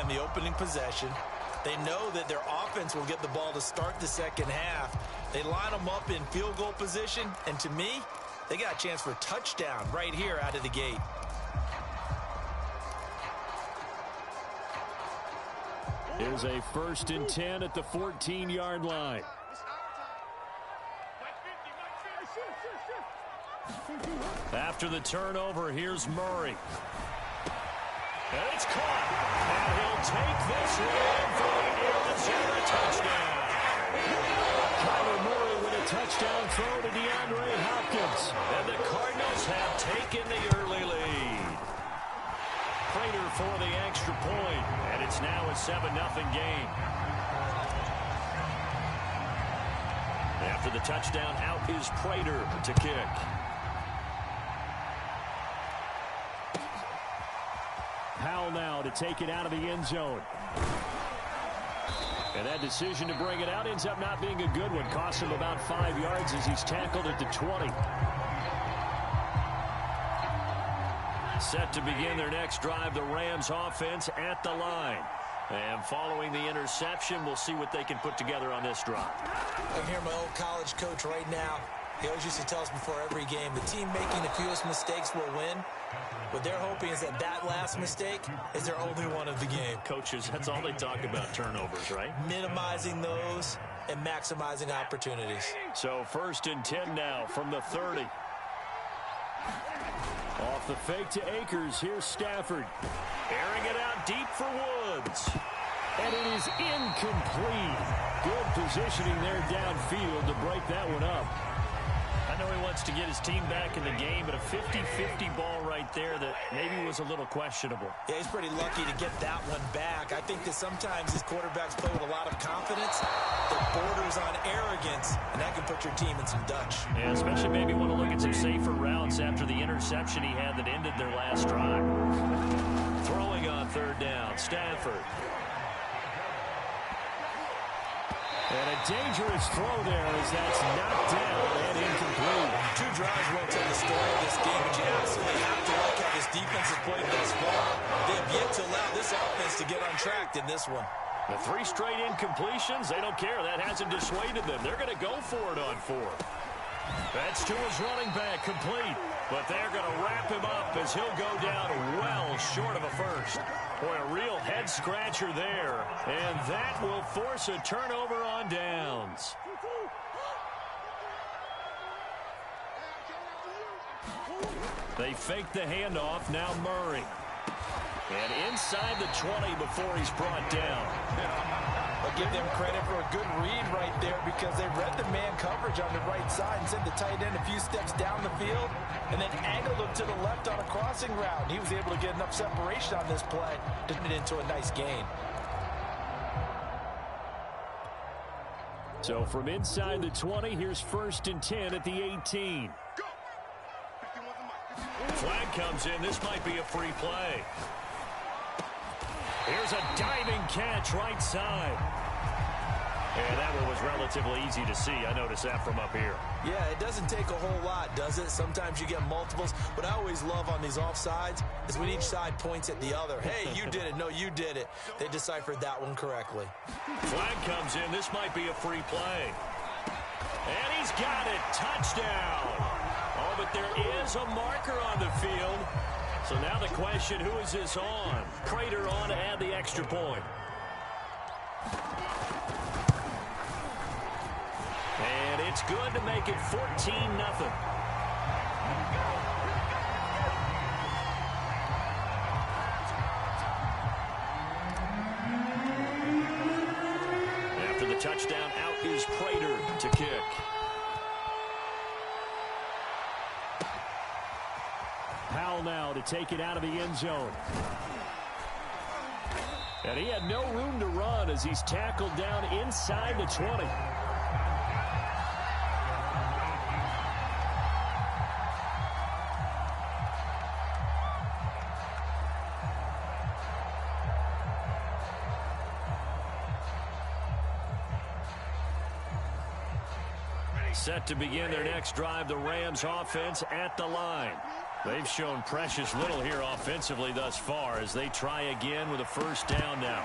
on the opening possession. They know that their offense will get the ball to start the second half. They line them up in field goal position, and to me, they got a chance for a touchdown right here out of the gate. Here's a 1st and 10 at the 14-yard line. After the turnover, here's Murray. And it's caught. And he'll take this one for the Arizona touchdown. Kyler Murray with a touchdown throw to DeAndre Hopkins. And the Cardinals have taken the early lead. Prater for the extra point. And it's now a 7-0 game. After the touchdown, out is Prater to kick. Powell now to take it out of the end zone. And that decision to bring it out ends up not being a good one. Costs him about 5 yards as he's tackled at the 20. Set to begin their next drive, the Rams offense at the line. And following the interception, we'll see what they can put together on this drive. I hear my old college coach right now. He always used to tell us before every game, the team making the fewest mistakes will win. What they're hoping is that that last mistake is their only one of the game. Coaches, that's all they talk about, turnovers, right? Minimizing those and maximizing opportunities. So 1st and 10 now from the 30. Off the fake to Akers, here's Stafford. Airing it out deep for Woods. And it is incomplete. Good positioning there downfield to break that one up. I know he wants to get his team back in the game, but a 50-50 ball right there that maybe was a little questionable. Yeah, he's pretty lucky to get that one back. I think that sometimes these quarterbacks play with a lot of confidence that borders on arrogance, and that can put your team in some Dutch. Yeah, especially maybe want to look at some safer routes after the interception he had that ended their last drive. Throwing on 3rd down, Stafford. And a dangerous throw there as that's knocked down and incomplete. 2 drives won't tell the story of this game, but you absolutely have to like how this defense has played thus far. They have yet to allow this offense to get untracked in this one. The 3 straight incompletions, they don't care. That hasn't dissuaded them. They're going to go for it on 4th. That's to his running back, complete. But they're going to wrap him up as he'll go down well short of a first. Boy, a real head-scratcher there. And that will force a turnover on downs. They fake the handoff, now Murray. And inside the 20 before he's brought down. I'll give them credit for a good read right there because they read the man coverage on the right side and sent the tight end a few steps down the field and then angled him to the left on a crossing route. And he was able to get enough separation on this play to turn it into a nice gain. So from inside the 20, here's 1st and 10 at the 18. Flag comes in. This might be a free play. Here's a diving catch right side. And that one was relatively easy to see. I noticed that from up here. Yeah, it doesn't take a whole lot, does it? Sometimes you get multiples. What I always love on these offsides is when each side points at the other. Hey, you did it. No, you did it. They deciphered that one correctly. Flag comes in. This might be a free play. And he's got it. Touchdown. Oh, but there is a marker on the field. So now the question, who is this on? Prater on to add the extra point. And it's good to make it 14-0. After the touchdown, out is Prater to kick. Powell now to take it out of the end zone. And he had no room to run as he's tackled down inside the 20. Set to begin their next drive, the Rams offense at the line. They've shown precious little here offensively thus far as they try again with a first down now.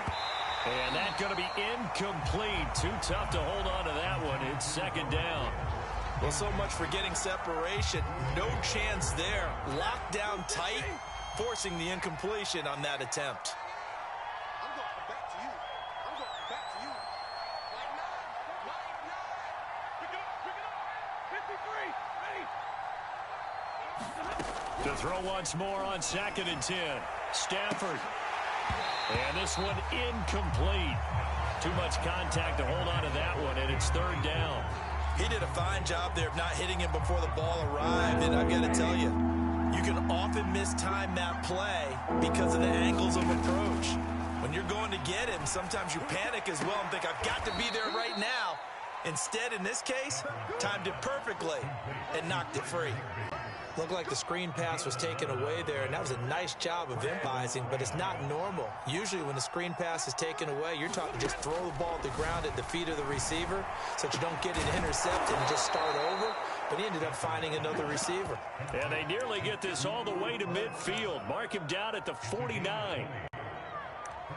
And that's going to be incomplete. Too tough to hold on to that one. It's second down. Well, so much for getting separation. No chance there. Locked down tight, forcing the incompletion on that attempt. To throw once more on 2nd and 10. Stafford. And this one incomplete. Too much contact to hold on to that one, and it's 3rd down. He did a fine job there of not hitting him before the ball arrived, and I've got to tell you, you can often mistime that play because of the angles of approach. When you're going to get him, sometimes you panic as well and think, I've got to be there right now. Instead, in this case, timed it perfectly and knocked it free. Looked like the screen pass was taken away there, and that was a nice job of improvising, but it's not normal. Usually when the screen pass is taken away, you're talking just throw the ball at the ground at the feet of the receiver so that you don't get it intercepted and just start over, but he ended up finding another receiver. And they nearly get this all the way to midfield. Mark him down at the 49.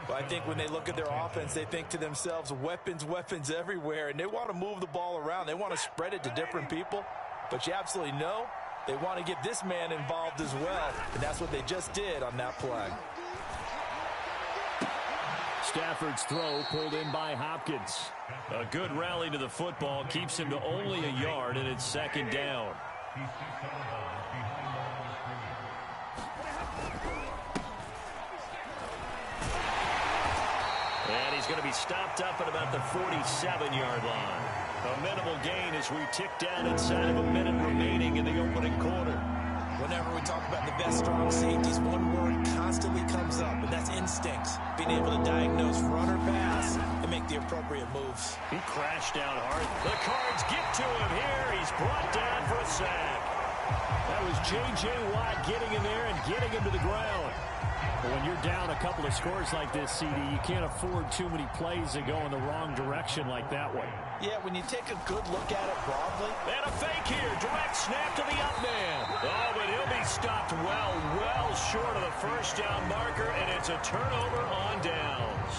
Well, I think when they look at their offense, they think to themselves, weapons, weapons everywhere, and they want to move the ball around. They want to spread it to different people, but you absolutely know they want to get this man involved as well, and that's what they just did on that play. Stafford's throw pulled in by Hopkins. A good rally to the football keeps him to only a yard, and it's 2nd down. And he's going to be stopped up at about the 47-yard line. A minimal gain as we tick down inside of a minute remaining in the opening quarter. Whenever we talk about the best strong safeties, one word constantly comes up, and that's instinct. Being able to diagnose run or pass and make the appropriate moves. He crashed down hard. The Cards get to him here. He's brought down for a sack. That was J.J. Watt getting in there and getting him to the ground. But when you're down a couple of scores like this, CD, you can't afford too many plays that go in the wrong direction like that one. Yeah, when you take a good look at it broadly. And a fake here. Direct snap to the up man. Oh, but he'll be stopped well short of the first down marker, and it's a turnover on downs.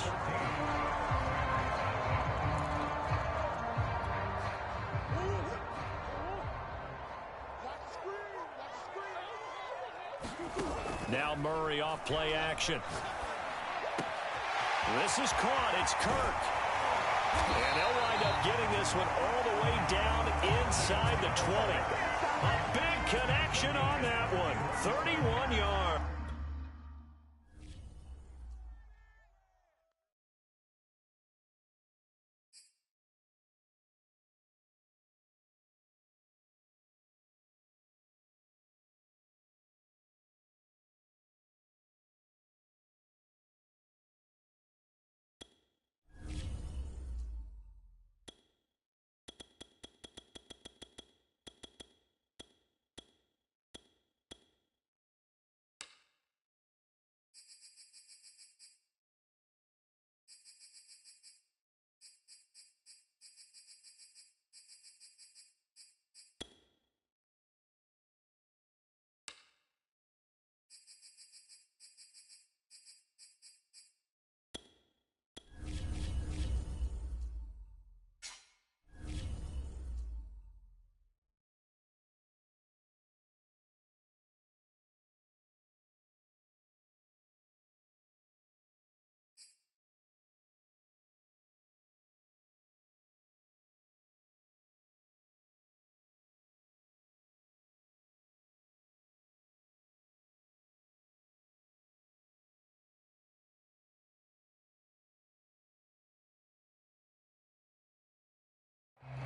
Now Murray off play action. This is caught. It's Kirk. And they'll wind up getting this one all the way down inside the 20. A big connection on that one. 31 yards.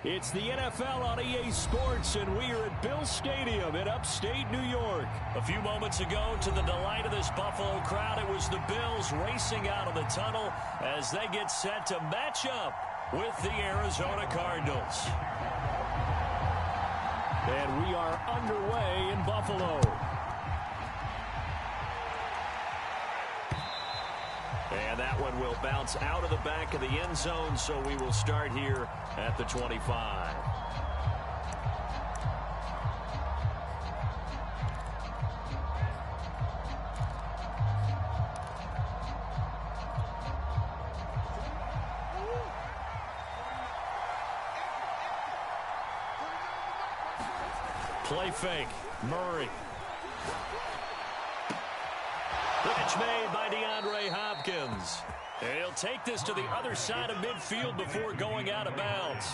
It's the NFL on EA Sports, and we are at Bill Stadium in upstate New York. A few moments ago, to the delight of this Buffalo crowd, it was the Bills racing out of the tunnel as they get set to match up with the Arizona Cardinals. And we are underway in Buffalo. And that one will bounce out of the back of the end zone, so we will start here at the 25. Play fake. Murray. The catch made by DeAndre Hopkins. He'll take this to the other side of midfield before going out of bounds.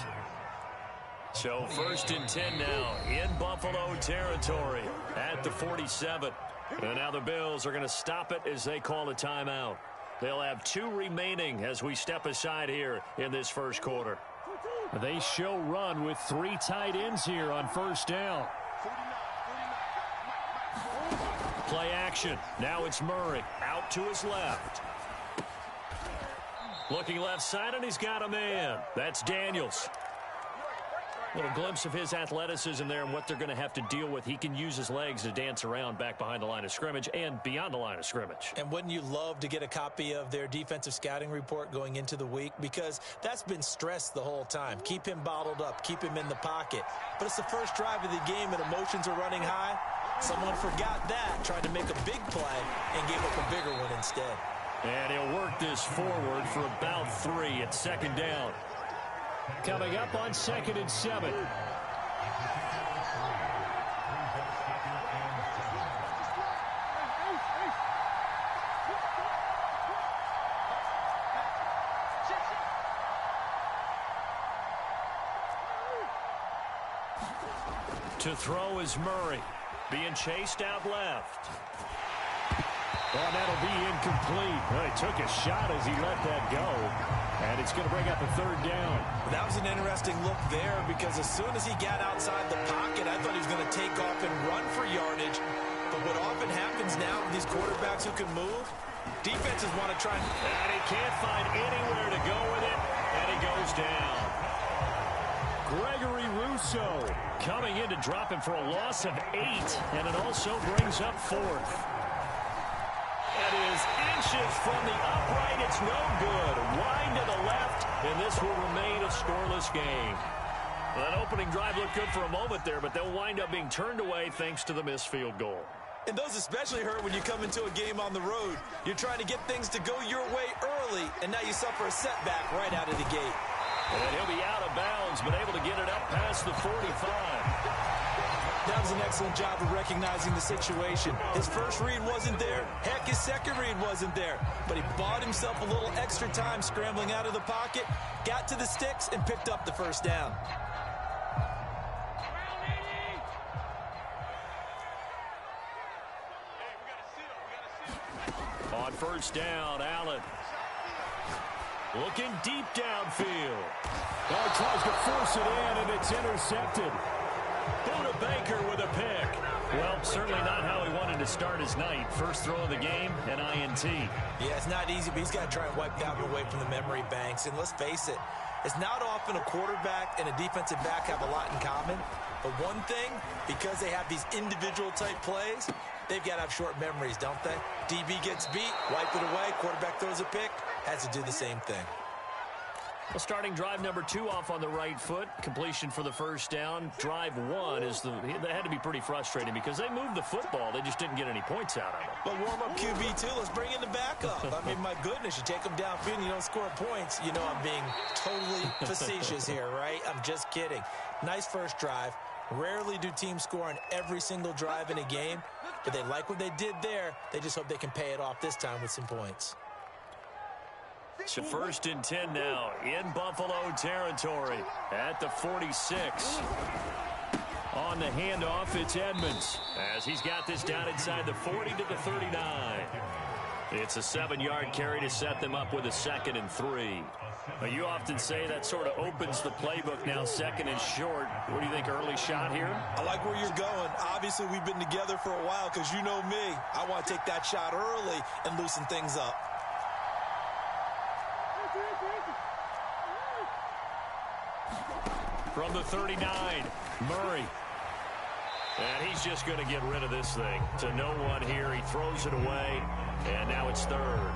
So 1st and 10 now in Buffalo territory at the 47. And now the Bills are going to stop it as they call a timeout. They'll have 2 remaining as we step aside here in this first quarter. They show run with 3 tight ends here on 1st down. Play action. Now it's Murray out to his left. Looking left side, and he's got a man. That's Daniels. Little glimpse of his athleticism there and what they're going to have to deal with. He can use his legs to dance around back behind the line of scrimmage and beyond the line of scrimmage. And wouldn't you love to get a copy of their defensive scouting report going into the week? Because that's been stressed the whole time. Keep him bottled up. Keep him in the pocket. But it's the first drive of the game and emotions are running high. Someone forgot that, tried to make a big play, and gave up a bigger one instead. And he'll work this forward for about 3 at 2nd down. Coming up on 2nd and 7. To throw is Murray. Being chased out left. And that'll be incomplete. Well, he took a shot as he let that go. And it's going to bring up a 3rd down. That was an interesting look there because as soon as he got outside the pocket, I thought he was going to take off and run for yardage. But what often happens now with these quarterbacks who can move, defenses want to try and he can't find anywhere to go with it, and he goes down. Gregory Rousseau coming in to drop him for a loss of 8, and it also brings up 4th. That is inches from the upright. It's no good. Wide to the left, and this will remain a scoreless game. Well, that opening drive looked good for a moment there, but they'll wind up being turned away thanks to the missed field goal. And those especially hurt when you come into a game on the road. You're trying to get things to go your way early, and now you suffer a setback right out of the gate. And he'll be out of bounds, but able to get it up past the 45. That was an excellent job of recognizing the situation. His first read wasn't there. Heck, his second read wasn't there. But he bought himself a little extra time scrambling out of the pocket, got to the sticks, and picked up the 1st down. On 1st down, Allen. Looking deep downfield. Oh, tries to force it in, and it's intercepted. Buda Baker with a pick. Well, certainly not how he wanted to start his night. First throw of the game, an INT. Yeah, it's not easy, but he's got to try and wipe that one away from the memory banks. And let's face it, it's not often a quarterback and a defensive back have a lot in common. But one thing, because they have these individual type plays, they've got to have short memories, don't they? DB gets beat, wipe it away, quarterback throws a pick, has to do the same thing. Well, starting drive number 2 off on the right foot. Completion for the 1st down. Drive 1 is they had to be pretty frustrating because they moved the football. They just didn't get any points out of it. But warm-up QB2, let's bring in the backup. I mean, my goodness, you take them downfield and you don't score points. You know I'm being totally facetious here, right? I'm just kidding. Nice first drive. Rarely do teams score on every single drive in a game, but they like what they did there. They just hope they can pay it off this time with some points. So 1st and 10 now in Buffalo territory at the 46. On the handoff, it's Edmonds as he's got this down inside the 40 to the 39. It's a 7-yard carry to set them up with a 2nd and 3. But you often say that sort of opens the playbook now, 2nd and short. What do you think, early shot here? I like where you're going. Obviously, we've been together for a while because you know me. I want to take that shot early and loosen things up. From the 39, Murray. And he's just going to get rid of this thing. To no one here. He throws it away, and now it's 3rd.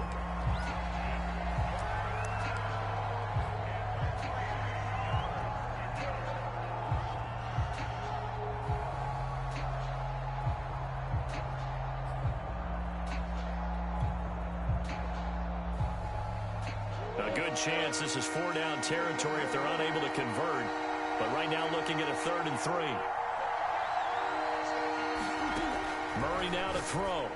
A good chance this is 4-down territory if they're unable to convert. But right now looking at a 3rd and 3. Murray now to throw.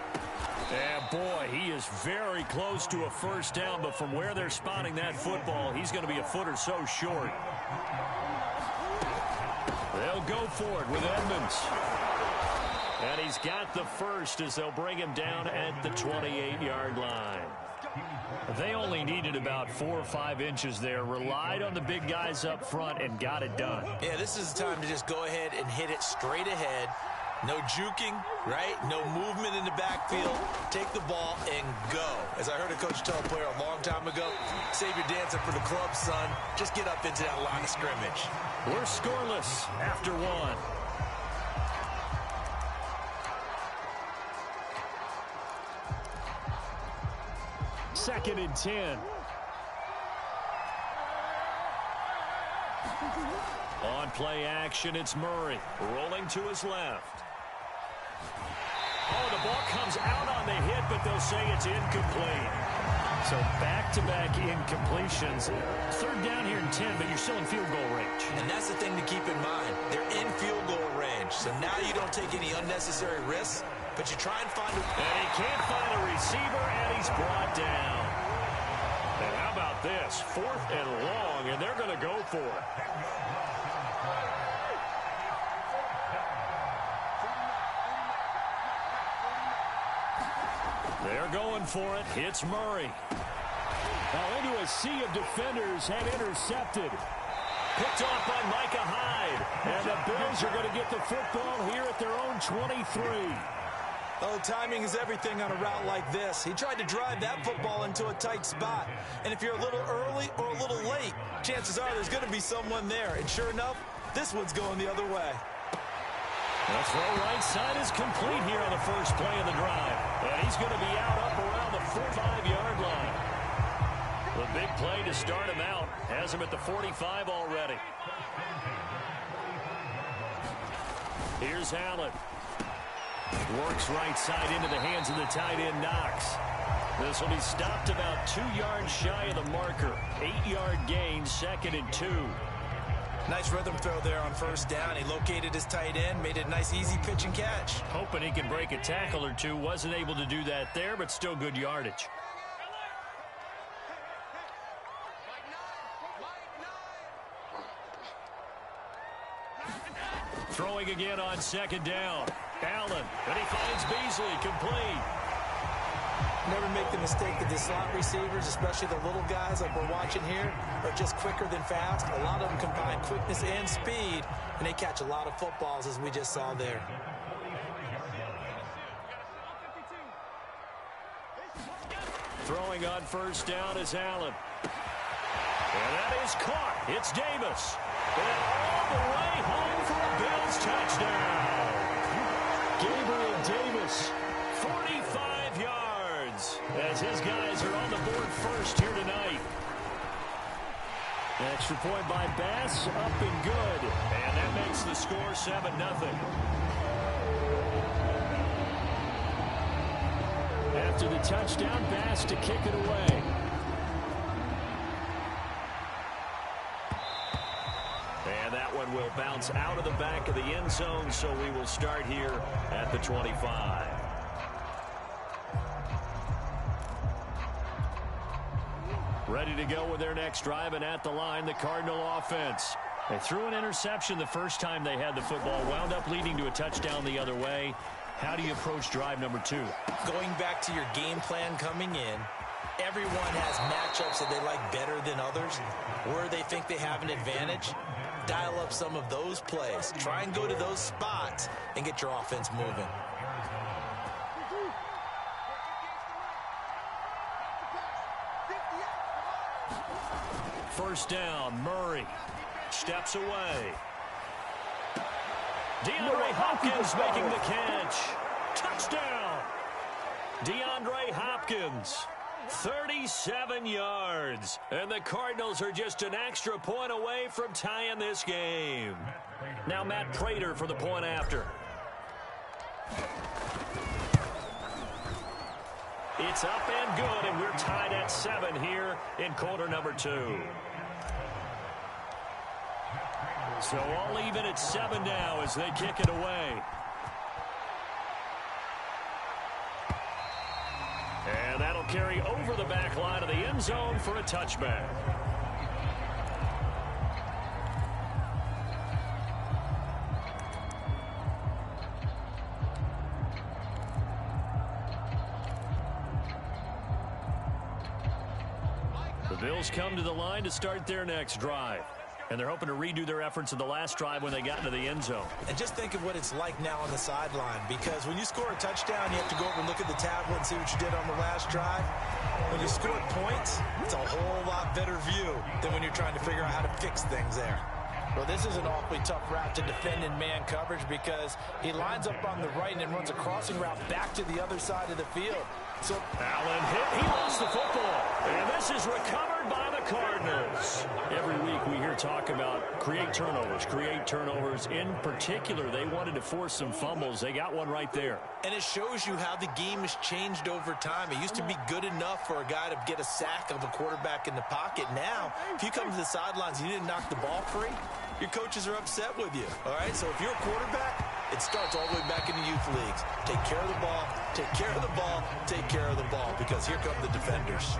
And boy, he is very close to a first down, but from where they're spotting that football, he's going to be a foot or so short. They'll go for it with Edmonds. And he's got the first as they'll bring him down at the 28-yard line. They only needed about 4 or 5 inches there, relied on the big guys up front, and got it done. Yeah, this is the time to just go ahead and hit it straight ahead. No juking, right? No movement in the backfield. Take the ball and go. As I heard a coach tell a player a long time ago, save your dancing for the club, son. Just get up into that line of scrimmage. We're scoreless after 1. Second and 10. On play action, it's Murray. Rolling to his left. Oh, the ball comes out on the hit, but they'll say it's incomplete. So back-to-back incompletions. Third down here and 10, but you're still in field goal range. And that's the thing to keep in mind. They're in field goal range. So now you don't take any unnecessary risks, but you try and find a... And he can't find a receiver, and he's brought down. And how about this? 4th and long, and they're going to go for it. They're going for it. It's Murray. Now into a sea of defenders and intercepted. Picked off by Micah Hyde. And the Bills are going to get the football here at their own 23. Oh, timing is everything on a route like this. He tried to drive that football into a tight spot. And if you're a little early or a little late, chances are there's going to be someone there. And sure enough, this one's going the other way. The throw right side is complete here on the first play of the drive. And he's going to be out up around the 45-yard line. The big play to start him out. Has him at the 45 already. Here's Allen. Works right side into the hands of the tight end, Knox. This will be stopped about 2 yards shy of the marker. 8-yard gain, 2nd and 2. Nice rhythm throw there on first down. He located his tight end, made it a nice, easy pitch and catch. Hoping he can break a tackle or two. Wasn't able to do that there, but still good yardage. Throwing again on 2nd down. Allen, and he finds Beasley, complete. Never make the mistake that the slot receivers, especially the little guys like we're watching here, are just quicker than fast. A lot of them combine quickness and speed, and they catch a lot of footballs, as we just saw there. Throwing on first down is Allen. And that is caught. It's Davis. And all the way home for a Bills touchdown. Gabriel Davis. 45 yards as his guys are on the board first here tonight. Extra point by Bass, up and good. And that makes the score 7-0. After the touchdown, Bass to kick it away. And that one will bounce out of the back of the end zone, so we will start here at the 25. Ready to go with their next drive, and at the line, the Cardinal offense. They threw an interception the first time they had the football, wound up leading to a touchdown the other way. How do you approach drive number 2? Going back to your game plan coming in, everyone has matchups that they like better than others. Where they think they have an advantage, dial up some of those plays. Try and go to those spots and get your offense moving. First down, Murray steps away. DeAndre Hopkins making the catch. Touchdown. DeAndre Hopkins, 37 yards. And the Cardinals are just an extra point away from tying this game. Now Matt Prater for the point after. It's up and good, and we're tied at 7 here in quarter number 2. So all even at 7 now as they kick it away. carry over the back line of the end zone for a touchback. The Bills come to the line to start their next drive. And they're hoping to redo their efforts in the last drive when they got into the end zone. And just think of what it's like now on the sideline, because when you score a touchdown, you have to go over and look at the tablet and see what you did on the last drive. When you score points, it's a whole lot better view than when you're trying to figure out how to fix things there. Well, this is an awfully tough route to defend in man coverage because he lines up on the right and then runs a crossing route back to the other side of the field. So Allen hit. He lost the football. And this is recovered by the Cardinals. Every week we hear talk about create turnovers. In particular, they wanted to force some fumbles. They got one right there. And it shows you how the game has changed over time. It used to be good enough for a guy to get a sack of a quarterback in the pocket. Now, if you come to the sidelines and you didn't knock the ball free, your coaches are upset with you. All right, so if you're a quarterback, it starts all the way back in the youth leagues. Take care of the ball, take care of the ball, take care of the ball, because here come the defenders.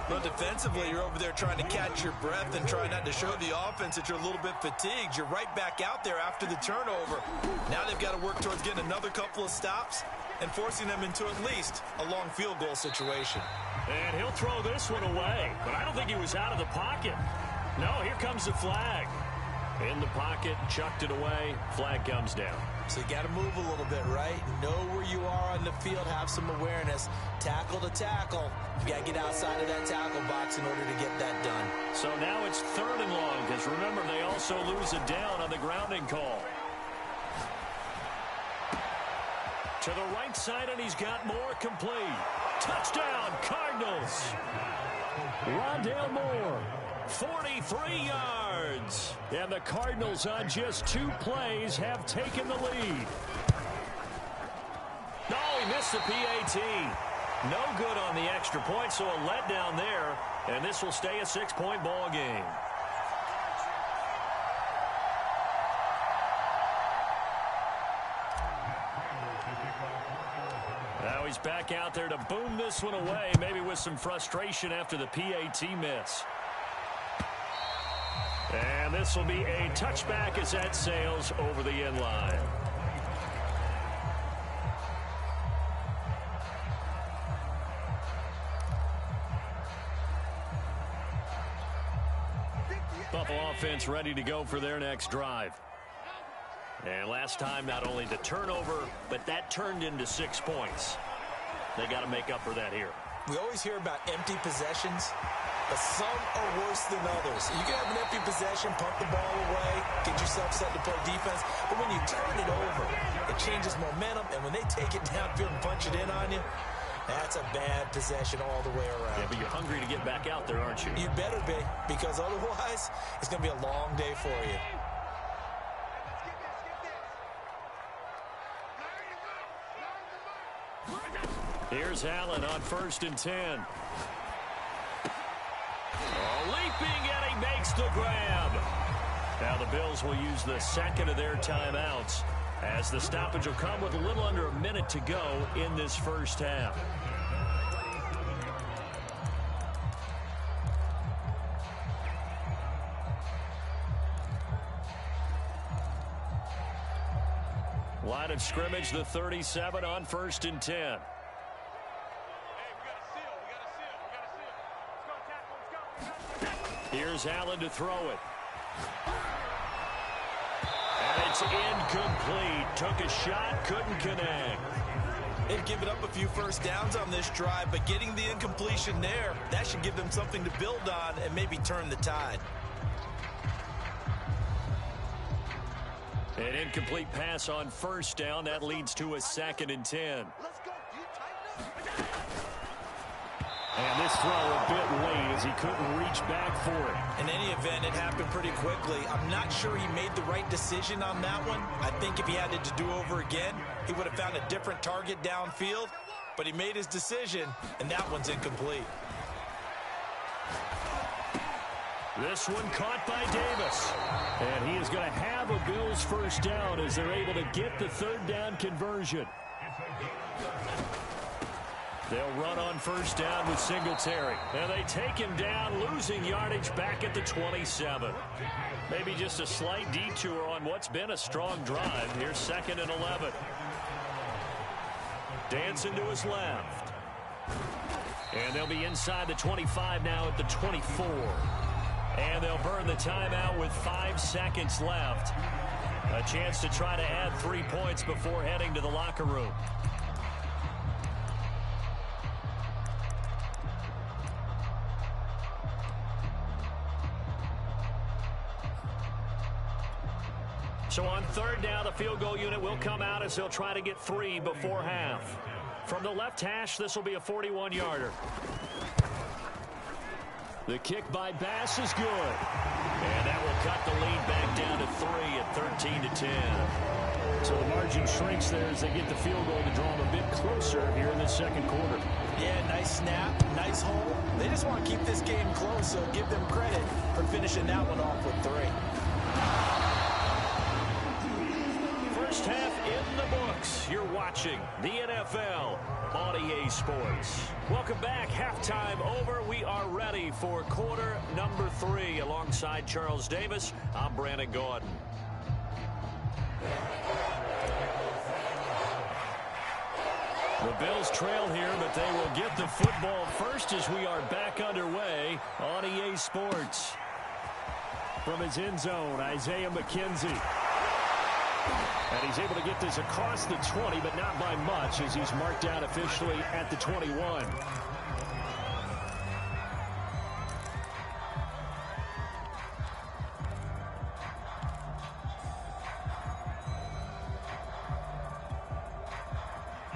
Well, defensively, you're over there trying to catch your breath and try not to show the offense that you're a little bit fatigued. You're right back out there after the turnover. Now they've got to work towards getting another couple of stops and forcing them into at least a long field goal situation. And he'll throw this one away, but I don't think he was out of the pocket. No, here comes the flag. In the pocket, chucked it away, flag comes down. So you got to move a little bit, right? Know where you are on the field, have some awareness. Tackle to tackle. You got to get outside of that tackle box in order to get that done. So now it's 3rd and long, because remember, they also lose a down on the grounding call. To the right side, and he's got more complete. Touchdown, Cardinals. Rondale Moore. 43 yards. And the Cardinals on just 2 plays have taken the lead. No, he missed the PAT. No good on the extra point, so a letdown there. And this will stay a 6-point ball game. Now he's back out there to boom this one away, maybe with some frustration after the PAT miss. And this will be a touchback as that sails over the end line. Buffalo offense ready to go for their next drive. And last time, not only the turnover, but that turned into 6 points. They got to make up for that here. We always hear about empty possessions, but some are worse than others. You can have an empty possession, pump the ball away, get yourself set to play defense, but when you turn it over, it changes momentum, and when they take it downfield and punch it in on you, that's a bad possession all the way around. Yeah, but you're hungry to get back out there, aren't you? You better be, because otherwise, it's going to be a long day for you. Here's Allen on 1st and 10. Leaping, and he makes the grab. Now the Bills will use the second of their timeouts, as the stoppage will come with a little under a minute to go in this first half. Line of scrimmage, the 37 on 1st and 10. Here's Allen to throw it. And it's incomplete. Took a shot, couldn't connect. They've given up a few first downs on this drive, but getting the incompletion there, that should give them something to build on and maybe turn the tide. An incomplete pass on 1st down. That leads to a 2nd and 10. And this throw a bit late as he couldn't reach back for it. In any event, it happened pretty quickly. I'm not sure he made the right decision on that one. I think if he had it to do over again, he would have found a different target downfield. But he made his decision, and that one's incomplete. This one caught by Davis. And he is going to have a Bills first down as they're able to get the 3rd down conversion. They'll run on first down with Singletary. And they take him down, losing yardage back at the 27. Maybe just a slight detour on what's been a strong drive. Here's 2nd and 11. Dancing to his left. And they'll be inside the 25 now at the 24. And they'll burn the timeout with 5 seconds left. A chance to try to add 3 points before heading to the locker room. So on 3rd down, the field goal unit will come out as they'll try to get 3 before half. From the left hash, this will be a 41-yarder. The kick by Bass is good. And that will cut the lead back down to 3 at 13-10. So the margin shrinks there as they get the field goal to draw them a bit closer here in the 2nd quarter. Yeah, nice snap, nice hole. They just want to keep this game close, so give them credit for finishing that one off with 3. First half in the books. You're watching the NFL on EA Sports. Welcome back. Halftime over. We are ready for quarter number 3. Alongside Charles Davis, I'm Brandon Gordon. The Bills trail here, but they will get the football first as we are back underway on EA Sports. From his end zone, Isaiah McKenzie. And he's able to get this across the 20, but not by much as he's marked out officially at the 21.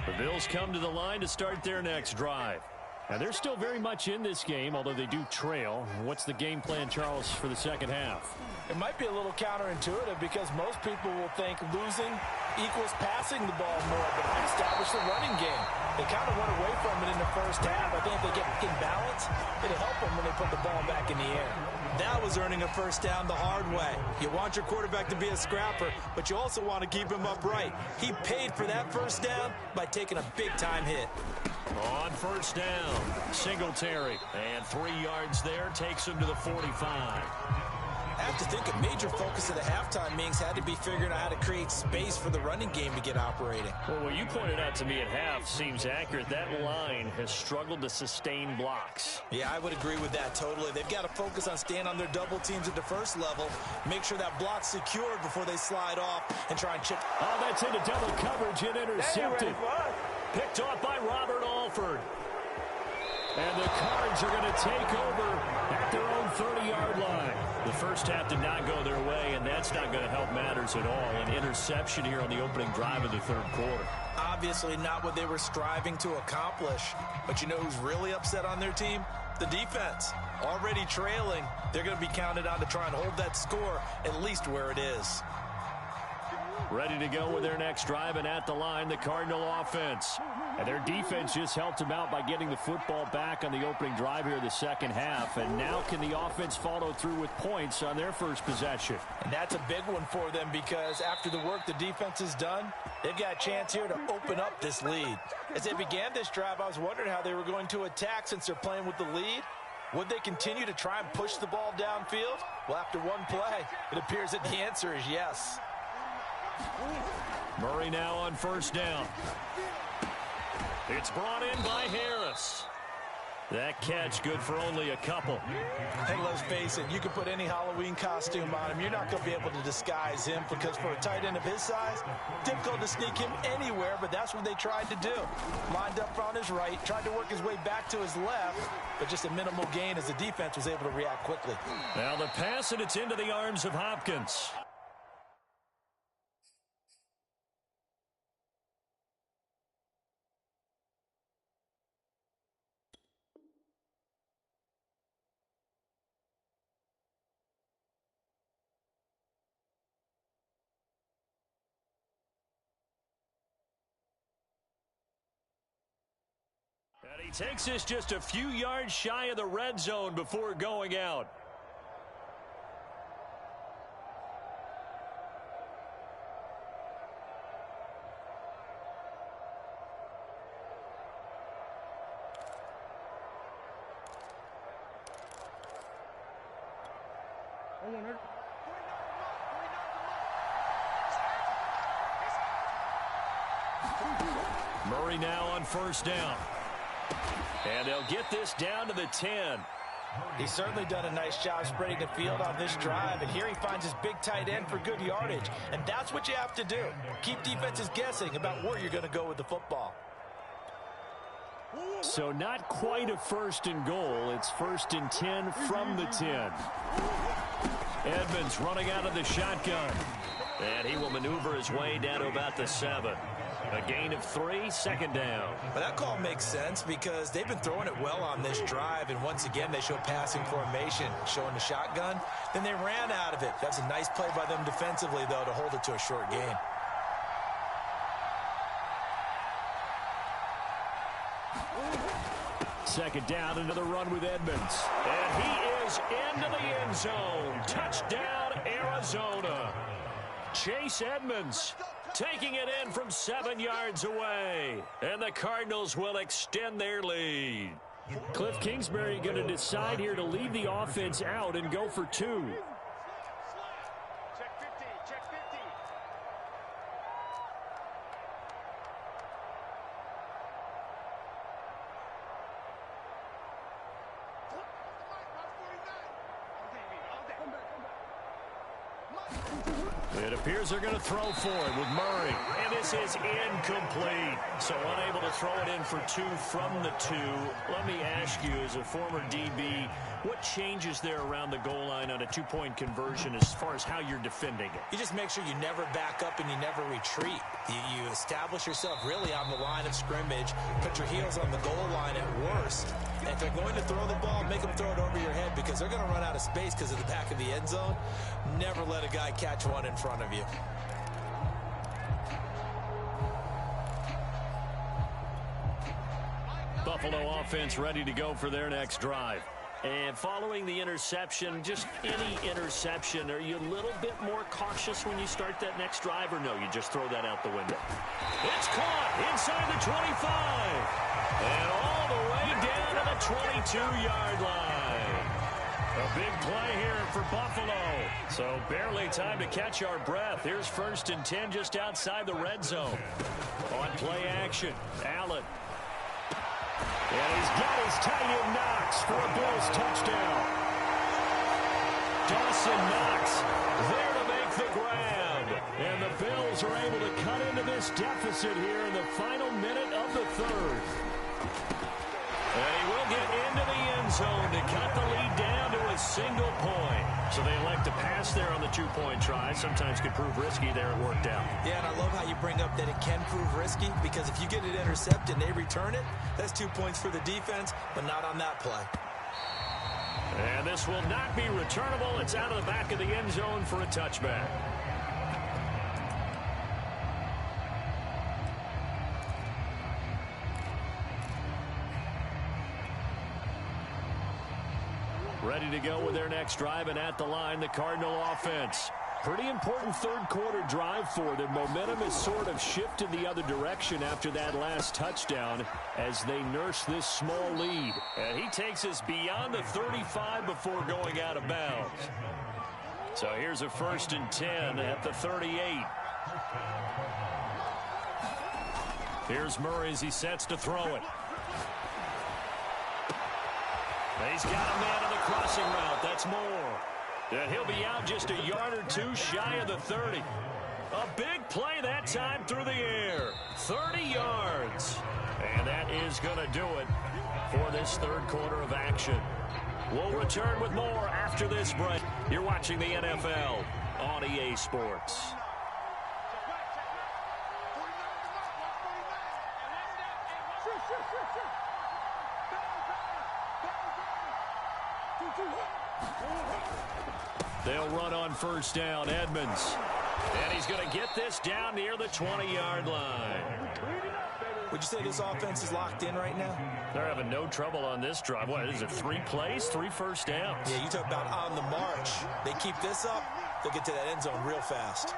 The Bills come to the line to start their next drive. Now, they're still very much in this game, although they do trail. What's the game plan, Charles, for the 2nd half? It might be a little counterintuitive because most people will think losing equals passing the ball more, but I establish the running game. They kind of went away from it in the first half. I think if they get in balance, it'll help them when they put the ball back in the air. That was earning a first down the hard way. You want your quarterback to be a scrapper, but you also want to keep him upright. He paid for that first down by taking a big-time hit. On first down, Singletary. And 3 yards there takes him to the 45. I have to think a major focus of the halftime meetings had to be figuring out how to create space for the running game to get operating. Well, what you pointed out to me at half seems accurate. That line has struggled to sustain blocks. Yeah, I would agree with that totally. They've got to focus on staying on their double teams at the first level, make sure that block's secured before they slide off and try and chip. Oh, that's into double coverage and intercepted. Picked off by Robert Alford. And the Cards are going to take over at their own 30-yard line. The first half did not go their way, and that's not going to help matters at all. An interception here on the opening drive of the 3rd quarter. Obviously not what they were striving to accomplish. But you know who's really upset on their team? The defense. Already trailing. They're going to be counted on to try and hold that score at least where it is. Ready to go with their next drive, and at the line, the Cardinal offense. And their defense just helped them out by getting the football back on the opening drive here in the 2nd half. And now can the offense follow through with points on their first possession? And that's a big one for them because after the work the defense has done, they've got a chance here to open up this lead. As they began this drive, I was wondering how they were going to attack since they're playing with the lead. Would they continue to try and push the ball downfield? Well, after one play, it appears that the answer is yes. Murray now on first down. It's brought in by Harris. That catch good for only a couple. Hey, let's face it, you can put any Halloween costume on him. You're not going to be able to disguise him because for a tight end of his size, difficult to sneak him anywhere, but that's what they tried to do. Lined up on his right, tried to work his way back to his left, but just a minimal gain as the defense was able to react quickly. Now the pass, and it's into the arms of Hopkins. And he takes this just a few yards shy of the red zone before going out. Murray now on first down. And they'll get this down to the 10. He's certainly done a nice job spreading the field on this drive, and here he finds his big tight end for good yardage. And that's what you have to do. Keep defenses guessing about where you're going to go with the football. So not quite a first and goal. It's first and 10 from the 10. Edmonds running out of the shotgun. And he will maneuver his way down to about the 7. A gain of 3, second down. But that call makes sense because they've been throwing it well on this drive, and once again they show passing formation, showing the shotgun. Then they ran out of it. That's a nice play by them defensively, though, to hold it to a short gain. Second down, another run with Edmonds. And he is into the end zone. Touchdown, Arizona. Chase Edmonds taking it in from 7 yards away. And the Cardinals will extend their lead. Cliff Kingsbury going to decide here to leave the offense out and go for 2. It appears they're going to throw for it with Murray. And this is incomplete. So unable to throw it in for 2 from the 2. Let me ask you, as a former DB, what changes there around the goal line on a 2-point conversion as far as how you're defending it? You just make sure you never back up and you never retreat. You establish yourself really on the line of scrimmage, put your heels on the goal line at worst. And if they're going to throw the ball, make them throw it over your head because they're going to run out of space because of the back of the end zone. Never let a guy catch one in front of you. Buffalo offense ready to go for their next drive. And following the interception, just any interception, are you a little bit more cautious when you start that next drive, or no, you just throw that out the window? It's caught inside the 25. And all the way down to the 22-yard line. A big play here for Buffalo. So barely time to catch our breath. Here's first and 10 just outside the red zone. On play action, Allen. And he's got his tight end Knox for a Bills touchdown. Dawson Knox there to make the grab. And the Bills are able to cut into this deficit here in the final minute of the third. And he will get into the end zone to cut the lead down to a single point. So they elect to pass there on the 2-point try. Sometimes could prove risky. There it worked out. Yeah, and I love how you bring up that it can prove risky because if you get it intercepted and they return it, that's 2 points for the defense, but not on that play. And this will not be returnable. It's out of the back of the end zone for a touchback. Ready to go with their next drive, and at the line, the Cardinal offense. Pretty important third-quarter drive for them. Momentum has sort of shifted the other direction after that last touchdown as they nurse this small lead. And he takes us beyond the 35 before going out of bounds. So here's a first and 10 at the 38. Here's Murray as he sets to throw it. He's got a man on the crossing route. That's more. And he'll be out just a yard or 2 shy of the 30. A big play that time through the air. 30 yards. And that is going to do it for this third quarter of action. We'll return with more after this break. You're watching the NFL on EA Sports. They'll run on first down, Edmonds. And he's going to get this down near the 20-yard line. Would you say this offense is locked in right now? They're having no trouble on this drive. What is it, 3 plays, 3 first downs? Yeah, you talk about on the march. They keep this up, they'll get to that end zone real fast.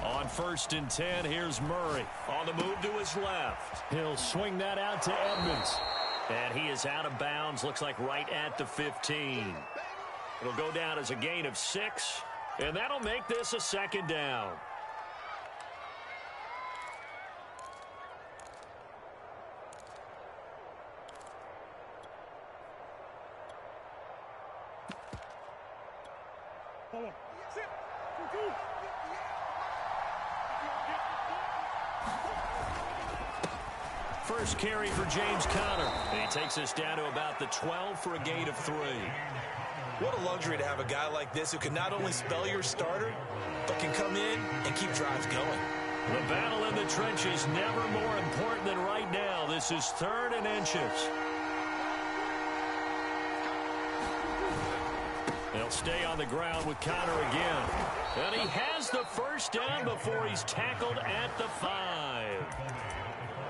On 1st and 10, here's Murray. On the move to his left. He'll swing that out to Edmonds. And he is out of bounds, looks like right at the 15. It'll go down as a gain of 6, and that'll make this a 2nd down. First carry for James Conner. And he takes us down to about the 12 for a gain of 3. What a luxury to have a guy like this who can not only spell your starter, but can come in and keep drives going. The battle in the trenches never more important than right now. This is 3rd and inches. They'll stay on the ground with Conner again. And he has the first down before he's tackled at the 5.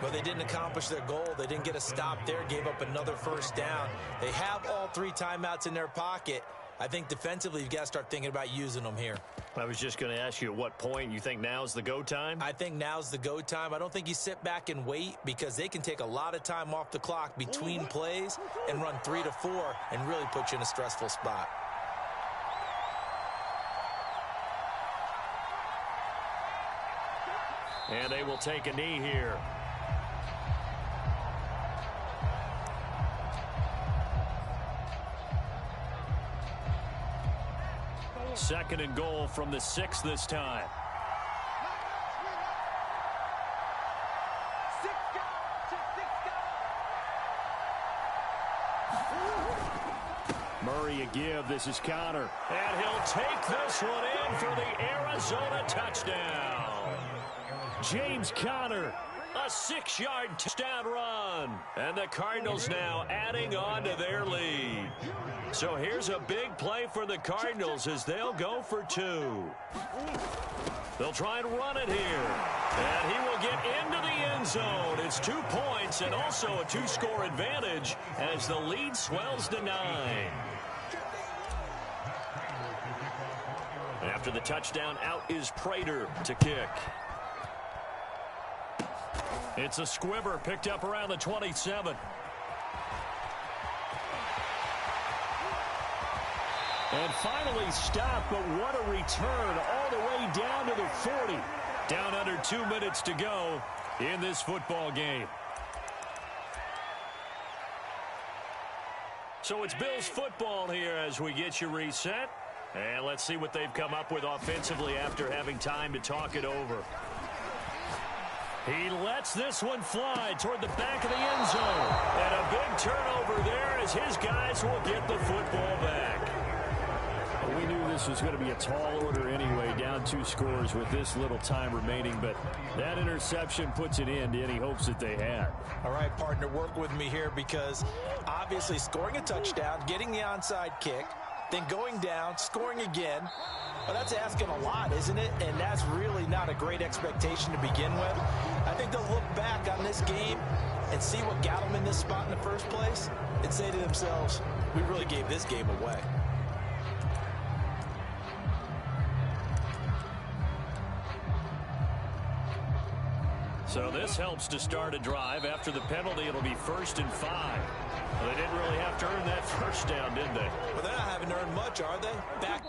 But they didn't accomplish their goal. They didn't get a stop there, gave up another first down. They have all 3 timeouts in their pocket. I think defensively you've got to start thinking about using them here. I was just going to ask you at what point you think now's the go time? I think now's the go time. I don't think you sit back and wait because they can take a lot of time off the clock between plays and run 3 to 4 and really put you in a stressful spot. And they will take a knee here. Second and goal from the 6 this time. Murray a give. This is Conner. And he'll take this one in for the Arizona touchdown. James Conner, a 6-yard touchdown run. And the Cardinals now adding on to their lead. So here's a big play for the Cardinals as they'll go for 2. They'll try and run it here. And he will get into the end zone. It's 2 points and also a 2-score advantage as the lead swells to 9. After the touchdown, out is Prater to kick. It's a squibber picked up around the 27. And finally stopped, but what a return all the way down to the 40. Down under 2 minutes to go in this football game. So it's Bills football here as we get you reset. And let's see what they've come up with offensively after having time to talk it over. He lets this one fly toward the back of the end zone. And a big turnover there as his guys will get the football back. We knew this was going to be a tall order anyway, down 2 scores with this little time remaining, but that interception puts an end to any hopes that they had. All right, partner, work with me here because obviously scoring a touchdown, getting the onside kick, then going down, scoring again, well, that's asking a lot, isn't it? And that's really not a great expectation to begin with. I think they'll look back on this game and see what got them in this spot in the first place and say to themselves, we really gave this game away. So this helps to start a drive. After the penalty, it'll be 1st and 5. Well, they didn't really have to earn that first down, did they? Well, they're not having to earn much, are they? Back.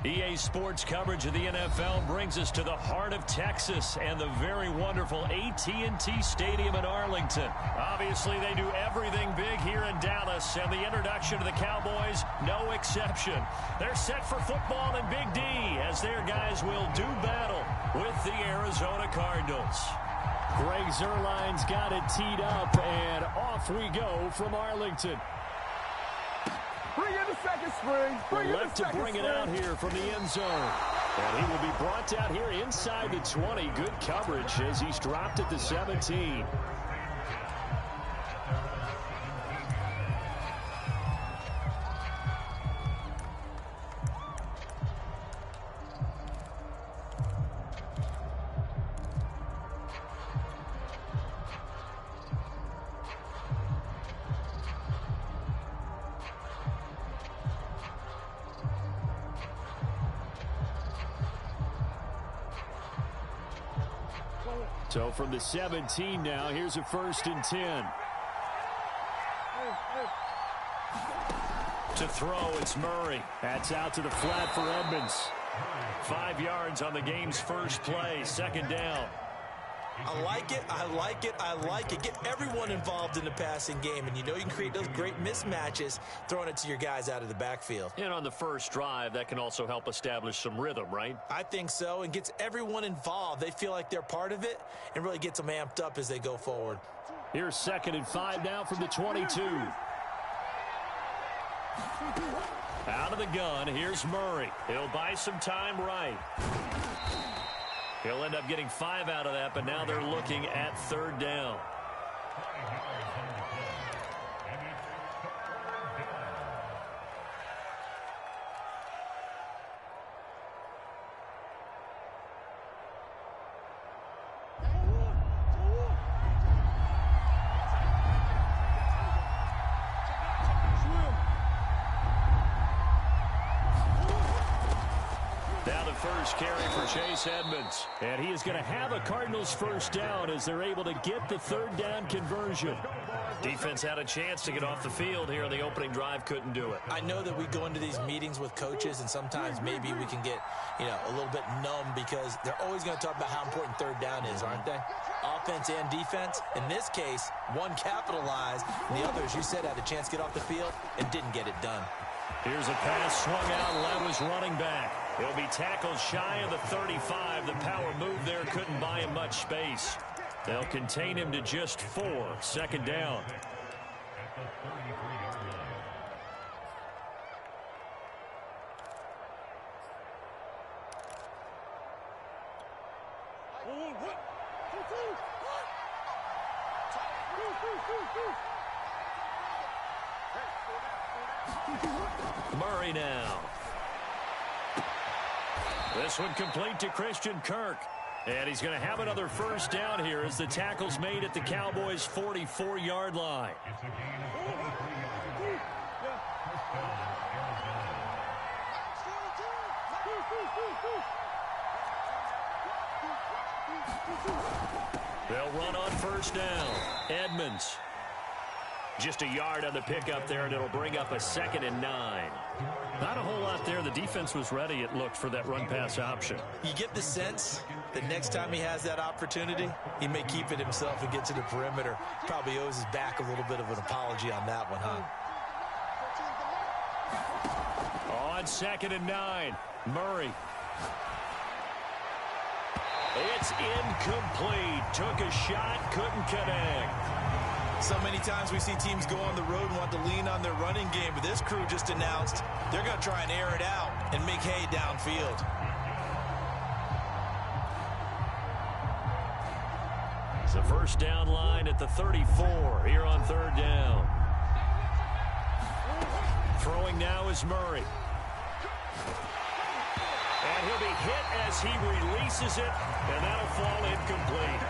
EA Sports coverage of the NFL brings us to the heart of Texas and the very wonderful AT&T Stadium in Arlington. Obviously, they do everything big here in Dallas, and the introduction to the Cowboys, no exception. They're set for football in Big D as their guys will do battle with the Arizona Cardinals. Greg Zuerlein's got it teed up, and off we go from Arlington. Bring in the second string. Left to bring it out here from the end zone. And he will be brought out here inside the 20. Good coverage as he's dropped at the 17. So from the 17 now, here's a 1st and 10. To throw, it's Murray. That's out to the flat for Edmonds. 5 yards on the game's first play, 2nd down. I like it, I like it, I like it. Get everyone involved in the passing game, and you know you can create those great mismatches throwing it to your guys out of the backfield. And on the first drive, that can also help establish some rhythm, right? I think so, and gets everyone involved. They feel like they're part of it and really gets them amped up as they go forward. Here's 2nd and 5 now from the 22. Out of the gun, here's Murray. He'll buy some time right. He'll end up getting 5 out of that, but now they're looking at 3rd down. First carry for Chase Edmonds. And he is going to have a Cardinals 1st down as they're able to get the 3rd down conversion. Defense had a chance to get off the field here on the opening drive, couldn't do it. I know that we go into these meetings with coaches, and sometimes maybe we can get, a little bit numb because they're always going to talk about how important 3rd down is, aren't they? Offense and defense. In this case, one capitalized, and the other, as you said, had a chance to get off the field and didn't get it done. Here's a pass swung out. Levis running back. He'll be tackled shy of the 35. The power move there couldn't buy him much space. They'll contain him to just 4. 2nd down. Murray now. This one complete to Christian Kirk. And he's going to have another 1st down here as the tackle's made at the Cowboys' 44-yard line. They'll run on 1st down. Edmonds. Just a yard on the pickup there, and it'll bring up a 2nd and 9. Not a whole lot there. The defense was ready, it looked, for that run-pass option. You get the sense that next time he has that opportunity, he may keep it himself and get to the perimeter. Probably owes his back a little bit of an apology on that one, huh? On 2nd and 9, Murray. It's incomplete. Took a shot, couldn't connect. So many times we see teams go on the road and want to lean on their running game, but this crew just announced they're going to try and air it out and make hay downfield. It's a 1st down line at the 34 here on 3rd down. Throwing now is Murray. And he'll be hit as he releases it, and that'll fall incomplete.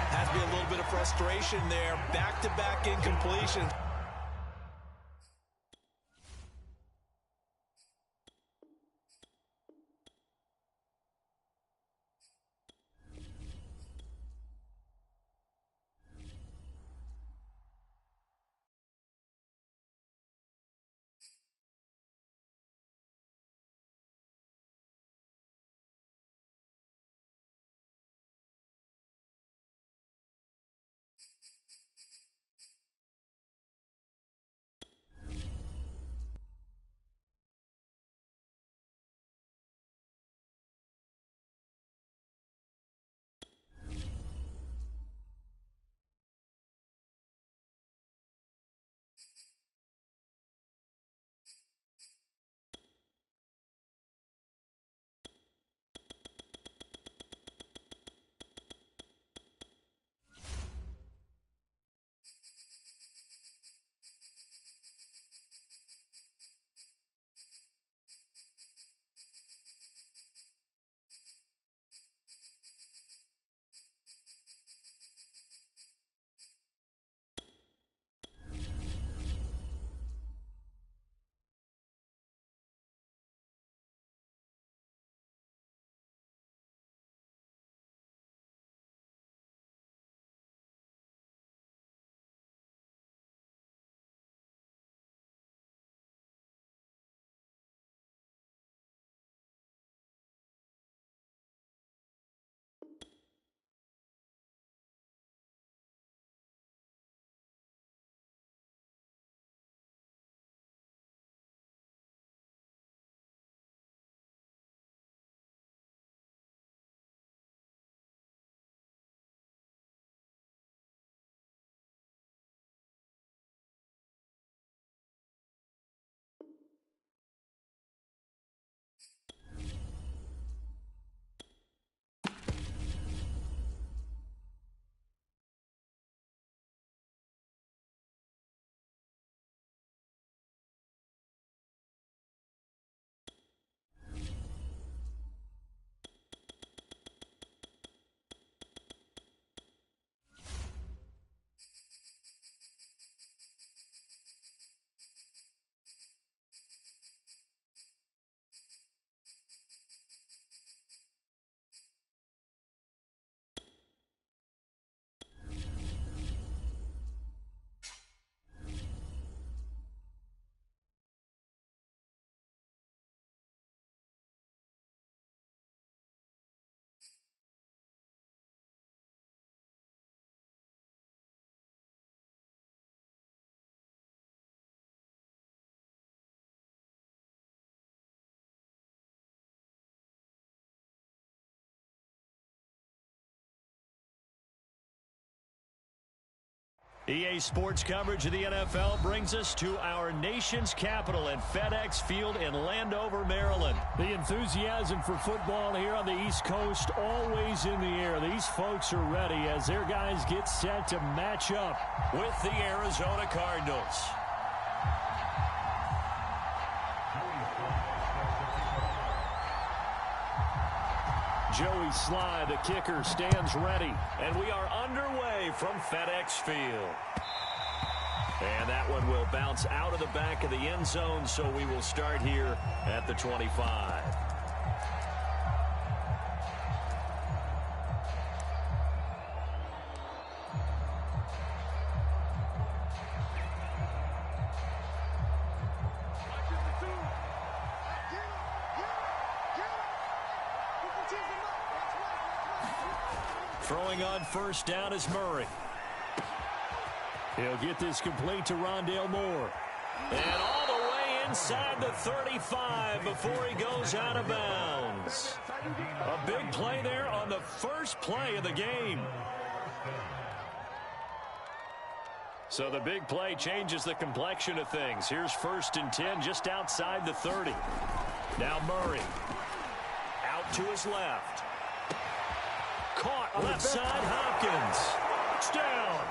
Has to be a little bit of frustration there. Back-to-back incompletions. EA Sports coverage of the NFL brings us to our nation's capital at FedEx Field in Landover, Maryland. The enthusiasm for football here on the East Coast always in the air. These folks are ready as their guys get set to match up with the Arizona Cardinals. Joey Sly, the kicker, stands ready. And we are underway from FedEx Field. And that one will bounce out of the back of the end zone, so we will start here at the 25. Throwing on first down is Murray. He'll get this complete to Rondale Moore. And all the way inside the 35 before he goes out of bounds. A big play there on the first play of the game. So the big play changes the complexion of things. Here's 1st and 10 just outside the 30. Now Murray out to his left. Caught left side, Hopkins. Touchdown.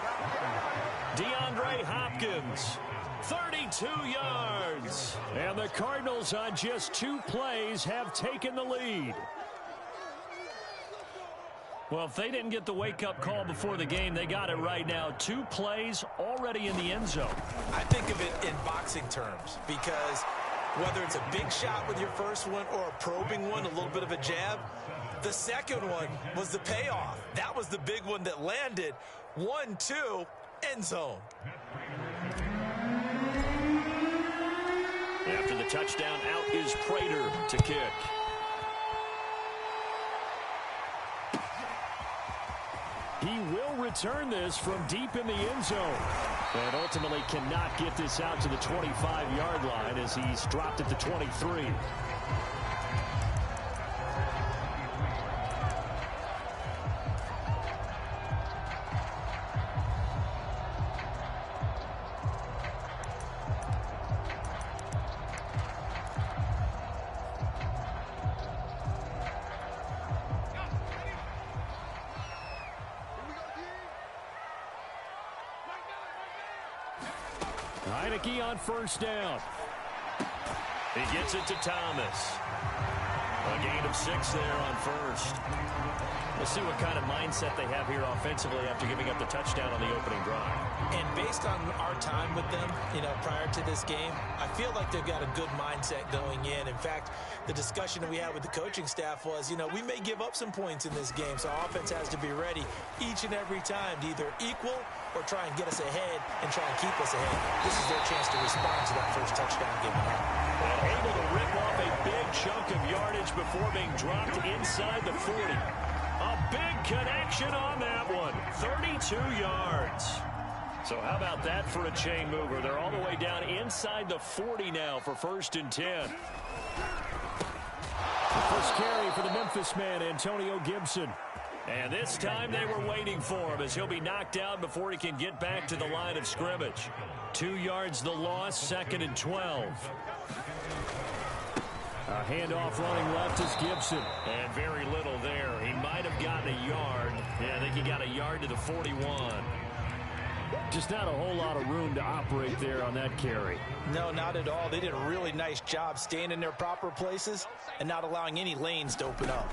DeAndre Hopkins, 32 yards. And the Cardinals on just 2 plays have taken the lead. Well, if they didn't get the wake-up call before the game, they got it right now. 2 plays already in the end zone. I think of it in boxing terms because whether it's a big shot with your first one or a probing one, a little bit of a jab, the second one was the payoff. That was the big one that landed. 1-2, end zone. After the touchdown, out is Prater to kick. He will return this from deep in the end zone. And ultimately cannot get this out to the 25-yard line as he's dropped at the 23. Heineke on first down. He gets it to Thomas. A gain of 6 there on first. We'll see what kind of mindset they have here offensively after giving up the touchdown on the opening drive. And based on our time with them, prior to this game, I feel like they've got a good mindset going in. In fact, the discussion that we had with the coaching staff was, we may give up some points in this game, so our offense has to be ready each and every time to either equal or try and get us ahead and try and keep us ahead. This is their chance to respond to that first touchdown given up. And able to rip off a big chunk of yardage before being dropped inside the 40. A big connection on that one. 32 yards. So how about that for a chain mover? They're all the way down inside the 40 now for 1st and 10. The first carry for the Memphis man, Antonio Gibson. And this time they were waiting for him as he'll be knocked down before he can get back to the line of scrimmage. 2 yards the loss, 2nd and 12. A handoff running left is Gibson. And very little there. He might have gotten a yard. Yeah, I think he got a yard to the 41. Just not a whole lot of room to operate there on that carry. No, not at all. They did a really nice job staying in their proper places and not allowing any lanes to open up.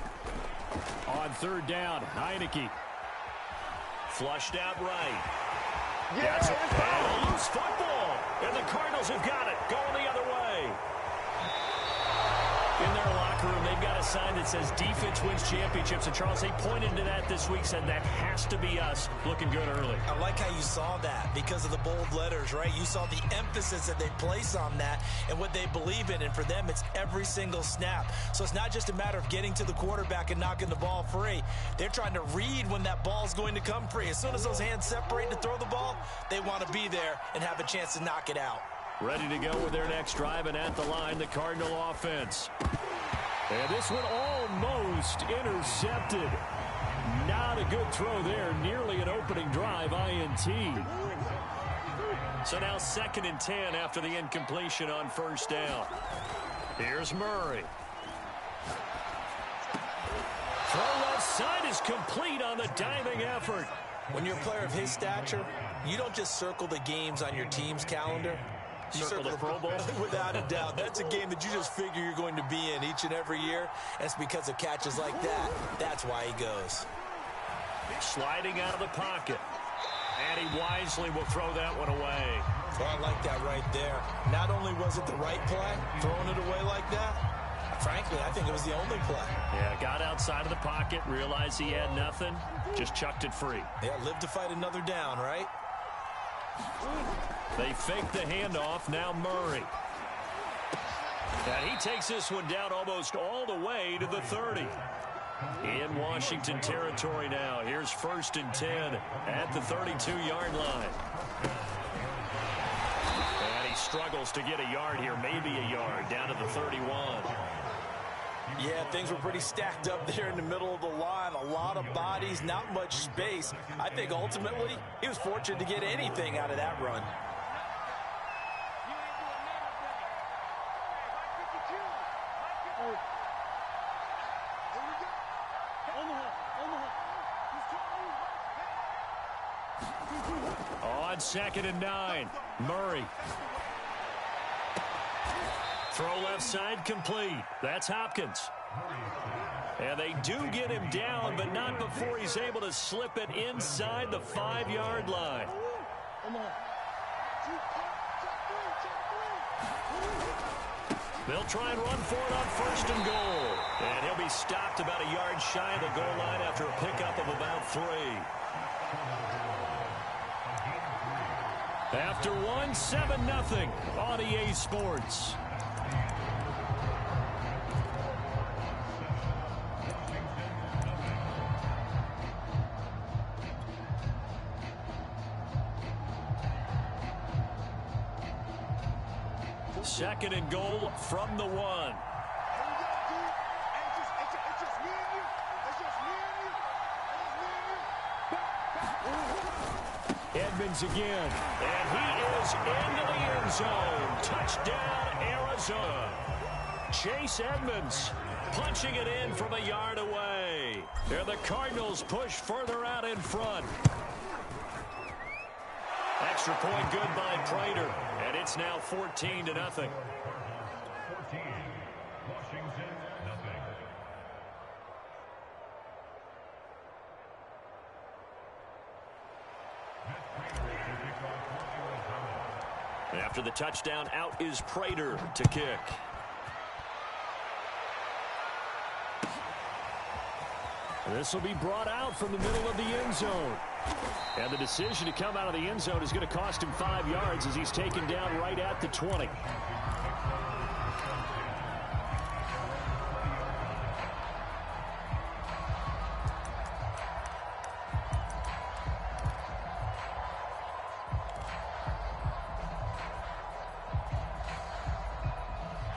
On 3rd down, Heineke. Flushed out right. Yeah, That's a loose football. And the Cardinals have got it. Going the other way. In their locker room, they've got a sign that says defense wins championships. And Charles, they pointed to that this week, said that has to be us. Looking good early. I like how you saw that because of the bold letters, right? You saw the emphasis that they place on that and what they believe in. And for them, it's every single snap. So it's not just a matter of getting to the quarterback and knocking the ball free. They're trying to read when that ball's going to come free. As soon as those hands separate to throw the ball, they want to be there and have a chance to knock it out. Ready to go with their next drive, and at the line, the Cardinal offense. And this one almost intercepted. Not Not a good throw there. Nearly an opening drive INT. So now 2nd and 10 after the incompletion on first down. Here's Murray. Throw left side is complete on the diving effort. When you're a player of his stature, you don't just circle the games on your team's calendar. You circle the Pro Bowl? Without a doubt. That's a game that you just figure you're going to be in each and every year. And it's because of catches like that. That's why he goes. Sliding out of the pocket. And he wisely will throw that one away. Well, I like that right there. Not only was it the right play, throwing it away like that, frankly, I think it was the only play. Yeah, got outside of the pocket, realized he had nothing, just chucked it free. Yeah, live to fight another down, right? They fake the handoff, now Murray. And he takes this one down almost all the way to the 30. In Washington territory now. Here's 1st and 10 at the 32-yard line. And he struggles to get a yard here, maybe a yard, down to the 31. Yeah, things were pretty stacked up there in the middle of the line. A lot of bodies, not much space. I think ultimately he was fortunate to get anything out of that run. On 2nd and 9, Murray. Throw left side complete. That's Hopkins. And they do get him down, but not before he's able to slip it inside the 5-yard line. They'll try and run for it on 1st and goal. And he'll be stopped about a yard shy of the goal line after a pickup of about 3. After 1, 7-0 on EA Sports. Second and goal from the 1. Edmonds again, and he is into the end zone. Touchdown, Arizona. Chase Edmonds punching it in from a yard away. And the Cardinals push further out in front. Extra point good by Prater, and it's now 14-0. 14, Washington, 0. After the touchdown, out is Prater to kick. This will be brought out from the middle of the end zone. And the decision to come out of the end zone is going to cost him 5 yards as he's taken down right at the 20.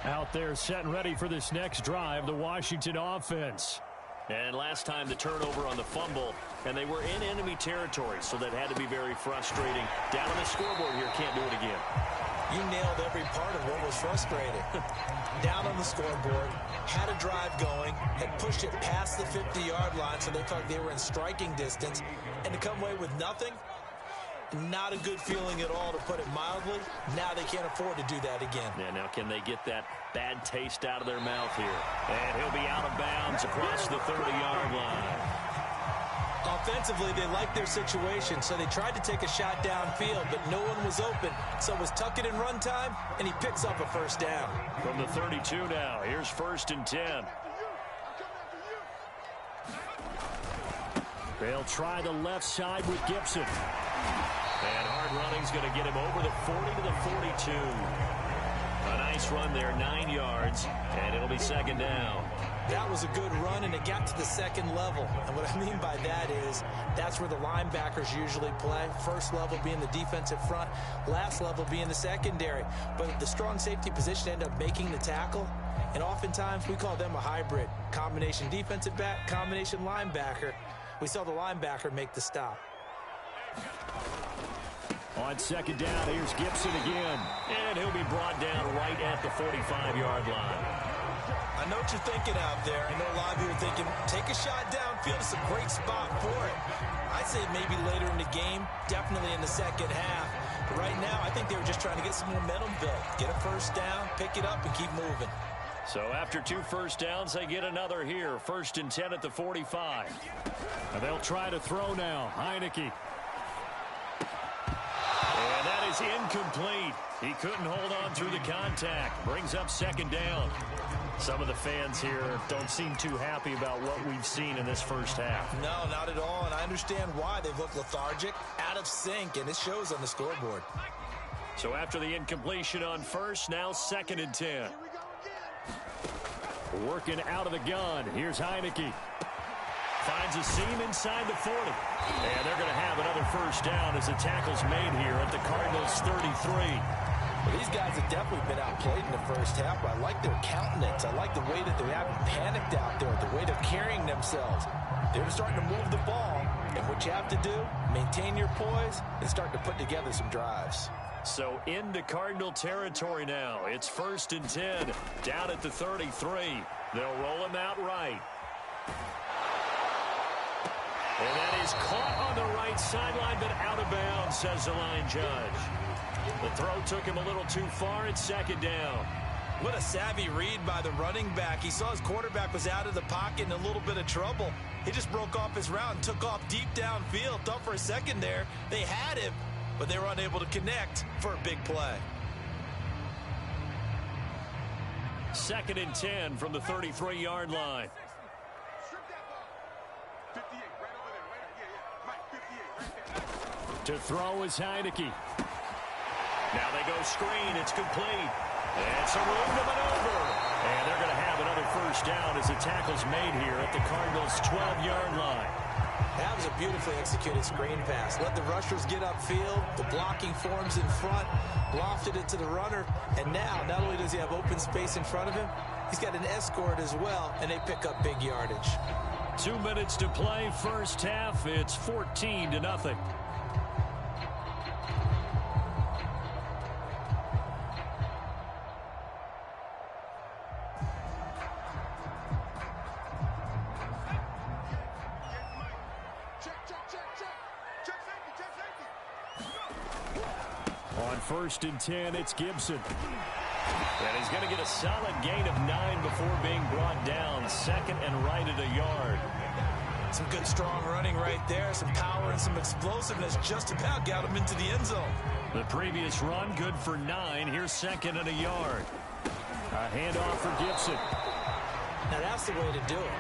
Out there set and ready for this next drive, the Washington offense. And last time the turnover on the fumble, and they were in enemy territory, so that had to be very frustrating. Down on the scoreboard here, can't do it again. You nailed every part of what was frustrating. Down on the scoreboard, had a drive going, had pushed it past the 50-yard line, so they thought they were in striking distance, and to come away with nothing, not a good feeling at all, to put it mildly. Now they can't afford to do that again. Yeah, now can they get that bad taste out of their mouth here? And he'll be out of bounds across the 30-yard line. Offensively, they liked their situation, so they tried to take a shot downfield, but no one was open. So it was tuck it in run time, and he picks up a first down. From the 32 now, here's 1st and 10. They'll try the left side with Gibson. And hard running's going to get him over the 40 to the 42. A nice run there, 9 yards, and it'll be 2nd down. That was a good run, and it got to the second level. And what I mean by that is that's where the linebackers usually play. First level being the defensive front, last level being the secondary. But the strong safety position ended up making the tackle, and oftentimes we call them a hybrid. Combination defensive back, combination linebacker. We saw the linebacker make the stop. On second down, here's Gibson again. And he'll be brought down right at the 45-yard line. I know what you're thinking out there. I know a lot of you are thinking, take a shot downfield. It's a great spot for it. I'd say maybe later in the game, definitely in the second half. But right now, I think they were just trying to get some momentum built. Get a first down, pick it up, and keep moving. So after 2 first downs, they get another here. 1st and 10 at the 45. And they'll try to throw now. Heineke. And that is incomplete. He couldn't hold on through the contact. Brings up 2nd down. Some of the fans here don't seem too happy about what we've seen in this first half. No, not at all, and I understand why. They look lethargic, out of sync, and it shows on the scoreboard. So after the incompletion on 1st, now 2nd and 10. Working out of the gun. Here's Heineke. Finds a seam inside the 40. And they're going to have another first down as the tackle's made here at the Cardinals' 33. Well, these guys have definitely been outplayed in the first half, but I like their countenance. I like the way that they haven't panicked out there, the way they're carrying themselves. They're starting to move the ball, and what you have to do, maintain your poise and start to put together some drives. So into Cardinal territory now. It's 1st and 10, down at the 33. They'll roll him out right. And that is caught on the right sideline, but out of bounds, says the line judge. The throw took him a little too far. It's 2nd down. What a savvy read by the running back. He saw his quarterback was out of the pocket in a little bit of trouble. He just broke off his route and took off deep downfield. Thought for a second there they had him, but they were unable to connect for a big play. 2nd and 10 from the 33-yard line. To throw is Heineke. Now they go screen. It's complete. It's a room to maneuver. And they're going to have another first down as the tackle's made here at the Cardinals' 12-yard line. That was a beautifully executed screen pass. Let the rushers get upfield. The blocking forms in front. Lofted it to the runner. And now, not only does he have open space in front of him, he's got an escort as well, and they pick up big yardage. 2 minutes to play, first half. It's 14-0. On 1st and 10, it's Gibson. And he's going to get a solid gain of 9 before being brought down. 2nd and right at a yard. Some good, strong running right there. Some power and some explosiveness just about got him into the end zone. The previous run, good for 9. Here's 2nd and a yard. A handoff for Gibson. Now, that's the way to do it.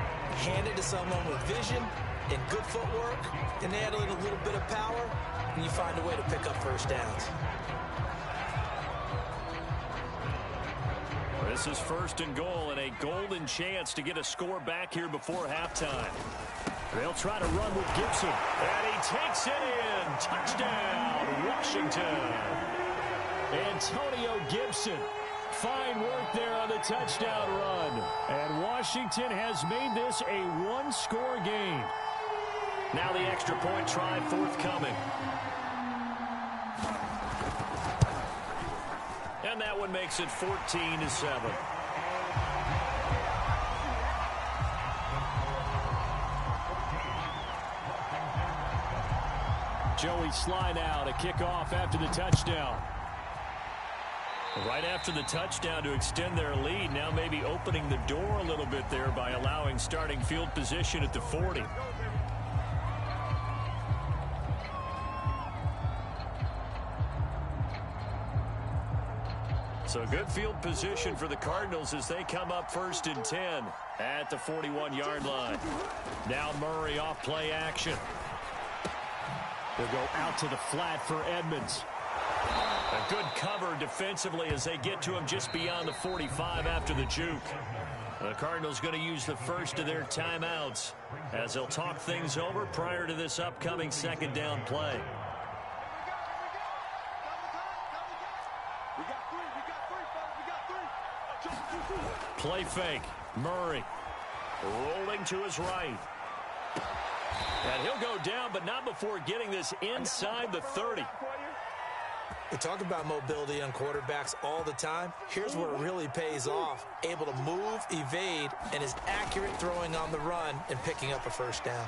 Hand it to someone with vision and good footwork, and add a little bit of power, and you find a way to pick up first downs. This is 1st and goal, and a golden chance to get a score back here before halftime. They'll try to run with Gibson. And he takes it in. Touchdown, Washington. Antonio Gibson. Fine work there on the touchdown run. And Washington has made this a one-score game. Now the extra point try forthcoming. And that one makes it 14-7. Joey Sly now to kick off after the touchdown. Right after the touchdown to extend their lead, now maybe opening the door a little bit there by allowing starting field position at the 40. So good field position for the Cardinals as they come up 1st and 10 at the 41-yard line. Now Murray off play action. They'll go out to the flat for Edmonds. A good cover defensively as they get to him just beyond the 45 after the juke. The Cardinals going to use the first of their timeouts as they'll talk things over prior to this upcoming 2nd down play. Play fake. Murray rolling to his right. And he'll go down, but not before getting this inside the 30. We talk about mobility on quarterbacks all the time. Here's where it really pays off. Able to move, evade, and is accurate throwing on the run and picking up a first down.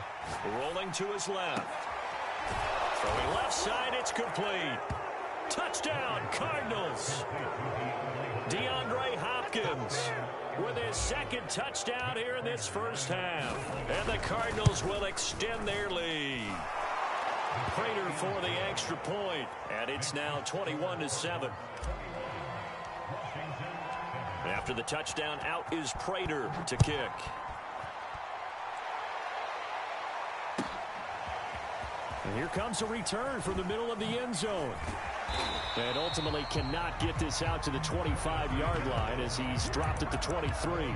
Rolling to his left. Throwing left side, it's complete. Touchdown, Cardinals. DeAndre Hopkins with his second touchdown here in this first half. And the Cardinals will extend their lead. Prater for the extra point, and it's now 21-7. After the touchdown, out is Prater to kick. And here comes a return from the middle of the end zone. And ultimately cannot get this out to the 25-yard line as he's dropped at the 23.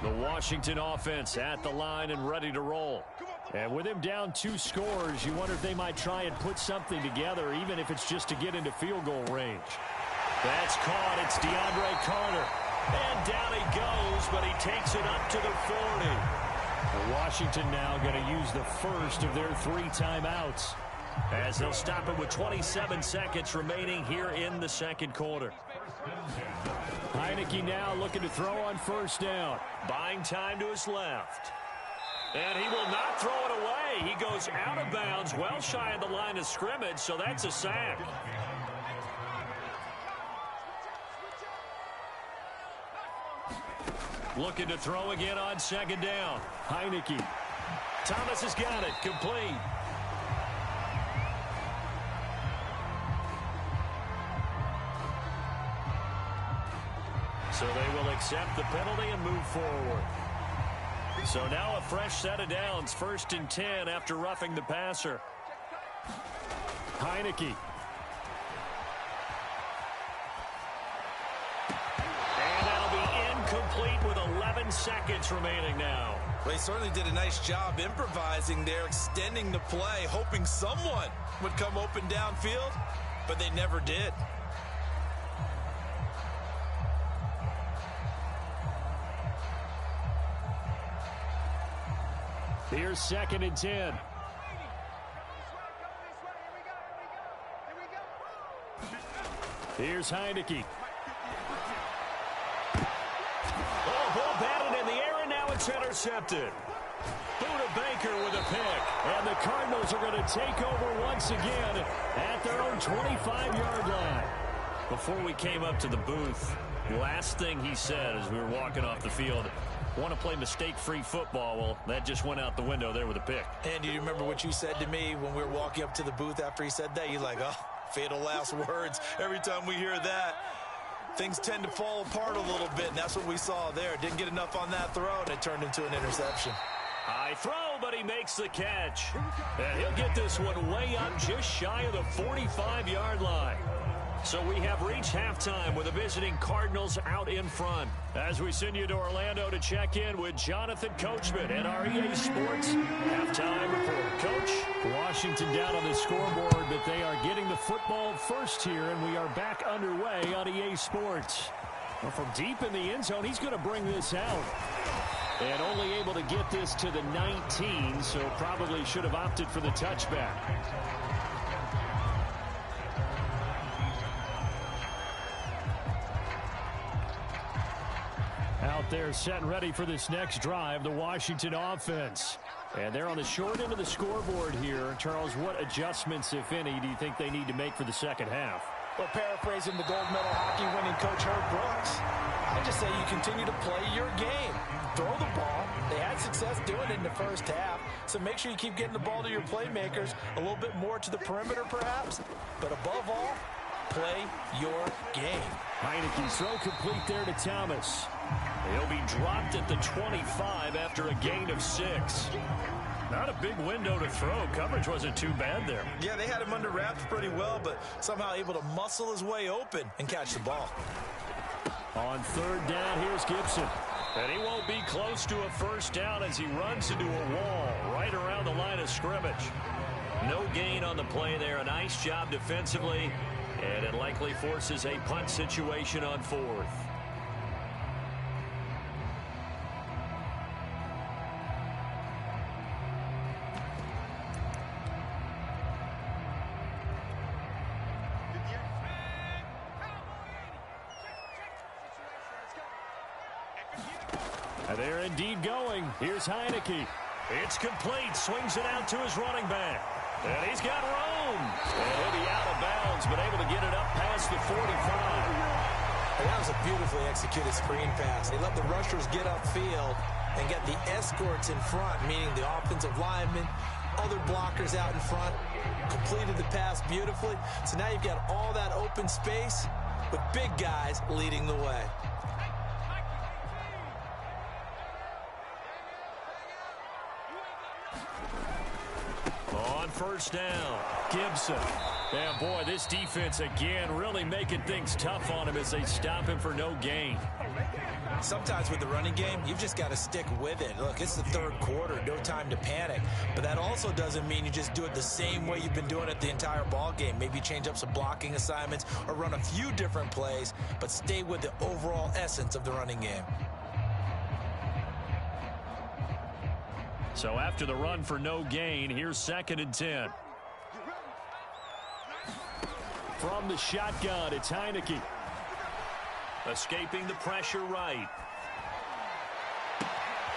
The Washington offense at the line and ready to roll. And with him down 2 scores, you wonder if they might try and put something together, even if it's just to get into field goal range. That's caught. It's DeAndre Carter. And down he goes, but he takes it up to the 40. And Washington now going to use the first of their 3 timeouts, as they'll stop it with 27 seconds remaining here in the second quarter. Heineke now looking to throw on first down. Buying time to his left. And he will not throw it away. He goes out of bounds, well shy of the line of scrimmage, so that's a sack. Looking to throw again on second down. Heineke. Thomas has got it. Complete. So they will accept the penalty and move forward. So now a fresh set of downs. 1st and 10 after roughing the passer. Heineke. And that'll be incomplete with 11 seconds remaining now. Well, he certainly did a nice job improvising there, extending the play, hoping someone would come open downfield, but they never did. Here's 2nd and 10. Here's Heineke. Oh, ball batted in the air, and now it's intercepted. Buda Baker with a pick. And the Cardinals are going to take over once again at their own 25-yard line. Before we came up to the booth, last thing he said as we were walking off the field, want to play mistake-free football. Well, that just went out the window there with a pick. And do you remember what you said to me when we were walking up to the booth after he said that? You're like, oh, fatal last words. Every time we hear that, things tend to fall apart a little bit, and that's what we saw there. Didn't get enough on that throw, and it turned into an interception. High throw, but he makes the catch. And he'll get this one way up just shy of the 45-yard line. So we have reached halftime with the visiting Cardinals out in front. As we send you to Orlando to check in with Jonathan Coachman at our EA Sports Halftime Report. Coach, Washington down on the scoreboard, but they are getting the football first here, and we are back underway on EA Sports. Well, from deep in the end zone, he's going to bring this out. And only able to get this to the 19, so probably should have opted for the touchback. Out there set and ready for this next drive, the Washington offense. And they're on the short end of the scoreboard here. Charles, what adjustments, if any, do you think they need to make for the second half? Well, paraphrasing the gold medal hockey winning coach Herb Brooks, I just say you continue to play your game. Throw the ball. They had success doing it in the first half, so make sure you keep getting the ball to your playmakers, a little bit more to the perimeter perhaps, but above all, play your game. Heineke's throw complete there to Thomas. He'll be dropped at the 25 after a gain of 6. Not a big window to throw. Coverage wasn't too bad there. Yeah, they had him under wraps pretty well, but somehow able to muscle his way open and catch the ball. On third down, here's Gibson. And he won't be close to a first down as he runs into a wall right around the line of scrimmage. No gain on the play there. A nice job defensively, and it likely forces a punt situation on 4th. And they're indeed going. Here's Heineke. It's complete. Swings it out to his running back. And he's got room. And he'll be out of bounds, but able to get it up past the 45. And that was a beautifully executed screen pass. They let the rushers get upfield and get the escorts in front, meaning the offensive linemen, other blockers out in front, completed the pass beautifully. So now you've got all that open space with big guys leading the way. On first down, Gibson. And boy, this defense again really making things tough on him as they stop him for no gain. Sometimes with the running game, you've just got to stick with it. Look, it's the 3rd quarter, no time to panic. But that also doesn't mean you just do it the same way you've been doing it the entire ball game. Maybe change up some blocking assignments or run a few different plays, but stay with the overall essence of the running game. So after the run for no gain, here's 2nd and 10. From the shotgun, it's Heineke. Escaping the pressure right.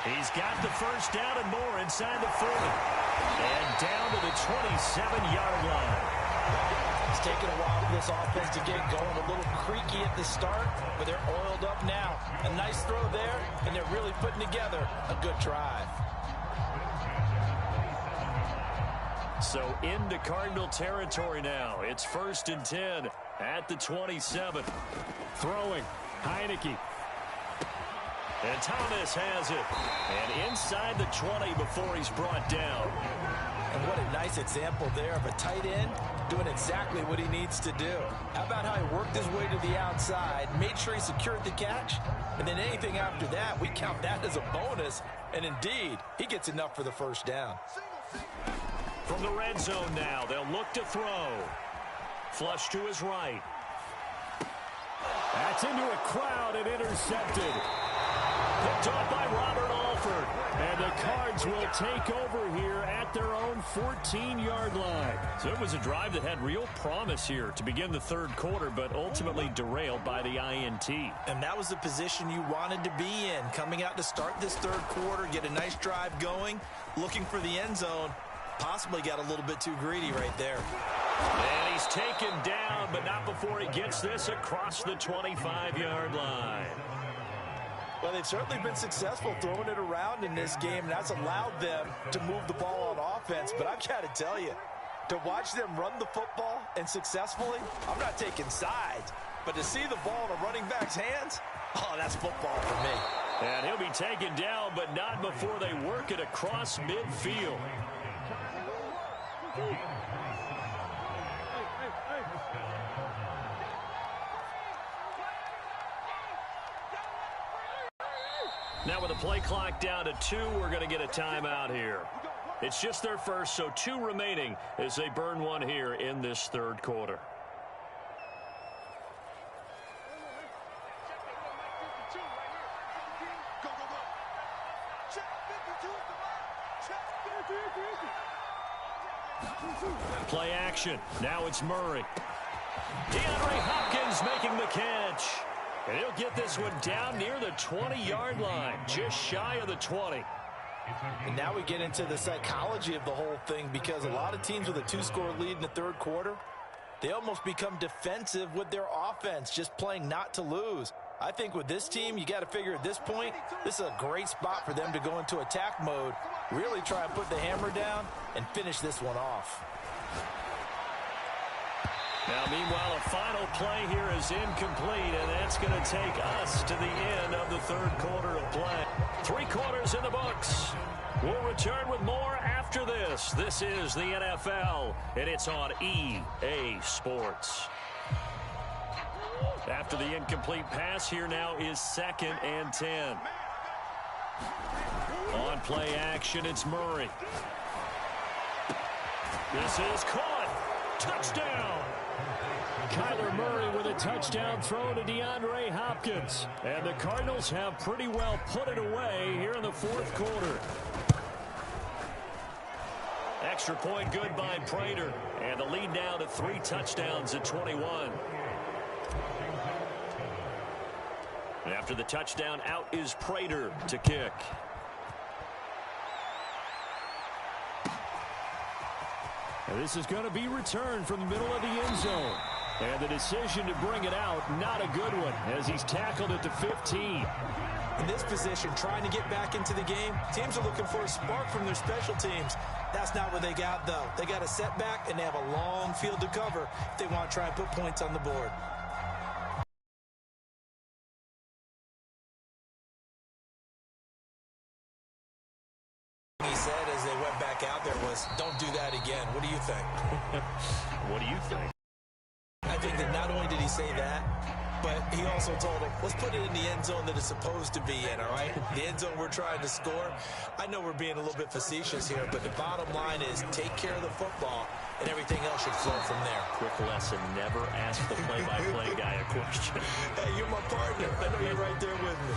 He's got the first down and more inside the 40. And down to the 27-yard line. It's taken a while for this offense to get going. A little creaky at the start, but they're oiled up now. A nice throw there, and they're really putting together a good drive. So into Cardinal territory now. It's 1st and 10 at the 27. Throwing, Heineke. And Thomas has it. And inside the 20 before he's brought down. And what a nice example there of a tight end doing exactly what he needs to do. How about how he worked his way to the outside, made sure he secured the catch, and then anything after that, we count that as a bonus. And indeed, he gets enough for the first down. From the red zone now, they'll look to throw. Flush to his right. That's into a crowd and intercepted. Picked off by Robert Alford. And the Cards will take over here at their own 14-yard line. So it was a drive that had real promise here to begin the 3rd quarter, but ultimately derailed by the INT. And that was the position you wanted to be in. Coming out to start this 3rd quarter, get a nice drive going, looking for the end zone. Possibly got a little bit too greedy right there. And he's taken down, but not before he gets this across the 25-yard line. Well, they've certainly been successful throwing it around in this game, and that's allowed them to move the ball on offense. But I've got to tell you, to watch them run the football and successfully, I'm not taking sides, but to see the ball in a running back's hands, oh, that's football for me. And he'll be taken down, but not before they work it across midfield. Now with the play clock down to 2, we're going to get a timeout here. It's just their first, so 2 remaining as they burn one here in this 3rd quarter. Play action. Now it's Murray. DeAndre Hopkins making the catch. And he'll get this one down near the 20-yard line, just shy of the 20. And now we get into the psychology of the whole thing, because a lot of teams with a 2-score lead in the 3rd quarter, they almost become defensive with their offense, just playing not to lose. I think with this team, you got to figure at this point, this is a great spot for them to go into attack mode, really try and put the hammer down and finish this one off. Now, meanwhile, a final play here is incomplete, and that's going to take us to the end of the 3rd quarter of play. 3 quarters in the books. We'll return with more after this. This is the NFL, and it's on EA Sports. After the incomplete pass, here now is 2nd and 10. On play action, it's Murray. This is caught. Touchdown. Kyler Murray with a touchdown throw to DeAndre Hopkins. And the Cardinals have pretty well put it away here in the fourth quarter. Extra point good by Prater. And the lead now to 3 touchdowns at 21. And after the touchdown, out is Prater to kick. And this is going to be returned from the middle of the end zone. And the decision to bring it out, not a good one, as he's tackled at the 15. In this position, trying to get back into the game, teams are looking for a spark from their special teams. That's not what they got, though. They got a setback, and they have a long field to cover if they want to try and put points on the board. He said as they went back out there was, don't do that again. What do you think? What do you think? I think that not only did he say that, but he also told him, let's put it in the end zone that it's supposed to be in, all right? The end zone we're trying to score. I know we're being a little bit facetious here, but the bottom line is take care of the football, and everything else should flow from there. Quick lesson, never ask the play-by-play guy a question. Hey, you're my partner. I know you're right there with me.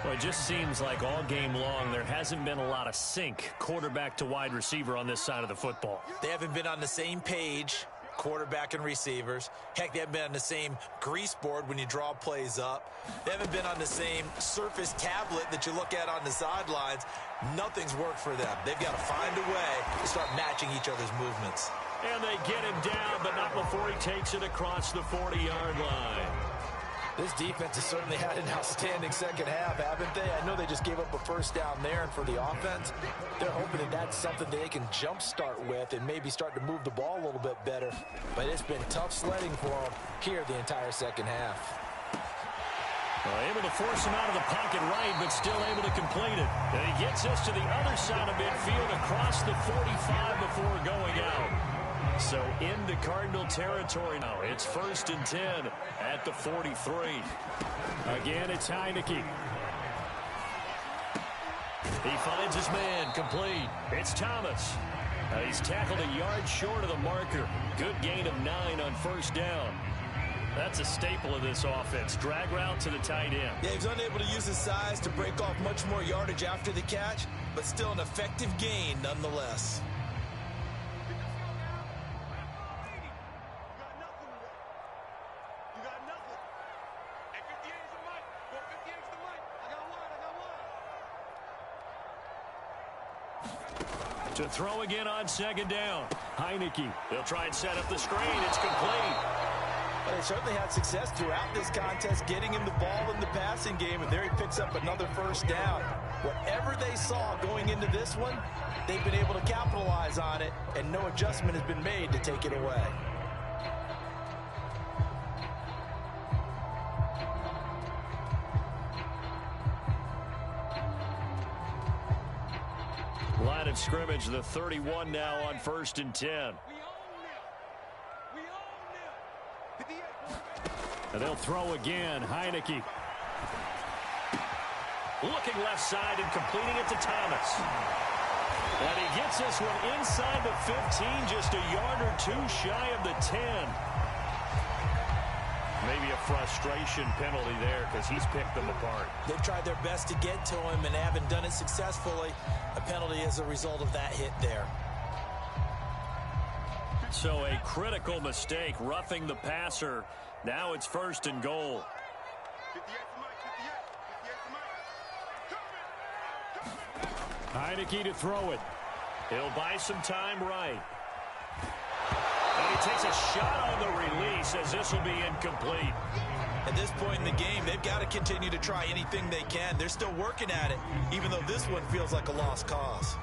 Well, it just seems like all game long there hasn't been a lot of sync quarterback to wide receiver on this side of the football. They haven't been on the same page, quarterback and receivers. Heck, they haven't been on the same grease board when you draw plays up. They haven't been on the same surface tablet that you look at on the sidelines. Nothing's worked for them. They've got to find a way to start matching each other's movements. And they get him down, but not before he takes it across the 40-yard line. This defense has certainly had an outstanding second half, haven't they? I know they just gave up a first down there, and for the offense, they're hoping that that's something that they can jumpstart with and maybe start to move the ball a little bit better. But it's been tough sledding for them here the entire second half. Well, able to force him out of the pocket right, but still able to complete it. And he gets us to the other side of midfield across the 45 before going out. So into Cardinal territory now. It's 1st and 10 at the 43. Again, it's Heineke. He finds his man, complete. It's Thomas. He's tackled a yard short of the marker. Good gain of 9 on first down. That's a staple of this offense. Drag route to the tight end. Yeah, he's unable to use his size to break off much more yardage after the catch, but still an effective gain nonetheless. To throw again on second down. Heineke. They'll try and set up the screen. It's complete. Well, they certainly had success throughout this contest getting him the ball in the passing game, and there he picks up another first down. Whatever they saw going into this one, they've been able to capitalize on it, and no adjustment has been made to take it away. Line of scrimmage, the 31 now on 1st and 10. And they'll throw again. Heineke. Looking left side and completing it to Thomas. And he gets this one inside the 15, just a yard or two shy of the 10. Maybe a frustration penalty there because he's picked them apart. They've tried their best to get to him and haven't done it successfully. A penalty is a result of that hit there. So a critical mistake, roughing the passer. Now it's 1st and goal. Heineke to throw it. He'll buy some time right. And he takes a shot on the release as this will be incomplete. At this point in the game, they've got to continue to try anything they can. They're still working at it, even though this one feels like a lost cause.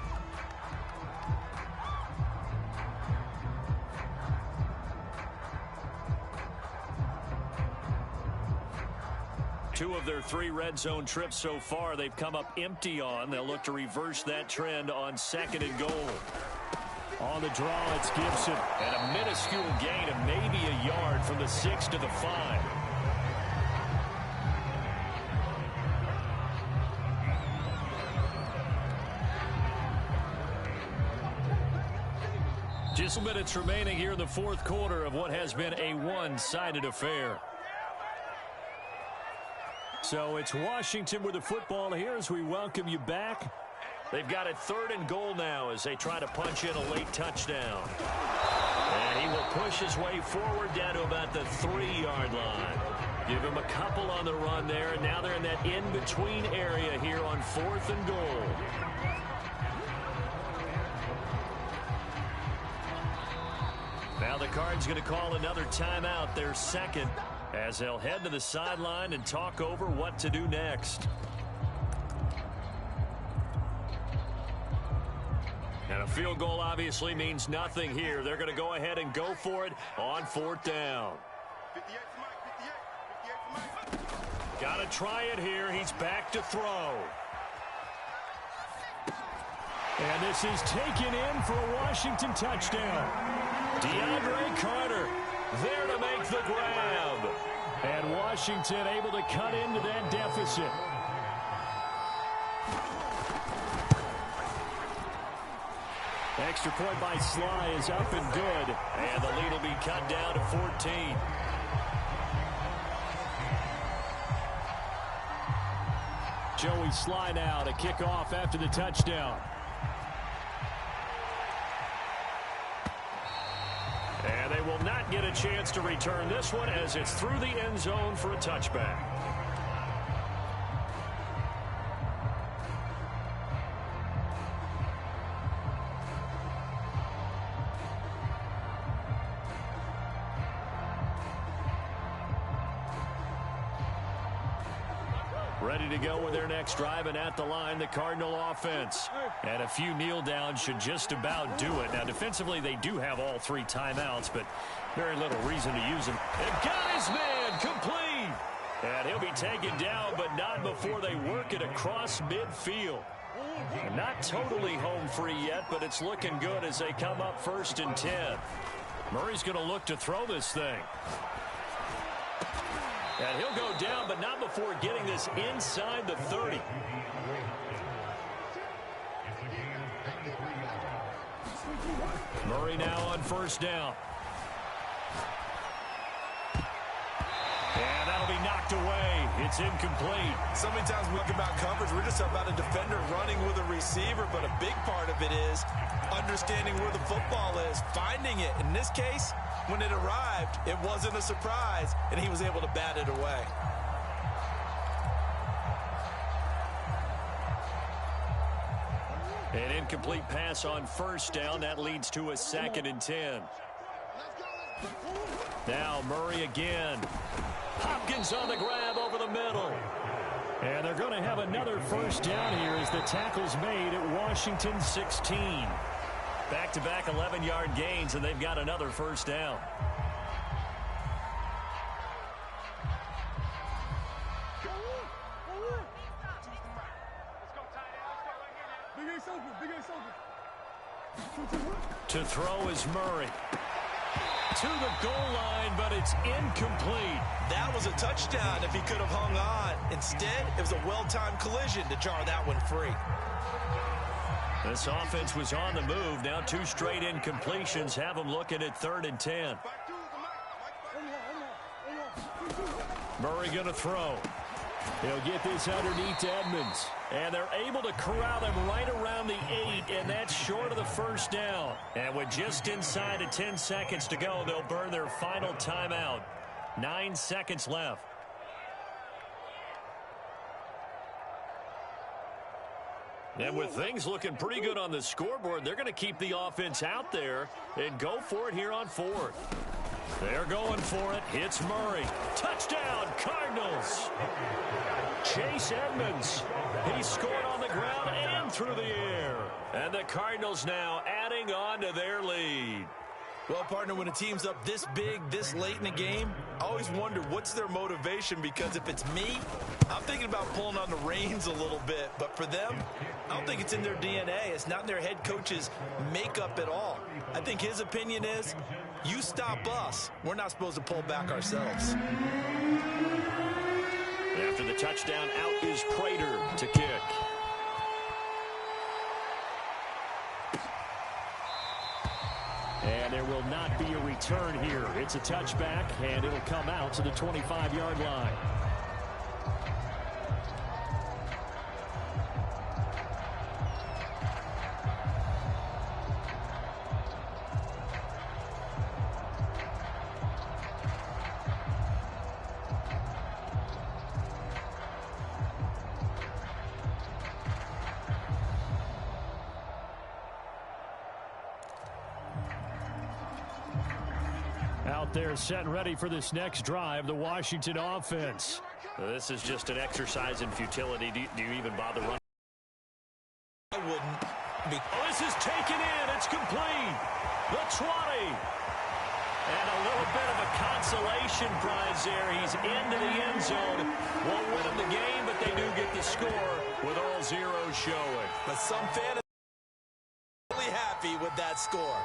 Two of their 3 red zone trips so far, they've come up empty on. They'll look to reverse that trend on 2nd and goal. On the draw, it's Gibson. And a minuscule gain of maybe a yard from the 6 to the 5. Just minutes remaining here in the fourth quarter of what has been a one-sided affair. So it's Washington with the football here as we welcome you back. They've got it 3rd and goal now as they try to punch in a late touchdown. And he will push his way forward down to about the 3-yard line. Give him a couple on the run there, and now they're in that in-between area here on 4th and goal. Now the Cards going to call another timeout, their second, as they'll head to the sideline and talk over what to do next. And a field goal obviously means nothing here. They're going to go ahead and go for it on 4th down. Got to try it here. He's back to throw. And this is taken in for a Washington touchdown. DeAndre Carter there to make the grab. And Washington able to cut into that deficit. Extra point by Sly is up and good. And the lead will be cut down to 14. Joey Sly now to kick off after the touchdown. And they will not get a chance to return this one as it's through the end zone for a touchback. Ready to go with their next drive, and at the line, the Cardinal offense. And a few kneel downs should just about do it. Now, defensively, they do have all 3 timeouts, but very little reason to use them. And got his man complete. And he'll be taken down, but not before they work it across midfield. And not totally home free yet, but it's looking good as they come up 1st and 10. Murray's going to look to throw this thing. And he'll go down, but not before getting this inside the 30. Murray now on 1st down. And that'll be knocked away. It's incomplete. So many times we talk about coverage, we're just about a defender running with a receiver, but a big part of it is understanding where the football is, finding it. In this case, when it arrived, it wasn't a surprise, and he was able to bat it away. An incomplete pass on 1st down. That leads to a 2nd and 10. Now Murray again. Hopkins on the grab over the middle. And they're going to have another 1st down here as the tackle's made at Washington 16. Back-to-back 11-yard gains, and they've got another 1st down. To throw is Murray. To the goal line, but it's incomplete. That was a touchdown if he could have hung on. Instead, it was a well-timed collision to jar that one free. This offense was on the move. Now 2 straight incompletions have them looking at 3rd and 10. Murray going to throw. He'll get this underneath to Edmonds. And they're able to corral him right around the 8, and that's short of the 1st down. And with just inside of 10 seconds to go, they'll burn their final timeout. 9 seconds left. And with things looking pretty good on the scoreboard, they're going to keep the offense out there and go for it here on 4th. They're going for it. Hits Murray. Touchdown, Cardinals. Chase Edmonds. He scored on the ground and through the air. And the Cardinals now adding on to their lead. Well, partner, when a team's up this big, this late in the game, I always wonder what's their motivation, because if it's me, I'm thinking about pulling on the reins a little bit. But for them, I don't think it's in their DNA. It's not in their head coach's makeup at all. I think his opinion is, you stop us, we're not supposed to pull back ourselves. After the touchdown, out is Prater to kick. And will not be a return here. It's a touchback, and it'll come out to the 25-yard line. Out there set and ready for this next drive, the Washington offense. This is just an exercise in futility. Do you even bother running? I wouldn't. Oh, this is taken in. It's complete. The 20. And a little bit of a consolation prize there. He's into the end zone. Won't win him the game, but they do get the score with all zeros showing. But some fans are really happy with that score.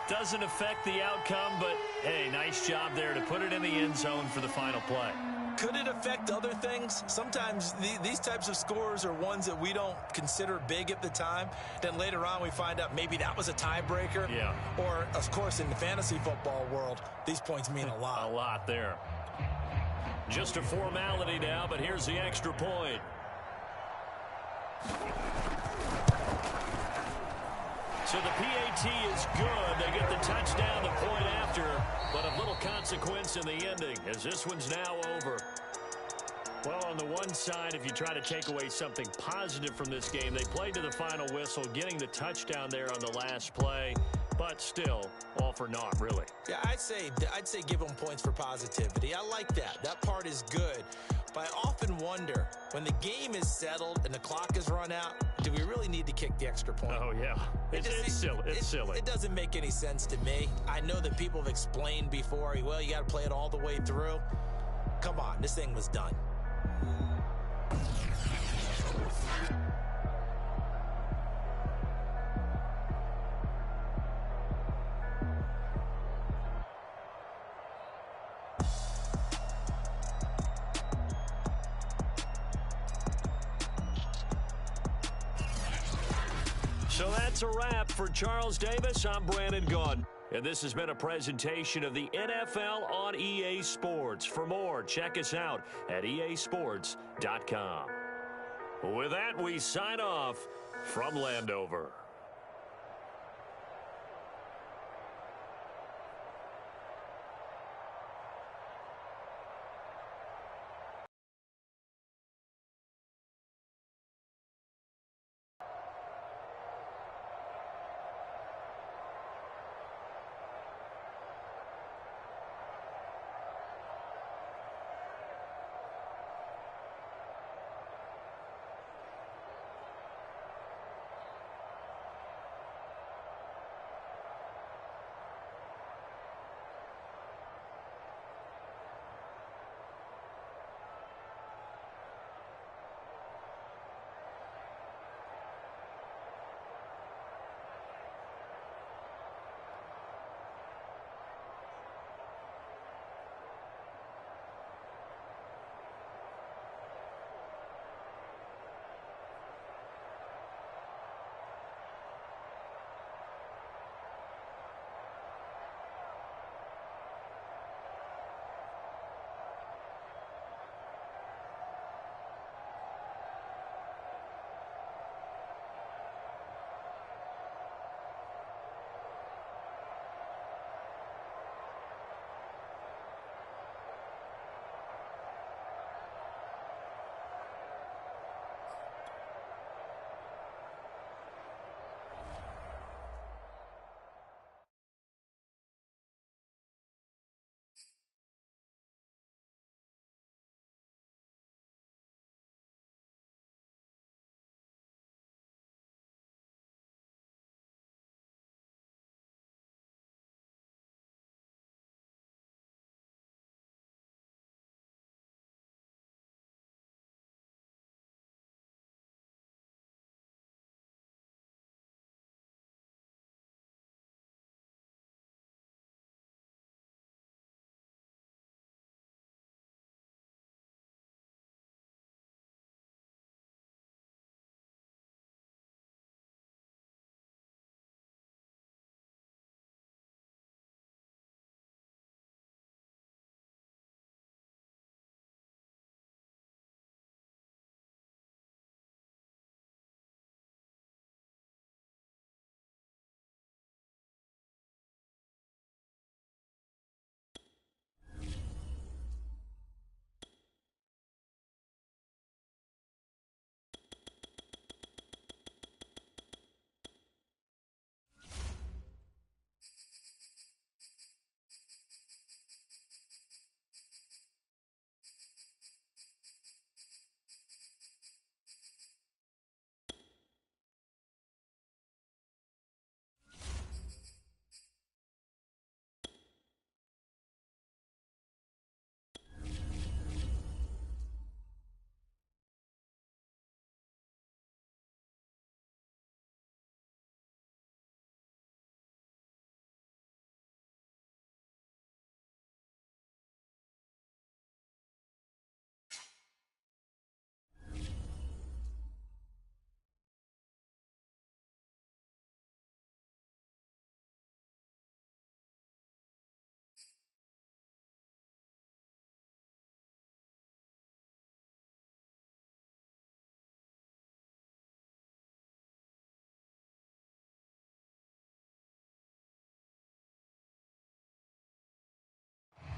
Doesn't affect the outcome, but, hey, nice job there to put it in the end zone for the final play. Could it affect other things? Sometimes these types of scores are ones that we don't consider big at the time. Then later on we find out maybe that was a tiebreaker. Yeah. Or, of course, in the fantasy football world, these points mean a lot. A lot there. Just a formality now, but here's the extra point. So the PAT is good. They get the touchdown the point after, but of little consequence in the ending as this one's now over. Well, on the one side, if you try to take away something positive from this game, they played to the final whistle, getting the touchdown there on the last play, but still, all for naught, really. Yeah, I'd say give them points for positivity. I like that. That part is good. But I often wonder, when the game is settled and the clock is run out, do we really need to kick the extra point? Oh, yeah. It's silly. It's silly. It doesn't make any sense to me. I know that people have explained before, well, you got to play it all the way through. Come on, this thing was done. So that's a wrap for Charles Davis. I'm Brandon Gaudin. And this has been a presentation of the NFL on EA Sports. For more, check us out at easports.com. With that, we sign off from Landover.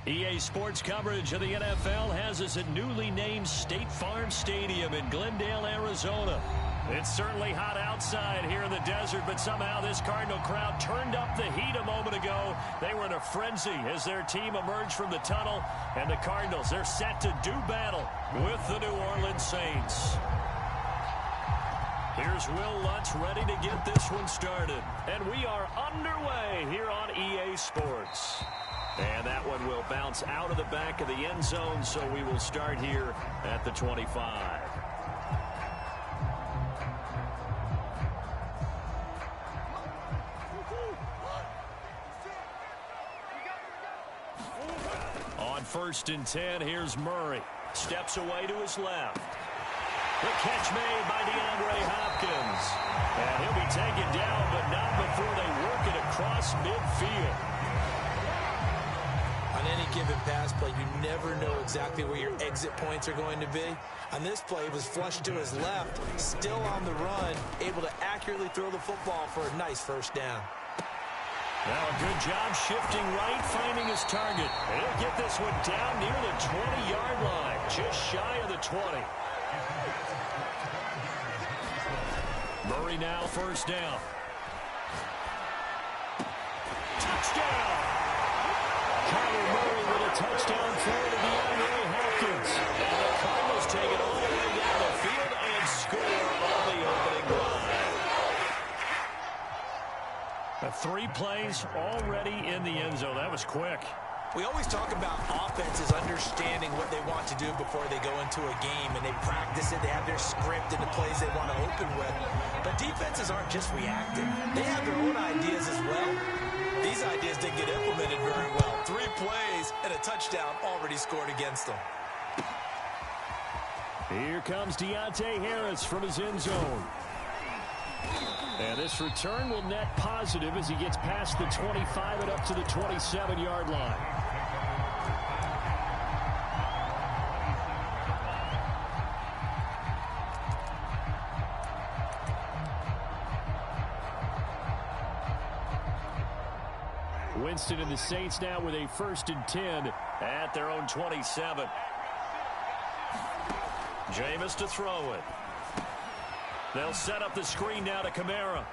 EA Sports coverage of the NFL has us at newly named State Farm Stadium in Glendale, Arizona. It's certainly hot outside here in the desert, but somehow this Cardinal crowd turned up the heat a moment ago. They were in a frenzy as their team emerged from the tunnel, and the Cardinals, they're set to do battle with the New Orleans Saints. Here's Will Lutz ready to get this one started. And we are underway here on EA Sports. And that one will bounce out of the back of the end zone, so we will start here at the 25. On 1st and 10, here's Murray. Steps away to his left. The catch made by DeAndre Hopkins. And he'll be taken down, but not before they work it across midfield. On any given pass play, you never know exactly where your exit points are going to be. On this play, it was flushed to his left, still on the run, able to accurately throw the football for a nice first down. Now a good job shifting right, finding his target. And he'll get this one down near the 20-yard line, just shy of the 20. Murray now 1st down. Touchdown! Kyler Murray with a touchdown throw to DeAndre Hopkins. And the Cardinals take it all the way down the field and score on the opening drive. 3 plays already in the end zone. That was quick. We always talk about offenses understanding what they want to do before they go into a game, and they practice it. They have their script and the plays they want to open with. But defenses aren't just reacting. They have their own ideas as well. These ideas didn't get implemented very well. 3 plays and a touchdown already scored against them. Here comes Deontay Harris from his end zone. And this return will net positive as he gets past the 25 and up to the 27-yard line. Winston and the Saints now with a 1st and 10 at their own 27. Jameis to throw it. They'll set up the screen now to Kamara.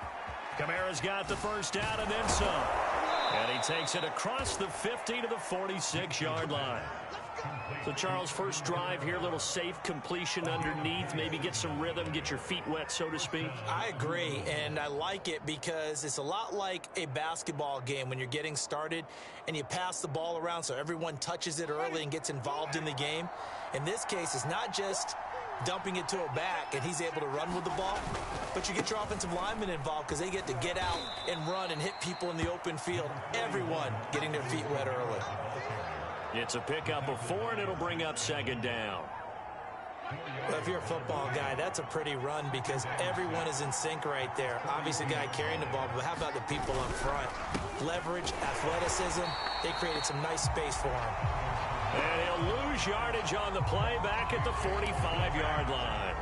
Kamara's got the 1st down and then some. And he takes it across the 50 to the 46-yard line. So, Charles, first drive here, a little safe completion underneath. Maybe get some rhythm, get your feet wet, so to speak. I agree, and I like it because it's a lot like a basketball game when you're getting started and you pass the ball around so everyone touches it early and gets involved in the game. In this case, it's not just dumping it to a back and he's able to run with the ball, but you get your offensive linemen involved because they get to get out and run and hit people in the open field. Everyone getting their feet wet early. It's a pickup of 4, and it'll bring up 2nd down. Well, if you're a football guy, that's a pretty run because everyone is in sync right there. Obviously, the guy carrying the ball, but how about the people up front? Leverage, athleticism, they created some nice space for him. And he'll lose yardage on the play back at the 45-yard line.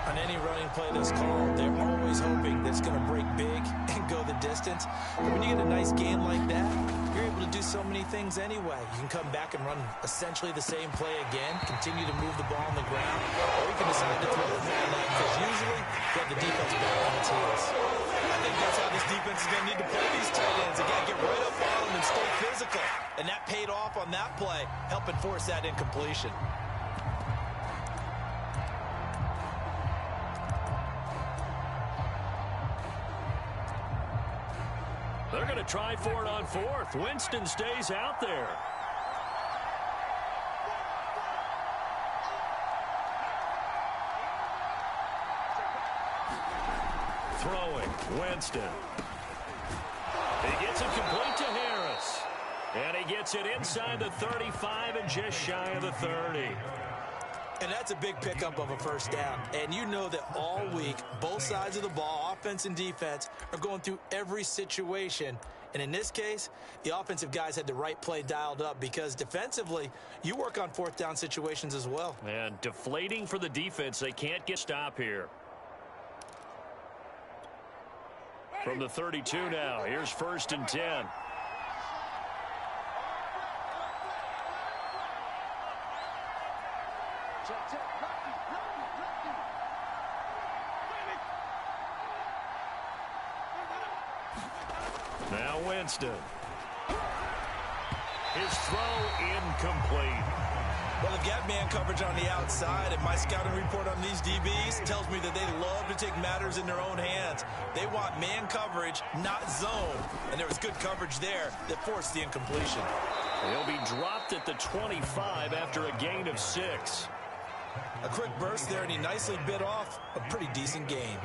On any running play that's called, they're always hoping that it's going to break big and go the distance. But when you get a nice game like that, you're able to do so many things anyway. You can come back and run essentially the same play again, continue to move the ball on the ground, or you can decide to throw the ball up because usually you have the defense back on its heels. I think that's how this defense is going to need to play these tight ends. They got to get right up on them and stay physical. And that paid off on that play, helping force that incompletion. They're going to try for it on 4th. Winston stays out there. Throwing, Winston. He gets it complete to Harris. And he gets it inside the 35 and just shy of the 30. And that's a big pickup of a 1st down. And you know that all week, both sides of the ball, offense and defense, are going through every situation. And in this case, the offensive guys had the right play dialed up because defensively, you work on 4th down situations as well. And deflating for the defense. They can't get stop here. From the 32 now, here's 1st and 10. Now Winston. His throw incomplete. Well, they've got man coverage on the outside, and my scouting report on these DBs tells me that they love to take matters in their own hands. They want man coverage, not zone. And there was good coverage there that forced the incompletion. He'll be dropped at the 25 after a gain of 6. A quick burst there, and he nicely bit off a pretty decent gain.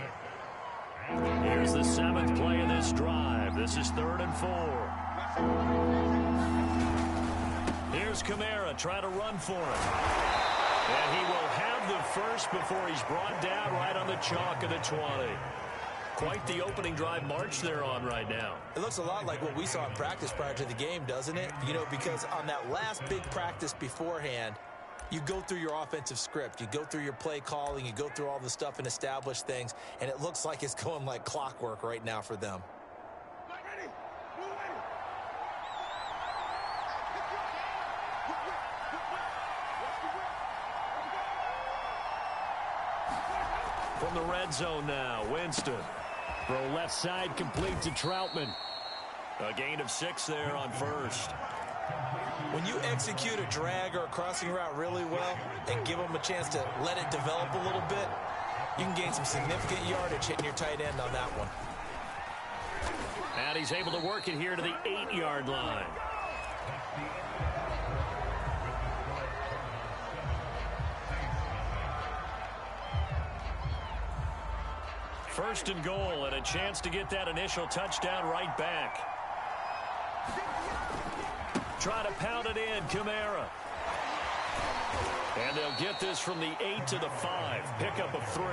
Here's the 7th play of this drive. This is 3rd and 4. Here's Kamara trying to run for it. And he will have the first before he's brought down right on the chalk of the 20. Quite the opening drive march they're on right now. It looks a lot like what we saw in practice prior to the game, doesn't it? You know, because on that last big practice beforehand, you go through your offensive script. You go through your play calling. You go through all the stuff and establish things. And it looks like it's going like clockwork right now for them. From the red zone now, Winston. Throw left side complete to Troutman. A gain of 6 there on first. When you execute a drag or a crossing route really well and give them a chance to let it develop a little bit, you can gain some significant yardage hitting your tight end on that one. And he's able to work it here to the 8-yard line. First and goal, and a chance to get that initial touchdown right back. Try to pound it in, Kamara. And they'll get this from the 8 to the 5. Pickup of 3.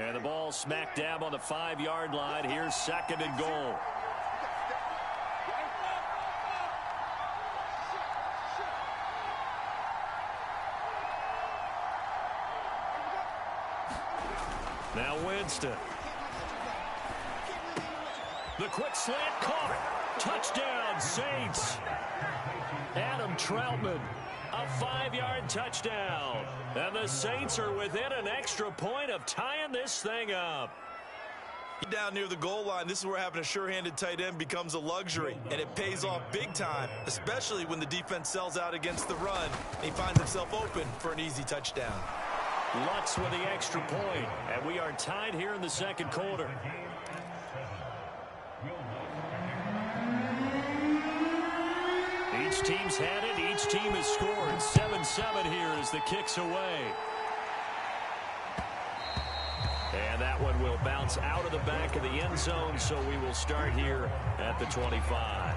And the ball smack dab on the 5-yard line. Here's 2nd and goal. Now Winston. The quick slant caught. Touchdown, Saints. Adam Troutman. A 5-yard touchdown. And the Saints are within an extra point of tying this thing up. Down near the goal line, this is where having a sure-handed tight end becomes a luxury, and it pays off big time, especially when the defense sells out against the run, and he finds himself open for an easy touchdown. Lutz with the extra point, and we are tied here in the 2nd quarter. Each team's had it. Each team has scored. 7-7 here as the kick's away. And that one will bounce out of the back of the end zone, so we will start here at the 25.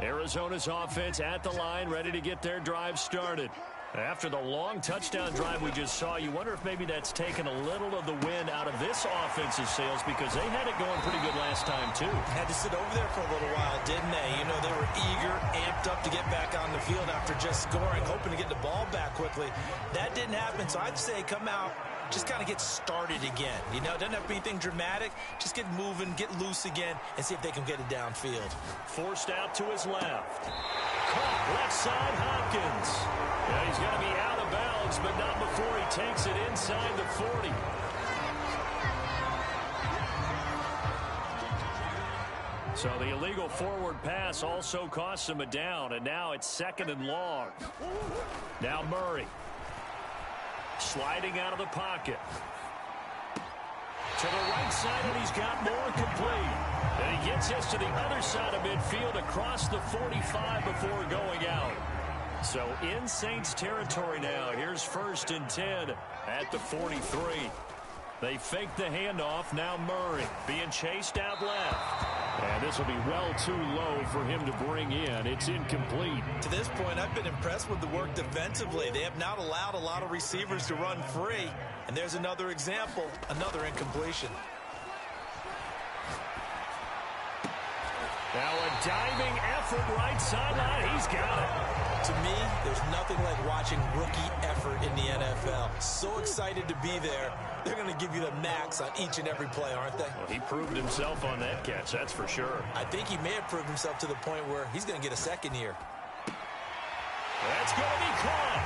Arizona's offense at the line, ready to get their drive started. After the long touchdown drive we just saw, you wonder if maybe that's taken a little of the wind out of this offensive sails, because they had it going pretty good last time, too. Had to sit over there for a little while, didn't they? You know, they were eager, amped up to get back on the field after just scoring, hoping to get the ball back quickly. That didn't happen, so I'd say come out, just kind of get started again. You know, it doesn't have to be anything dramatic. Just get moving, get loose again, and see if they can get it downfield. Forced out to his left. Caught left side, Hopkins. Yeah, he's going to be out of bounds, but not before he takes it inside the 40. So the illegal forward pass also costs him a down, and now it's 2nd and long. Now Murray. Sliding out of the pocket. To the right side, and he's got more complete. And he gets us to the other side of midfield across the 45 before going out. So in Saints territory now. Here's 1st and 10 at the 43. They fake the handoff. Now Murray being chased out left. And this will be well too low for him to bring in. It's incomplete. To this point, I've been impressed with the work defensively. They have not allowed a lot of receivers to run free. And there's another example, another incompletion. Now a diving effort right sideline. He's got it. To me, there's nothing like watching rookie effort in the NFL. So excited to be there. They're going to give you the max on each and every play, aren't they? Well, he proved himself on that catch, that's for sure. I think he may have proved himself to the point where he's going to get a second year. That's going to be caught.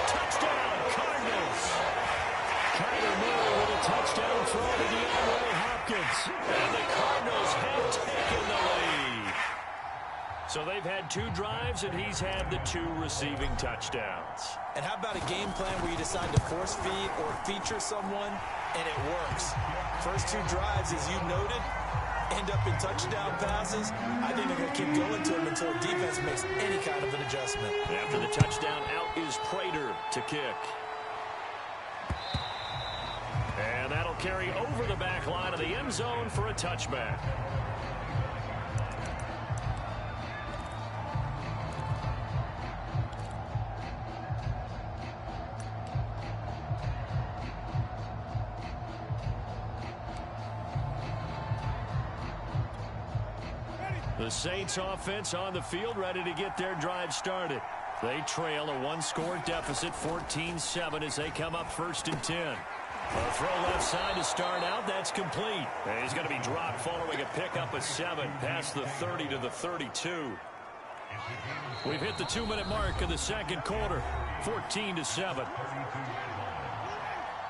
Touchdown, Cardinals. Kyler Murray with a touchdown throw to DeAndre Hopkins. And the Cardinals have taken the lead. So they've had 2 drives, and he's had the 2 receiving touchdowns. And how about a game plan where you decide to force feed or feature someone, and it works? First 2 drives, as you noted, end up in touchdown passes. I think they're going to keep going to them until defense makes any kind of an adjustment. After the touchdown, out is Prater to kick. And that'll carry over the back line of the end zone for a touchback. The Saints offense on the field, ready to get their drive started. They trail a 1-score deficit, 14-7, as they come up 1st and 10. A throw left side to start out. That's complete. And he's going to be dropped following a pickup of 7 past the 30 to the 32. We've hit the 2-minute mark of the second quarter, 14-7.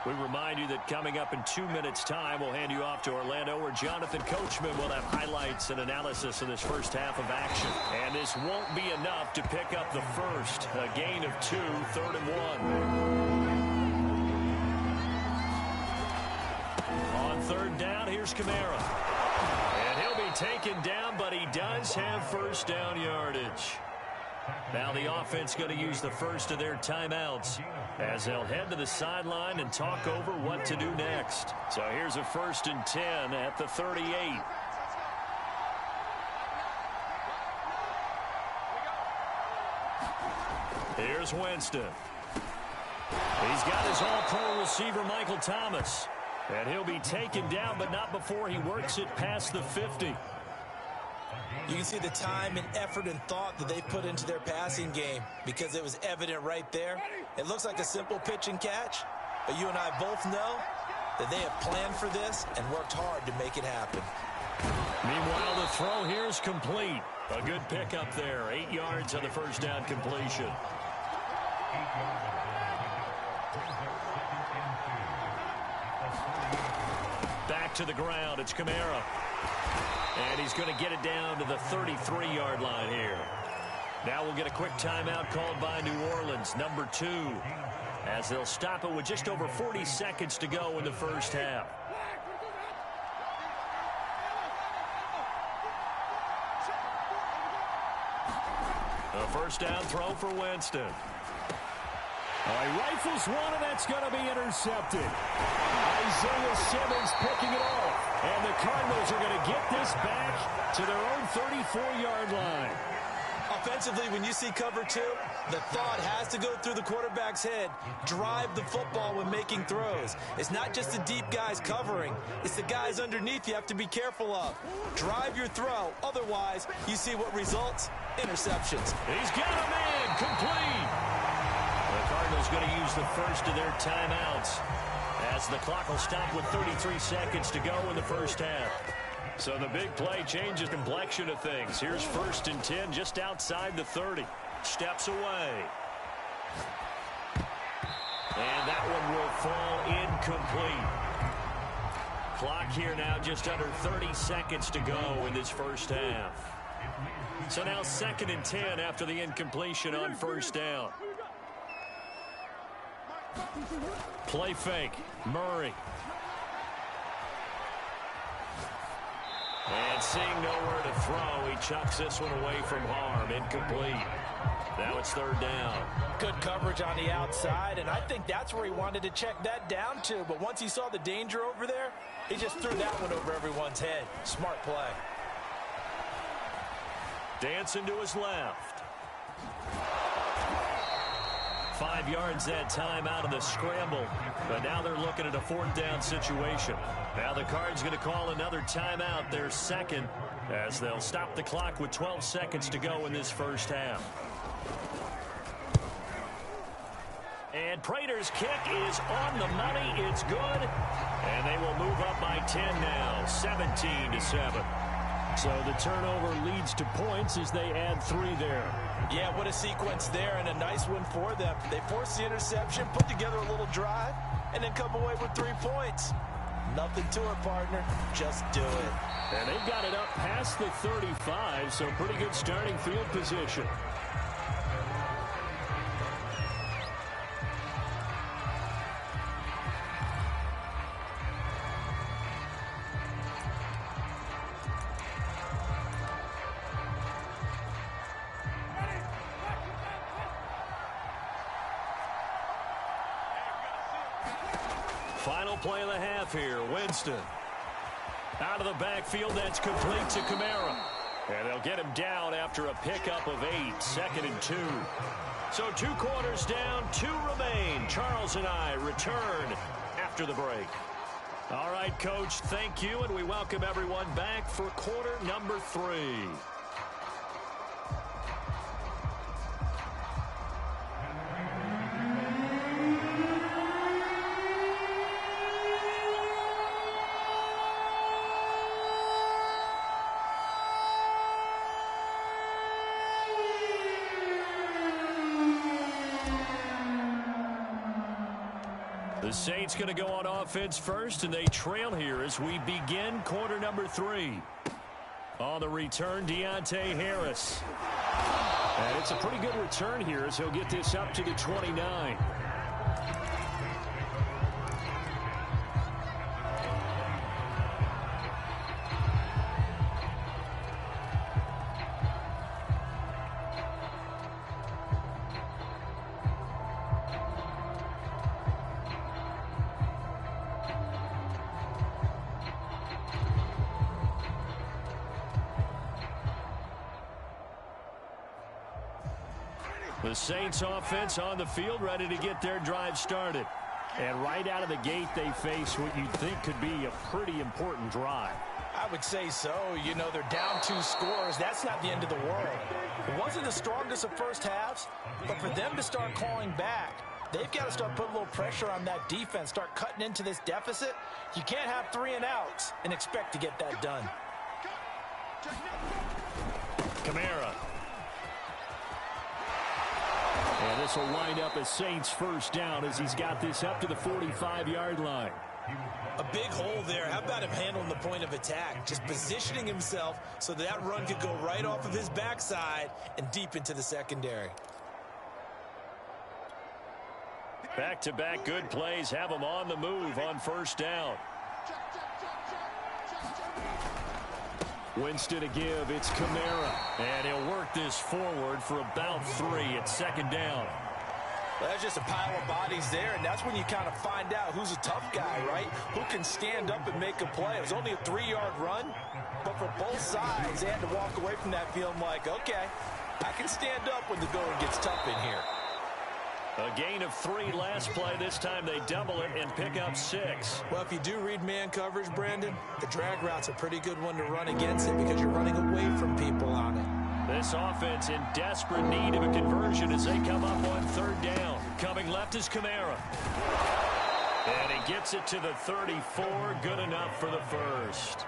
We remind you that coming up in 2 minutes' time, we'll hand you off to Orlando, where Jonathan Coachman will have highlights and analysis of this first half of action. And this won't be enough to pick up the first. A gain of 2, 3rd and 1. On 3rd down, here's Kamara. And he'll be taken down, but he does have first down yardage. Now the offense going to use the first of their timeouts as they'll head to the sideline and talk over what to do next. So here's a 1st and 10 at the 38. Here's Winston. He's got his all-pro receiver, Michael Thomas. And he'll be taken down, but not before he works it past the 50. You can see the time and effort and thought that they put into their passing game because it was evident right there. It looks like a simple pitch and catch, but you and I both know that they have planned for this and worked hard to make it happen. Meanwhile, the throw here is complete. A good pickup there. 8 yards on the first down completion. Back to the ground. It's Kamara. And he's going to get it down to the 33-yard line here. Now we'll get a quick timeout called by New Orleans, number 2, as they'll stop it with just over 40 seconds to go in the first half. A first down throw for Winston. He rifles one, and that's going to be intercepted. Isaiah Simmons picking it off. And the Cardinals are going to get this back to their own 34-yard line. Offensively, when you see cover 2, the thought has to go through the quarterback's head. Drive the football when making throws. It's not just the deep guys covering. It's the guys underneath you have to be careful of. Drive your throw. Otherwise, you see what results? Interceptions. He's got a man complete. The Cardinals going to use the first of their timeouts as the clock will stop with 33 seconds to go in the first half. So the big play changes the complexion of things. Here's 1st and 10 just outside the 30. Steps away. And that one will fall incomplete. Clock here now just under 30 seconds to go in this first half. So now 2nd and 10 after the incompletion on first down. Play fake. Murray. And seeing nowhere to throw, he chucks this one away from harm. Incomplete. Now it's 3rd down. Good coverage on the outside, and I think that's where he wanted to check that down to. But once he saw the danger over there, he just threw that one over everyone's head. Smart play. Dancing to his left. 5 yards that time out of the scramble. But now they're looking at a 4th down situation. Now the Cards going to call another timeout, their second, as they'll stop the clock with 12 seconds to go in this first half. And Prater's kick is on the money. It's good. And they will move up by 10 now, 17-7. So the turnover leads to points as they add 3 there. Yeah, what a sequence there, and a nice one for them. They force the interception, put together a little drive, and then come away with 3 points. Nothing to it, partner. Just do it. And they've got it up past the 35, so pretty good starting field position. Final play of the half here. Winston. Out of the backfield, that's complete to Kamara. And they'll get him down after a pickup of 8, 2nd and 2. So 2 quarters down, 2 remain. Charles and I return after the break. All right, Coach, thank you, and we welcome everyone back for quarter number 3. The Saints going to go on offense first, and they trail here as we begin quarter number 3. On the return, Deontay Harris. And it's a pretty good return here as he'll get this up to the 29. The Saints offense on the field, ready to get their drive started. And right out of the gate, they face what you'd think could be a pretty important drive. I would say so. You know, they're down 2 scores. That's not the end of the world. It wasn't the strongest of first halves, but for them to start clawing back, they've got to start putting a little pressure on that defense, start cutting into this deficit. You can't have 3 and outs and expect to get that done. Kamara. And this will wind up a Saints first down as he's got this up to the 45-yard line. A big hole there. How about him handling the point of attack? Just positioning himself so that run could go right off of his backside and deep into the secondary. Back-to-back good plays have him on the move on first down. Winston to give. It's Kamara. And he'll work this forward for about 3 at 2nd down. Well, that's just a pile of bodies there, and that's when you kind of find out who's a tough guy, right? Who can stand up and make a play. It was only a 3-yard run, but for both sides, they had to walk away from that feeling like, okay, I can stand up when the going gets tough in here. A gain of 3 last play. This time they double it and pick up 6. Well, if you do read man coverage, Brandon, the drag route's a pretty good one to run against it because you're running away from people on it. This offense in desperate need of a conversion as they come up on 3rd down. Coming left is Kamara. And he gets it to the 34. Good enough for the first.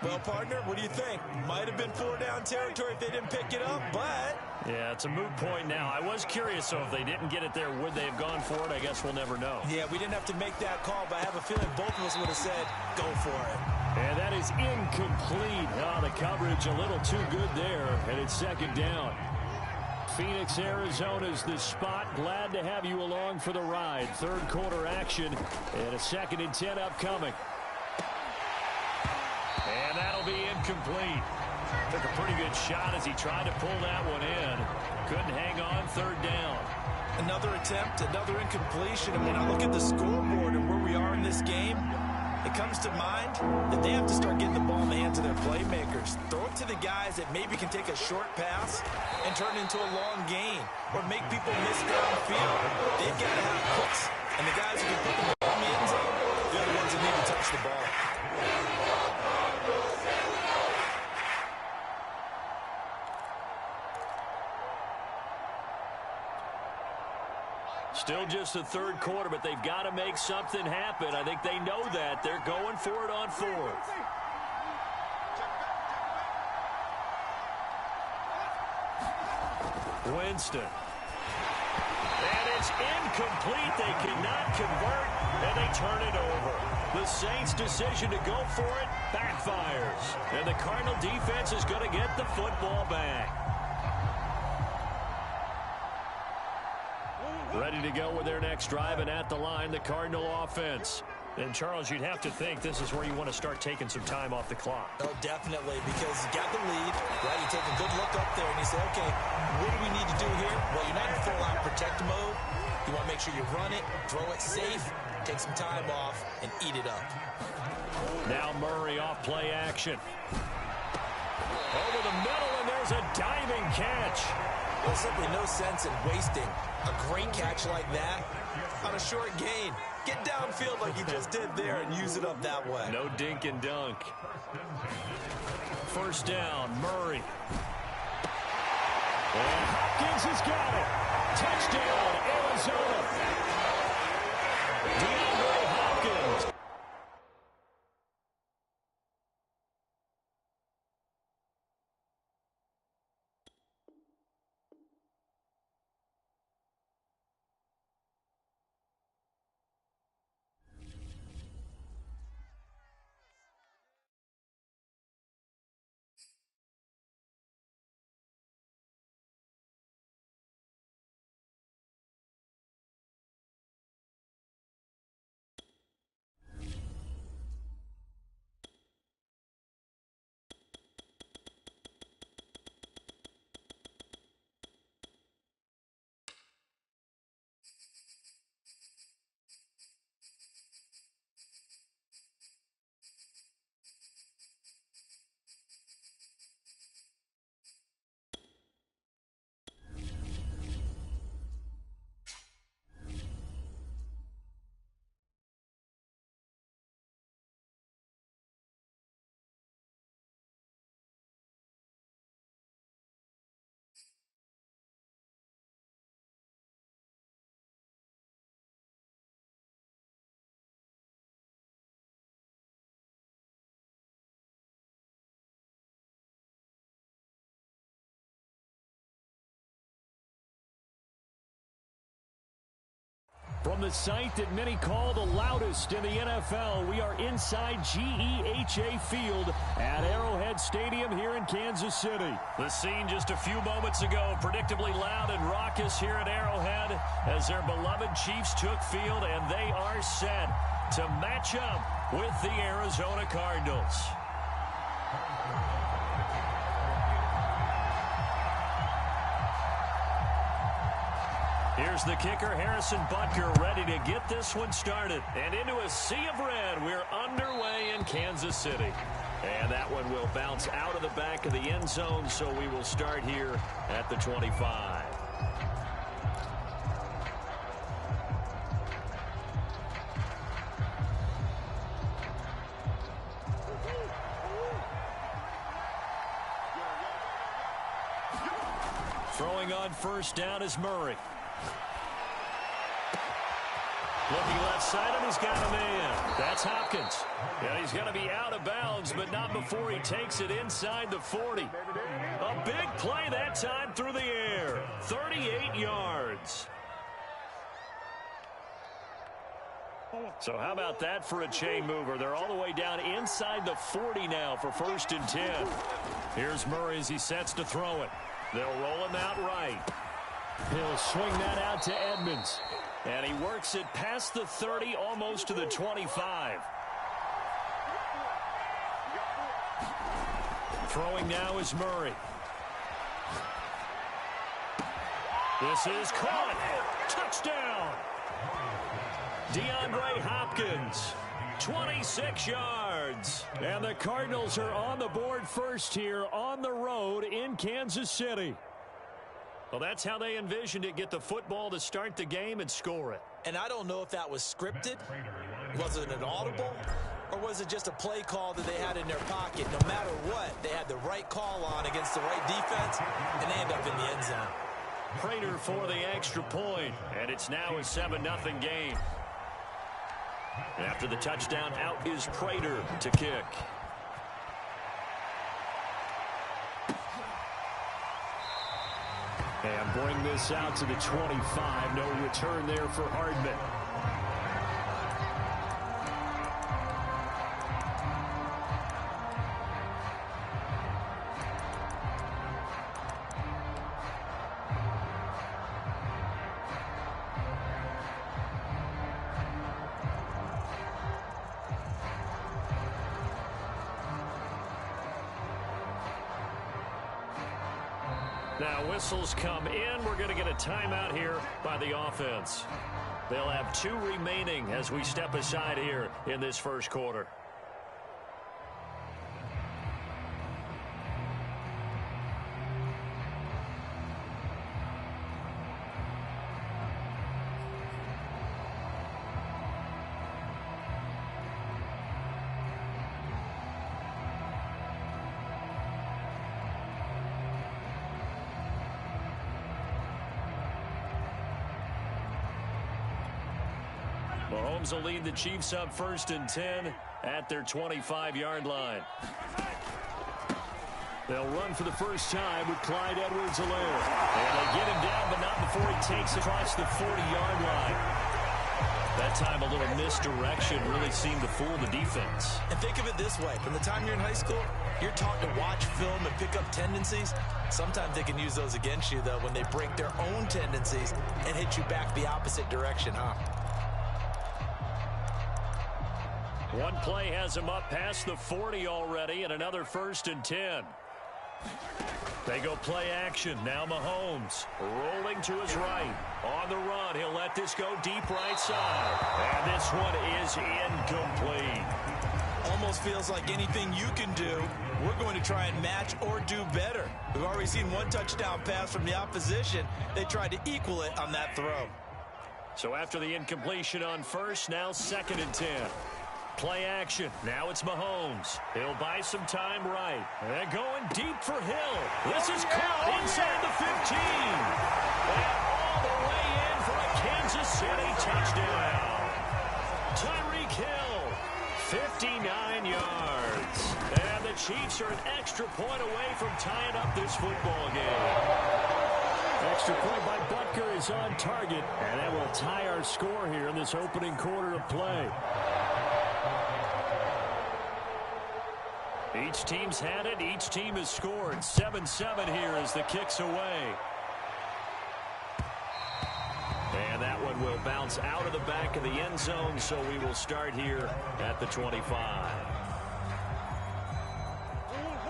Well, partner, what do you think? Might have been 4-down territory if they didn't pick it up, but... Yeah, it's a moot point now. I was curious, so if they didn't get it there, would they have gone for it? I guess we'll never know. Yeah, we didn't have to make that call, but I have a feeling both of us would have said, go for it. And that is incomplete. Oh, the coverage a little too good there, and it's 2nd down. Phoenix, Arizona's the spot. Glad to have you along for the ride. 3rd quarter action, and a 2nd and 10 upcoming. And that'll be incomplete. Took a pretty good shot as he tried to pull that one in. Couldn't hang on. 3rd down. Another attempt, another incompletion. And when I look at the scoreboard and where we are in this game, it comes to mind that they have to start getting the ball in the hands of their playmakers. Throw it to the guys that maybe can take a short pass and turn it into a long gain or make people miss downfield. They've got to have hooks. And the guys who can put the ball in the end zone, they're the ones that need to touch the ball. Still just the third quarter, but they've got to make something happen. I think they know that. They're going for it on fourth. Winston. And it's incomplete. They cannot convert, and they turn it over. The Saints' decision to go for it backfires. And the Cardinal defense is going to get the football back. Ready to go with their next drive, and at the line, the Cardinal offense. And, Charles, you'd have to think this is where you want to start taking some time off the clock. Oh, definitely, because you got the lead, right? You take a good look up there, and you say, okay, what do we need to do here? Well, you're not in full-out protect mode. You want to make sure you run it, throw it safe, take some time off, and eat it up. Now Murray off play action. Over the middle, and there's a diving catch. There's simply no sense in wasting a great catch like that on a short gain. Get downfield like you just did there and use it up that way. No dink and dunk. First down, Murray. And Hopkins has got it. Touchdown, Arizona. DeAndre Hopkins. From the site that many call the loudest in the NFL, we are inside GEHA Field at Arrowhead Stadium here in Kansas City. The scene just a few moments ago, predictably loud and raucous here at Arrowhead as their beloved Chiefs took field, and they are set to match up with the Arizona Cardinals. Here's the kicker, Harrison Butker, ready to get this one started. And into a sea of red, we're underway in Kansas City. And that one will bounce out of the back of the end zone, so we will start here at the 25. Throwing on first down is Murray. Looking left side, and he's got a man. That's Hopkins. And he's going to be out of bounds, but not before he takes it inside the 40. A big play that time through the air. 38 yards. So how about that for a chain mover? They're all the way down inside the 40 now for 1st and 10. Here's Murray as he sets to throw it. They'll roll him out right. He'll swing that out to Edmonds. And he works it past the 30, almost to the 25. Throwing now is Murray. This is caught. Touchdown. DeAndre Hopkins, 26 yards. And the Cardinals are on the board first here on the road in Kansas City. Well, that's how they envisioned it, get the football to start the game and score it. And I don't know if that was scripted. Was it an audible? Or was it just a play call that they had in their pocket? No matter what, they had the right call on against the right defense, and they end up in the end zone. Prater for the extra point, and it's now a 7-0 game. After the touchdown, out is Prater to kick. And bring this out to the 25. No return there for Hardman. Now whistles come in. We're going to get a timeout here by the offense. They'll have 2 remaining as we step aside here in this first quarter. Mahomes will lead the Chiefs up 1st and 10 at their 25-yard line. They'll run for the first time with Clyde Edwards-Helaire. And they get him down, but not before he takes it across the 40-yard line. That time a little misdirection really seemed to fool the defense. And think of it this way. From the time you're in high school, you're taught to watch film and pick up tendencies. Sometimes they can use those against you, though, when they break their own tendencies and hit you back the opposite direction, huh? One play has him up past the 40 already, and another 1st and 10. They go play action. Now Mahomes rolling to his right. On the run, he'll let this go deep right side. And this one is incomplete. Almost feels like anything you can do, we're going to try and match or do better. We've already seen one touchdown pass from the opposition. They tried to equal it on that throw. So after the incompletion on first, now 2nd and 10. Play action. Now it's Mahomes. He'll buy some time right. And going deep for Hill. This is caught inside the 15. And all the way in for a Kansas City touchdown. Tyreek Hill, 59 yards. And the Chiefs are an extra point away from tying up this football game. Extra point by Butker is on target. And that will tie our score here in this opening quarter of play. Each team's had it. Each team has scored. 7-7 here as the kick's away. And that one will bounce out of the back of the end zone, so we will start here at the 25.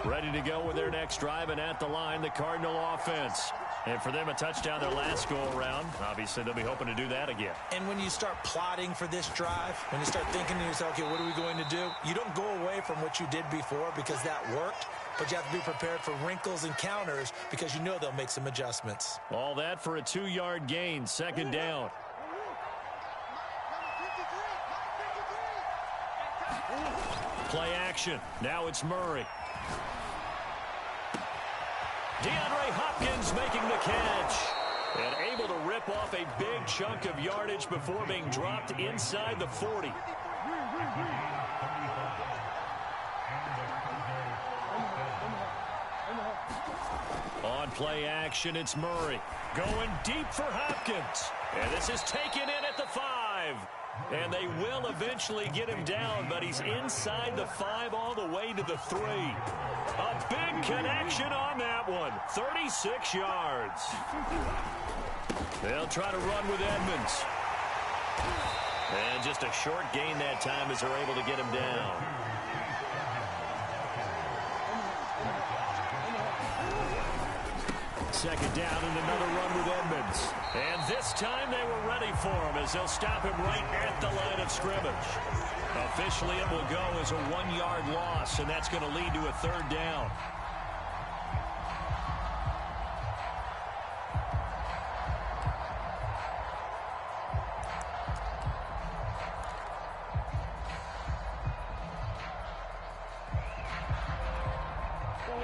Ready to go with their next drive, and at the line, the Cardinal offense. And for them, a touchdown their last go-around. Obviously, they'll be hoping to do that again. And when you start plotting for this drive, when you start thinking to yourself, okay, what are we going to do? You don't go away from what you did before because that worked, but you have to be prepared for wrinkles and counters because you know they'll make some adjustments. All that for a 2-yard gain, 2nd down. Play action. Now it's Murray. DeAndre Hopkins making the catch. And able to rip off a big chunk of yardage before being dropped inside the 40. On play action, it's Murray. Going deep for Hopkins. And this is taken in at the 5. And they will eventually get him down, but he's inside the 5 all the way to the 3. A big connection on that one. 36 yards. They'll try to run with Edmonds. And just a short gain that time as they're able to get him down. Second down and another run with Edmonds. And this time they were ready for him as they'll stop him right at the line of scrimmage. Officially it will go as a 1-yard loss, and that's going to lead to a 3rd down.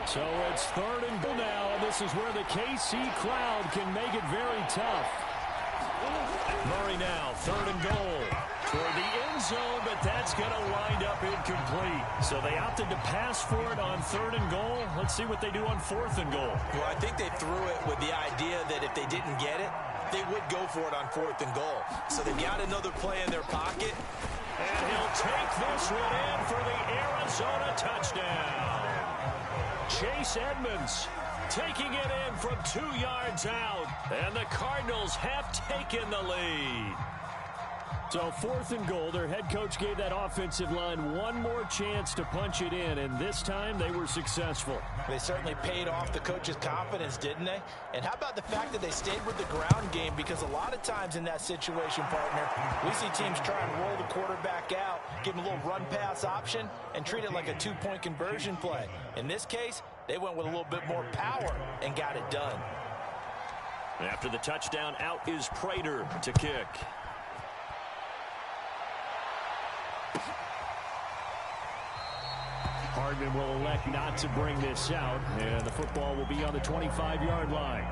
So it's 3rd and goal now, and this is where the KC crowd can make it very tough. Murray now, 3rd and goal. Toward the end zone, but that's going to wind up incomplete. So they opted to pass for it on 3rd and goal. Let's see what they do on 4th and goal. Well, I think they threw it with the idea that if they didn't get it, they would go for it on 4th and goal. So they got another play in their pocket. And he'll take this one in for the Arizona touchdown. Chase Edmonds taking it in from 2 yards out. And the Cardinals have taken the lead. So 4th and goal, their head coach gave that offensive line one more chance to punch it in, and this time they were successful. They certainly paid off the coach's confidence, didn't they? And how about the fact that they stayed with the ground game? Because a lot of times in that situation, partner, we see teams try and roll the quarterback out, give him a little run-pass option, and treat it like a 2-point conversion play. In this case, they went with a little bit more power and got it done. After the touchdown, out is Prater to kick. Hardman will elect not to bring this out, and the football will be on the 25-yard line.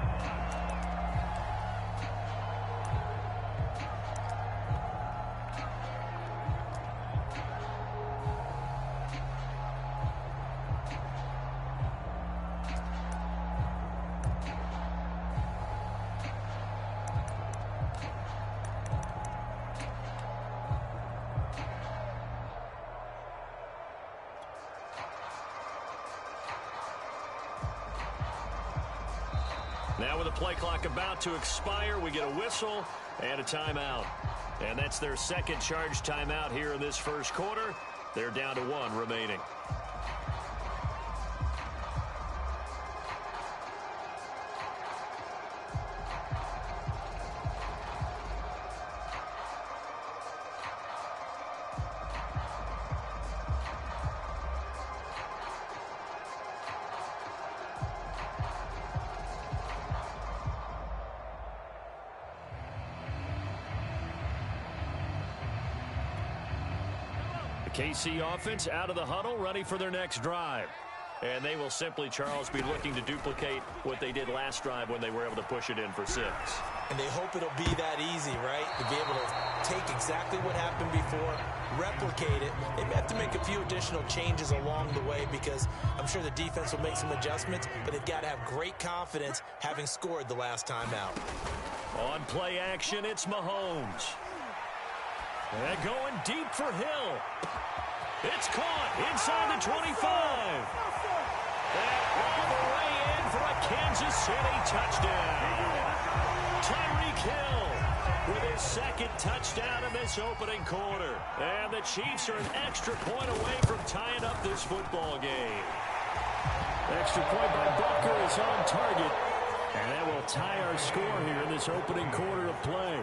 Now with the play clock about to expire, we get a whistle and a timeout. And that's their second charge timeout here in this first quarter. They're down to 1 remaining. KC offense out of the huddle, ready for their next drive. And they will simply, Charles, be looking to duplicate what they did last drive when they were able to push it in for 6. And they hope it'll be that easy, right? To be able to take exactly what happened before, replicate it. They may have to make a few additional changes along the way because I'm sure the defense will make some adjustments, but they've got to have great confidence having scored the last time out. On play action, it's Mahomes. And going deep for Hill. It's caught inside the 25. And all the way in for a Kansas City touchdown. Tyreek Hill with his second touchdown in this opening quarter. And the Chiefs are an extra point away from tying up this football game. Extra point by Butker is on target. And that will tie our score here in this opening quarter of play.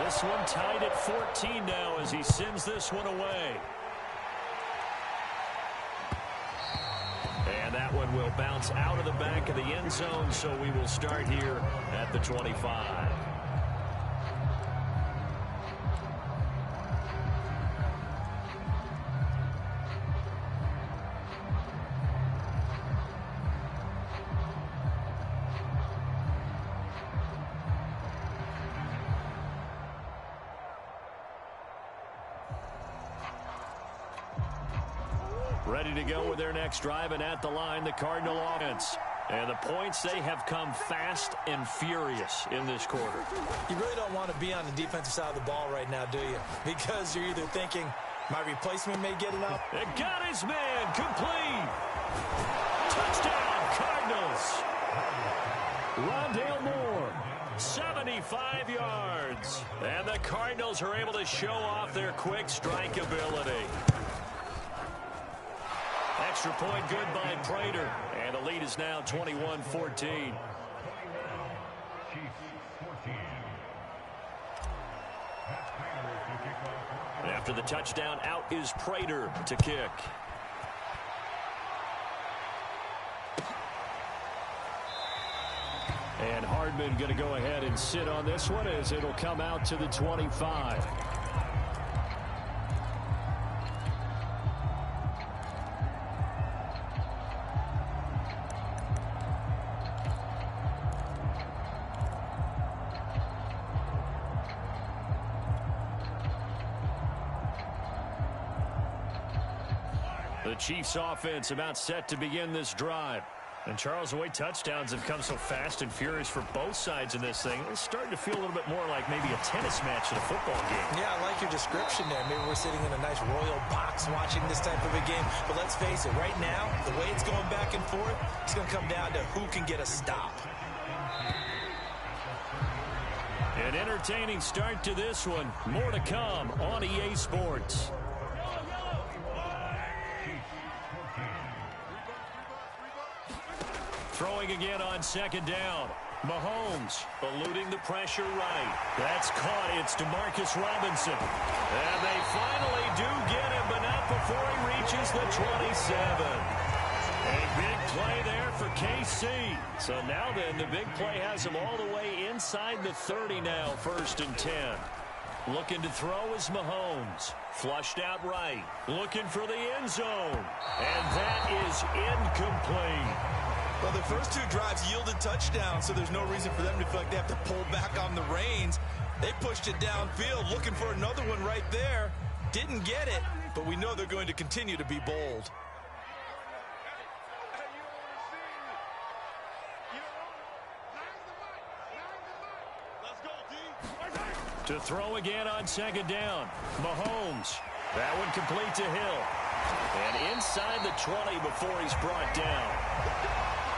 This one tied at 14 now as he sends this one away. And that one will bounce out of the back of the end zone, so we will start here at the 25. Ready to go with their next drive, and at the line, the Cardinal offense. And the points, they have come fast and furious in this quarter. You really don't want to be on the defensive side of the ball right now, do you? Because you're either thinking, my replacement may get enough. It got his man complete. Touchdown, Cardinals. Rondale Moore, 75 yards. And the Cardinals are able to show off their quick strike ability. Extra point good by Prater. And the lead is now 21-14. After the touchdown, out is Prater to kick. And Hardman going to go ahead and sit on this one as it'll come out to the 25. The Chiefs offense about set to begin this drive. And Charles, the way touchdowns have come so fast and furious for both sides in this thing, it's starting to feel a little bit more like maybe a tennis match in a football game. Yeah, I like your description there. Maybe we're sitting in a nice royal box watching this type of a game. But let's face it, right now, the way it's going back and forth, it's going to come down to who can get a stop. An entertaining start to this one. More to come on EA Sports. Throwing again on second down. Mahomes eluding the pressure right. That's caught. It's DeMarcus Robinson. And they finally do get him, but not before he reaches the 27. A big play there for KC. So now then, the big play has him all the way inside the 30 now, 1st and 10. Looking to throw is Mahomes. Flushed out right. Looking for the end zone. And that is incomplete. Well, the first 2 drives yielded touchdowns, so there's no reason for them to feel like they have to pull back on the reins. They pushed it downfield, looking for another one right there. Didn't get it, but we know they're going to continue to be bold. To throw again on second down. Mahomes. That one complete to Hill. And inside the 20 before he's brought down.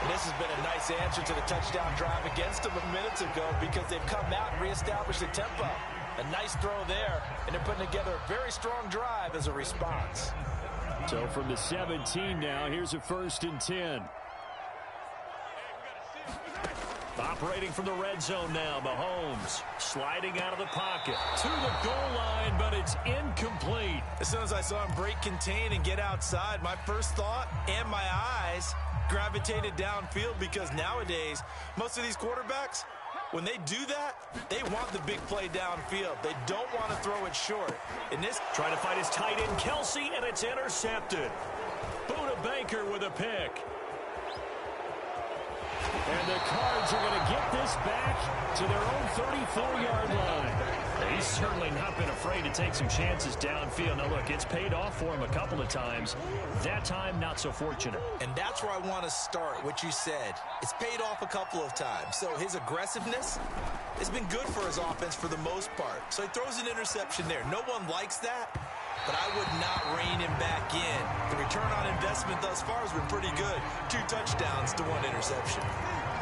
And this has been a nice answer to the touchdown drive against them minutes ago because they've come out and reestablished the tempo. A nice throw there, and they're putting together a very strong drive as a response. So from the 17 now, here's a 1st and 10. Operating from the red zone now, Mahomes sliding out of the pocket to the goal line, but it's incomplete. As soon as I saw him break contain and get outside, my first thought and my eyes gravitated downfield because nowadays, most of these quarterbacks, when they do that, they want the big play downfield. They don't want to throw it short. In this, trying to find his tight end, Kelsey, and it's intercepted. Buda Baker with a pick. And the Cards are going to get this back to their own 34-yard line. He's certainly not been afraid to take some chances downfield. Now, look, it's paid off for him a couple of times. That time, not so fortunate. And that's where I want to start, what you said. It's paid off a couple of times. So his aggressiveness has been good for his offense for the most part. So he throws an interception there. No one likes that, but I would not rein him back in. The return on investment thus far has been pretty good. 2 touchdowns to 1 interception.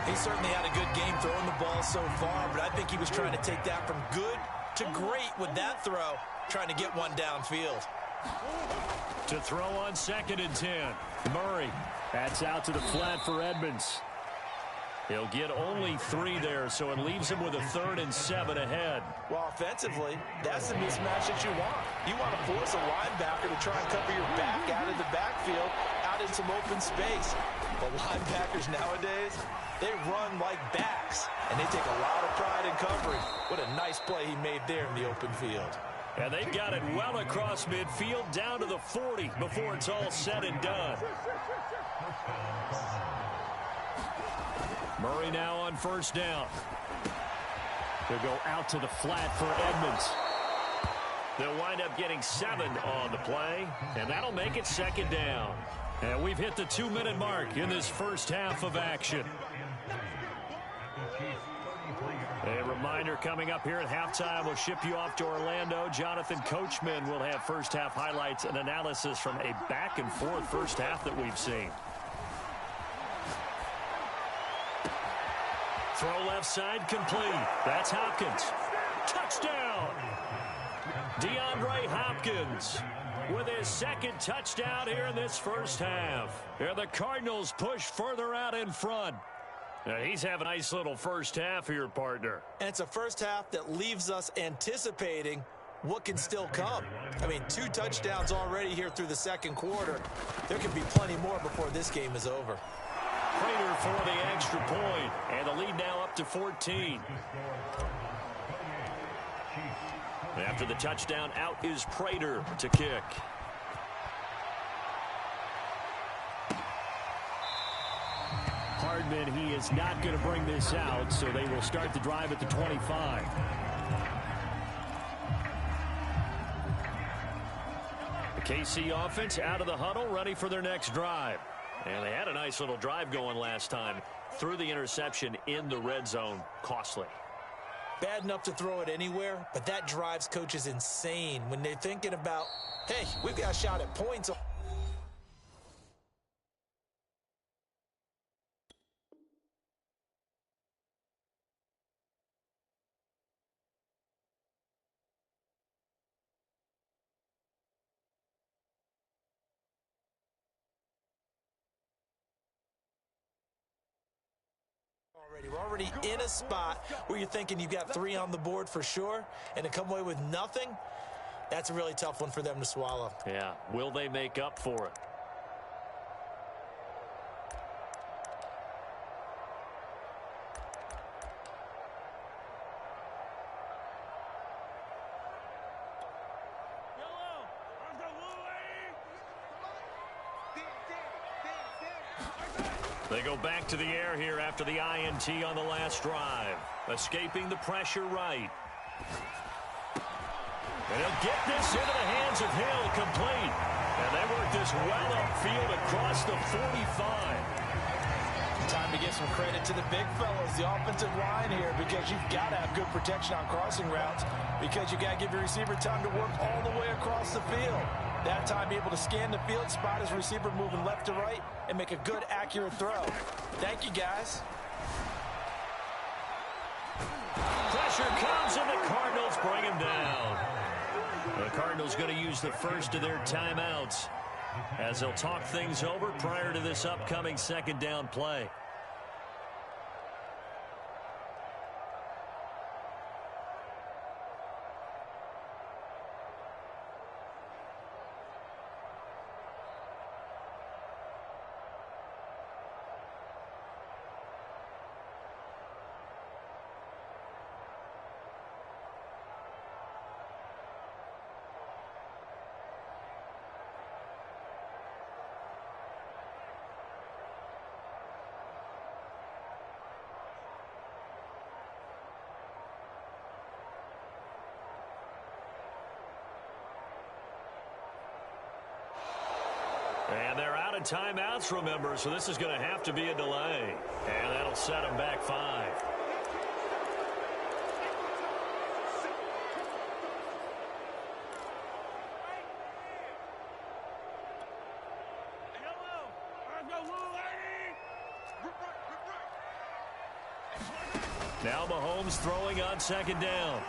He certainly had a good game throwing the ball so far, but I think he was trying to take that from good to great with that throw, trying to get one downfield. To throw on 2nd and 10. Murray. That's out to the flat for Edmonds. He'll get only 3 there, so it leaves him with a 3rd and 7 ahead. Well, offensively, that's the mismatch that you want. You want to force a linebacker to try and cover your back out of the backfield, out in some open space. But linebackers nowadays, they run like backs, and they take a lot of pride in covering. What a nice play he made there in the open field. And they got it well across midfield down to the 40 before it's all said and done. Murray now on 1st down. They'll go out to the flat for Edmonds. They'll wind up getting 7 on the play, and that'll make it 2nd down. And we've hit the 2-minute mark in this first half of action. A reminder coming up here at halftime, we'll ship you off to Orlando. Jonathan Coachman will have first half highlights and analysis from a back-and-forth first half that we've seen. Throw left side complete. That's Hopkins. Touchdown! DeAndre Hopkins with his 2nd touchdown here in this first half. And the Cardinals push further out in front. Now, he's having a nice little first half here, partner. And it's a first half that leaves us anticipating what can still come. I mean, 2 touchdowns already here through the 2nd quarter. There could be plenty more before this game is over. Prater for the extra point, and the lead now up to 14. After the touchdown, out is Prater to kick. Hardman, he is not going to bring this out, so they will start the drive at the 25. KC offense out of the huddle, ready for their next drive. And they had a nice little drive going last time. Threw the interception in the red zone. Costly. Bad enough to throw it anywhere, but that drives coaches insane when they're thinking about, hey, we've got a shot at points. We're already in a spot where you're thinking you've got 3 on the board for sure, and to come away with nothing, that's a really tough one for them to swallow. Yeah, will they make up for it? They go back to the air here after the INT on the last drive. Escaping the pressure right. And he'll get this into the hands of Hill, complete. And they work this well upfield across the 45. Time to give some credit to the big fellas, the offensive line here, because you've got to have good protection on crossing routes, because you've got to give your receiver time to work all the way across the field. That time, be able to scan the field, spot his receiver moving left to right, and make a good, accurate throw. Thank you, guys. Pressure comes, and the Cardinals bring him down. The Cardinals going to use the first of their timeouts as they'll talk things over prior to this upcoming second down play. And they're out of timeouts, remember, so this is going to have to be a delay. And that'll set them back 5. Now Mahomes throwing on second down.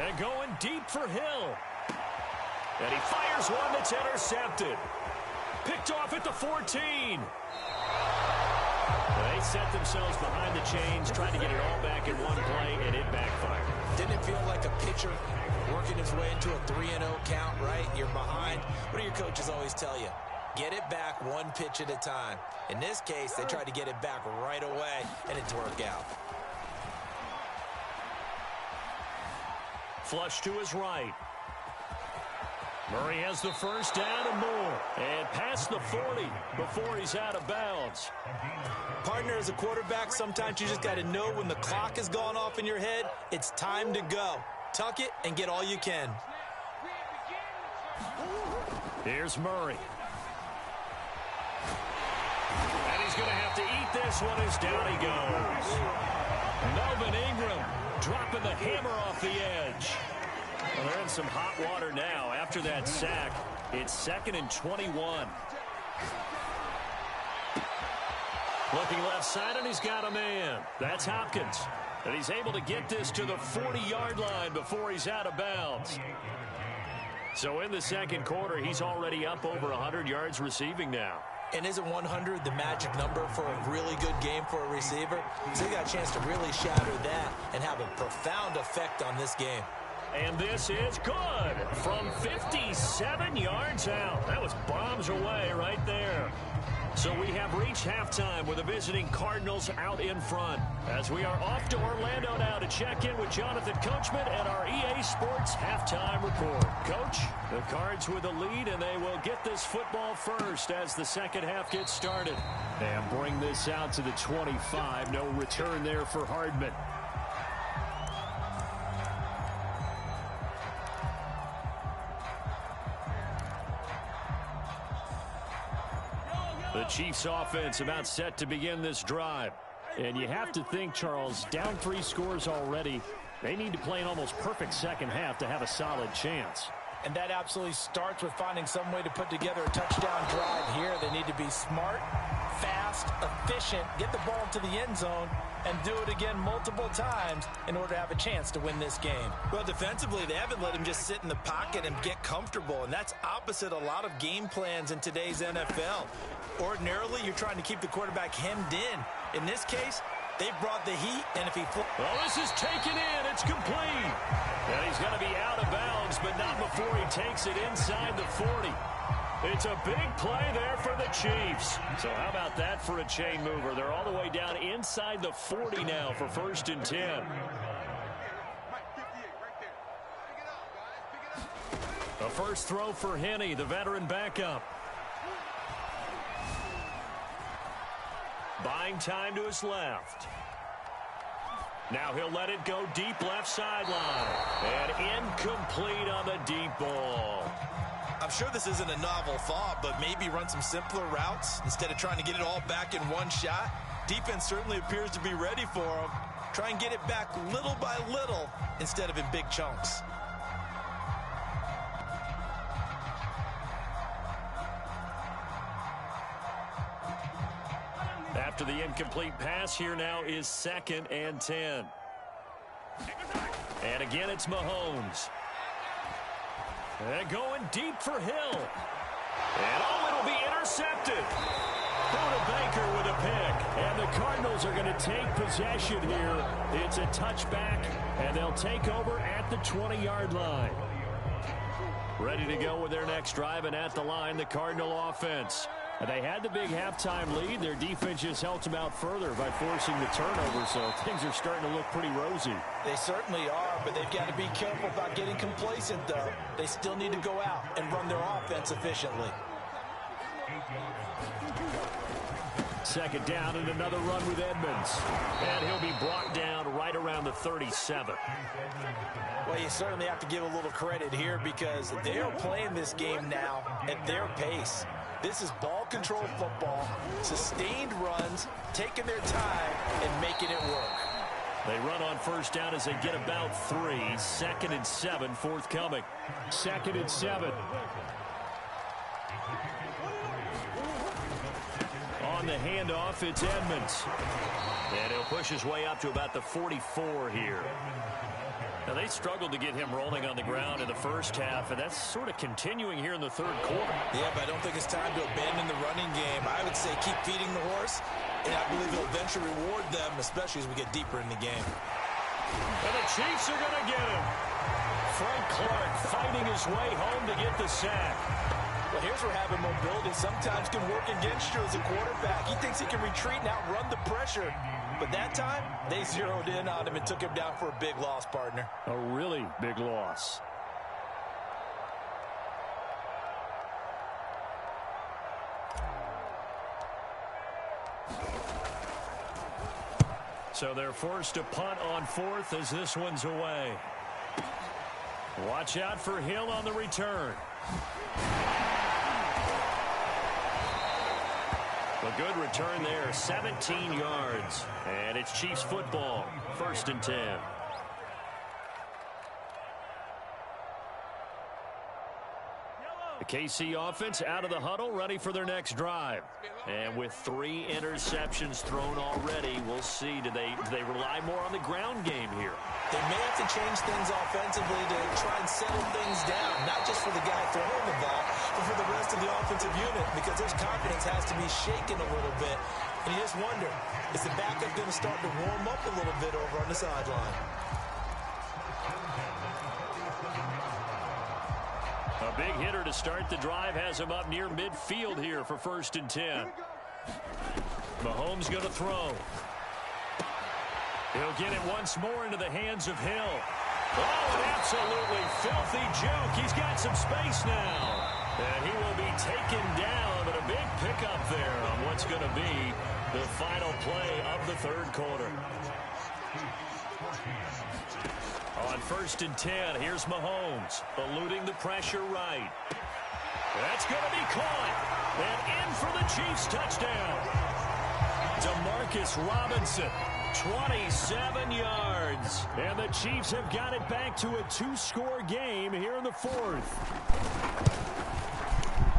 And going deep for Hill. And he fires one that's intercepted. Picked off at the 14. They set themselves behind the chains, trying to get it all back in one play, and it backfired. Didn't it feel like a pitcher working his way into a 3-0 count, right? You're behind. What do your coaches always tell you? Get it back one pitch at a time. In this case, they tried to get it back right away, and it didn't work out. Flush to his right. Murray has the first down and more. And past the 40 before he's out of bounds. Partner, as a quarterback, sometimes you just got to know when the clock has gone off in your head, it's time to go. Tuck it and get all you can. Here's Murray. And he's going to have to eat this one as down he goes. Melvin Ingram dropping the hammer off the edge. Well, they're in some hot water now. After that sack, it's 2nd and 21. Looking left side, and he's got a man. That's Hopkins. And he's able to get this to the 40-yard line before he's out of bounds. So in the second quarter, he's already up over 100 yards receiving now. And isn't 100 the magic number for a really good game for a receiver? So you got a chance to really shatter that and have a profound effect on this game. And this is good from 57 yards out. That was bombs away right there. So we have reached halftime with the visiting Cardinals out in front. As we are off to Orlando now to check in with Jonathan Coachman and our EA Sports halftime report. Coach, the Cards with the lead, and they will get this football first as the second half gets started. And bring this out to the 25. No return there for Hardman. The Chiefs offense about set to begin this drive. And you have to think, Charles, down 3 scores already. They need to play an almost perfect second half to have a solid chance. And that absolutely starts with finding some way to put together a touchdown drive here. They need to be smart, fast, efficient, get the ball to the end zone, and do it again multiple times in order to have a chance to win this game. Well, defensively, they haven't let him just sit in the pocket and get comfortable, and that's opposite a lot of game plans in today's NFL. Ordinarily, you're trying to keep the quarterback hemmed in. In this case, they brought the heat, and if he... Well, this is taken in. It's complete. And he's going to be out of bounds, but not before he takes it inside the 40. It's a big play there for the Chiefs. So how about that for a chain mover? They're all the way down inside the 40 now for 1st and 10. A first throw for Henney, the veteran backup. Buying time to his left. Now he'll let it go deep left sideline. And incomplete on the deep ball. I'm sure this isn't a novel thought, but maybe run some simpler routes instead of trying to get it all back in one shot. Defense certainly appears to be ready for him. Try and get it back little by little instead of in big chunks. After the incomplete pass, here now is 2nd and 10. And again, it's Mahomes. And going deep for Hill. And it'll be intercepted. Buda Baker with a pick. And the Cardinals are going to take possession here. It's a touchback, and they'll take over at the 20-yard line. Ready to go with their next drive, and at the line, the Cardinal offense. They had the big halftime lead. Their defense just helped them out further by forcing the turnover, so things are starting to look pretty rosy. They certainly are, but they've got to be careful about getting complacent, though. They still need to go out and run their offense efficiently. 2nd down and another run with Edmonds. And he'll be brought down right around the 37. Well, you certainly have to give a little credit here because they are playing this game now at their pace. This is ball control football, sustained runs, taking their time, and making it work. They run on 1st down as they get about 3. 2nd and 7 forthcoming. 2nd and 7. On the handoff, it's Edmonds. And he'll push his way up to about the 44 here. Now, they struggled to get him rolling on the ground in the first half, and that's sort of continuing here in the 3rd quarter. Yeah, but I don't think it's time to abandon the running game. I would say keep feeding the horse, and I believe it'll eventually reward them, especially as we get deeper in the game. And the Chiefs are going to get him. Frank Clark fighting his way home to get the sack. Well, here's where having mobility sometimes can work against you as a quarterback. He thinks he can retreat and outrun the pressure. But that time, they zeroed in on him and took him down for a big loss, partner. A really big loss. So they're forced to punt on 4th as this one's away. Watch out for Hill on the return. A good return there, 17 yards. And it's Chiefs football, 1st and 10. The KC offense out of the huddle, ready for their next drive. And with 3 interceptions thrown already, we'll see. Do they rely more on the ground game here? They may have to change things offensively to try and settle things down, not just for the guy throwing the ball, but for the rest of the offensive unit, because their confidence has to be shaken a little bit. And you just wonder, is the backup going to start to warm up a little bit over on the sideline? A big hitter to start the drive has him up near midfield here for 1st and 10. Mahomes going to throw. He'll get it once more into the hands of Hill. Oh, an absolutely filthy juke. He's got some space now. And he will be taken down, but a big pickup there on what's going to be the final play of the 3rd quarter. On 1st and 10, here's Mahomes, eluding the pressure right. That's going to be caught. And in for the Chiefs touchdown. Demarcus Robinson, 27 yards. And the Chiefs have got it back to a 2-score game here in the fourth.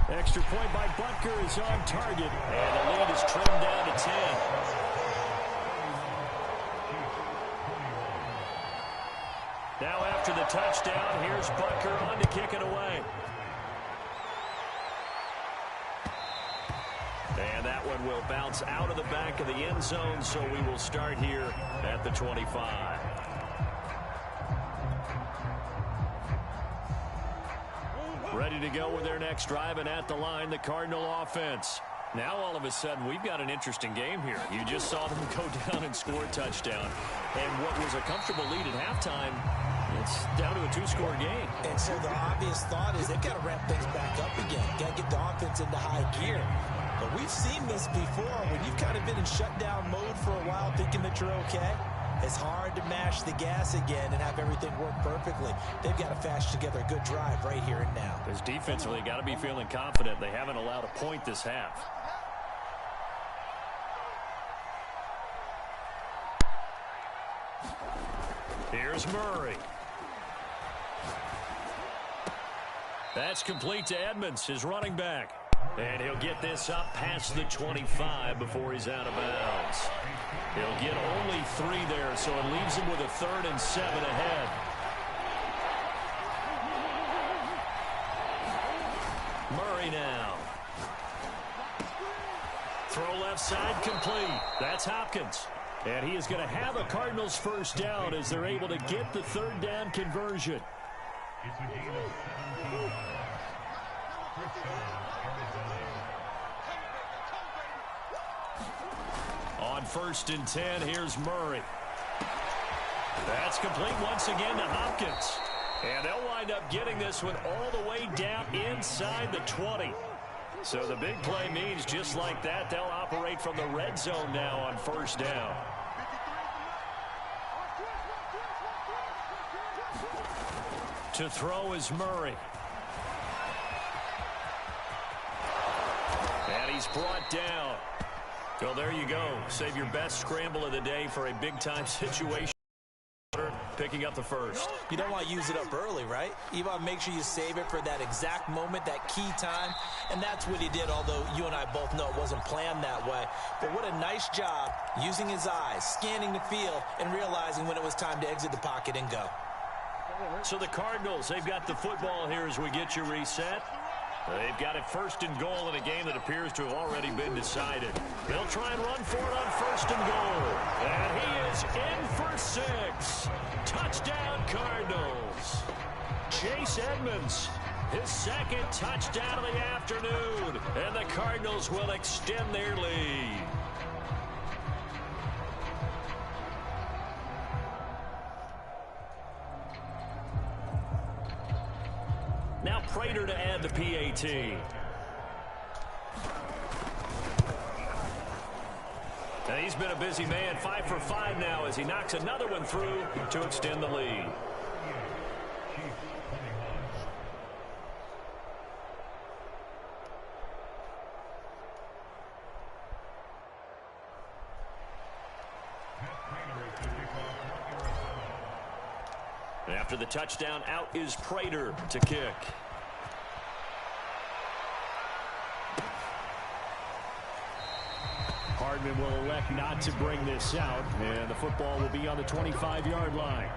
Extra point by Butker is on target. And the lead is trimmed down to 10. Now after the touchdown, here's Butker on to kick it away. And that one will bounce out of the back of the end zone, so we will start here at the 25. Ready to go with their next drive, and at the line, the Cardinal offense. Now, all of a sudden, we've got an interesting game here. You just saw them go down and score a touchdown. And what was a comfortable lead at halftime, it's down to a 2-score game. And so the obvious thought is they've got to ramp things back up again. Got to get the offense into high gear. But we've seen this before when you've kind of been in shutdown mode for a while thinking that you're okay. It's hard to mash the gas again and have everything work perfectly. They've got to fashion together a good drive right here and now. Because defensively, got to be feeling confident. They haven't allowed a point this half. Here's Murray. That's complete to Edmonds, his running back. And he'll get this up past the 25 before he's out of bounds. He'll get only 3 there, so it leaves him with a 3rd and 7 ahead. Murray now. Throw left side complete. That's Hopkins. And he is going to have a Cardinals first down as they're able to get the 3rd down conversion. On 1st and 10, here's Murray. That's complete once again to Hopkins. And they'll wind up getting this one all the way down inside the 20. So the big play means just like that, they'll operate from the red zone now on 1st down. To throw is Murray. And he's brought down. Well, there you go. Save your best scramble of the day for a big-time situation. Picking up the first. You don't want to use it up early, right? You want to make sure you save it for that exact moment, that key time. And that's what he did, although you and I both know it wasn't planned that way. But what a nice job using his eyes, scanning the field, and realizing when it was time to exit the pocket and go. So the Cardinals, they've got the football here as we get you reset. They've got it 1st and goal in a game that appears to have already been decided. They'll try and run for it on 1st and goal. And he is in for 6. Touchdown, Cardinals. Chase Edmonds, his 2nd touchdown of the afternoon. And the Cardinals will extend their lead. Now Prater to add the PAT. And he's been a busy man, 5 for 5 now as he knocks another one through to extend the lead. After the touchdown, out is Prater to kick. Hardman will elect not to bring this out, and the football will be on the 25-yard line.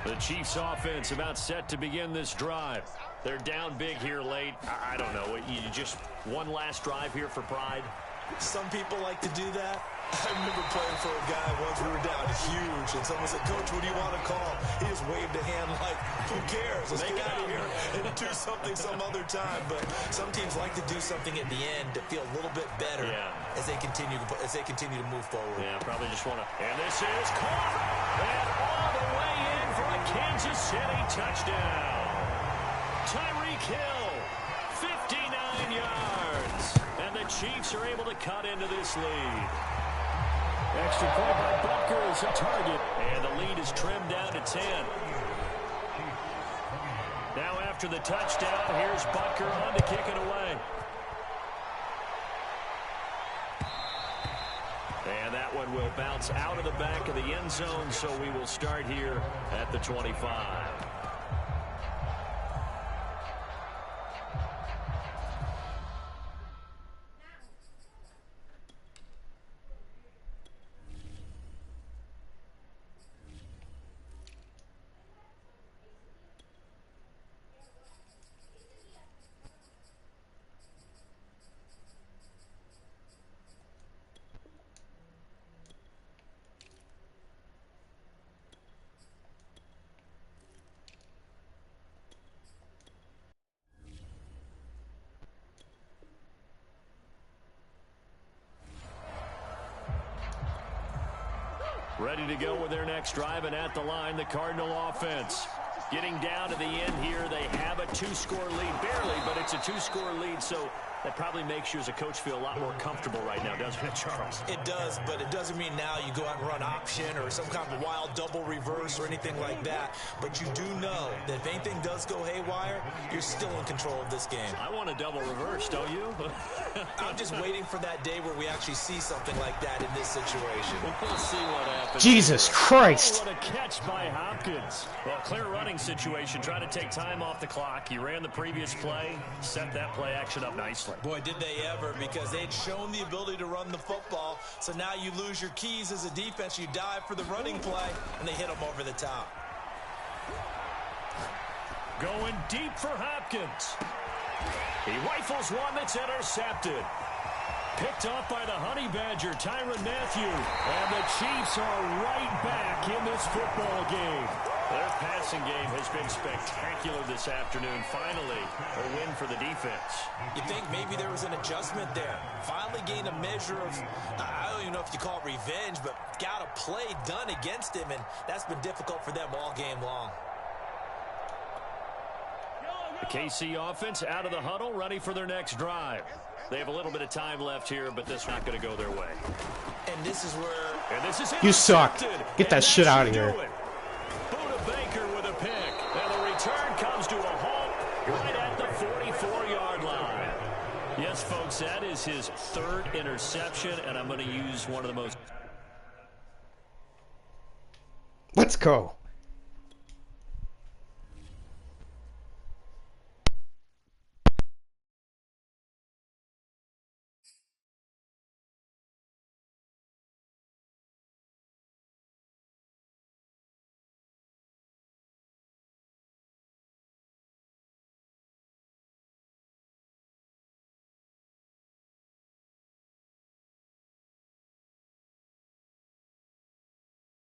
The Chiefs offense about set to begin this drive. They're down big here late. I don't know. You just one last drive here for pride? Some people like to do that. I remember playing for a guy once. We were down huge, and someone said, "Coach, what do you want to call?" He just waved a hand like, "Who cares? Let's get out of here and do something some other time." But some teams like to do something at the end to feel a little bit better as they continue to move forward. Yeah, probably just want to. And this is caught, and all the way in for a Kansas City touchdown. Tyreek Hill, 59 yards, and the Chiefs are able to cut into this lead. Extra point by Butker is a target. And the lead is trimmed down to 10. Now after the touchdown, here's Butker on to kick it away. And that one will bounce out of the back of the end zone, so we will start here at the 25. Ready to go with their next drive, and at the line, the Cardinal offense. Getting down to the end here, they have a two-score lead. Barely, but it's a two-score lead, so that probably makes you as a coach feel a lot more comfortable right now, doesn't it, Charles? It does, but it doesn't mean now you go out and run option or some kind of wild double reverse or anything like that. But you do know that if anything does go haywire, you're still in control of this game. I want a double reverse, don't you? I'm just waiting for that day where we actually see something like that in this situation. We'll see what happens. Jesus Christ. Oh, what a catch by Hopkins. Well, clear running situation. Try to take time off the clock. He ran the previous play, set that play action up nicely. Boy, did they ever, because they'd shown the ability to run the football. So now you lose your keys as a defense. You dive for the running play, and they hit them over the top. Going deep for Hopkins. He rifles one that's intercepted. Picked off by the Honey Badger, Tyrann Mathieu. And the Chiefs are right back in this football game. Their passing game has been spectacular this afternoon. Finally, a win for the defense. You think maybe there was an adjustment there. Finally gained a measure of, I don't even know if you call it revenge, but got a play done against him, and that's been difficult for them all game long. The KC offense out of the huddle, ready for their next drive. They have a little bit of time left here, but this is not going to go their way. And this is where... And this is You suck. Get that shit out of here. Buda Baker with a pick. And the return comes to a halt right at the 44-yard line. Yes, folks, that is his third interception, and I'm going to use one of the most... Let's go.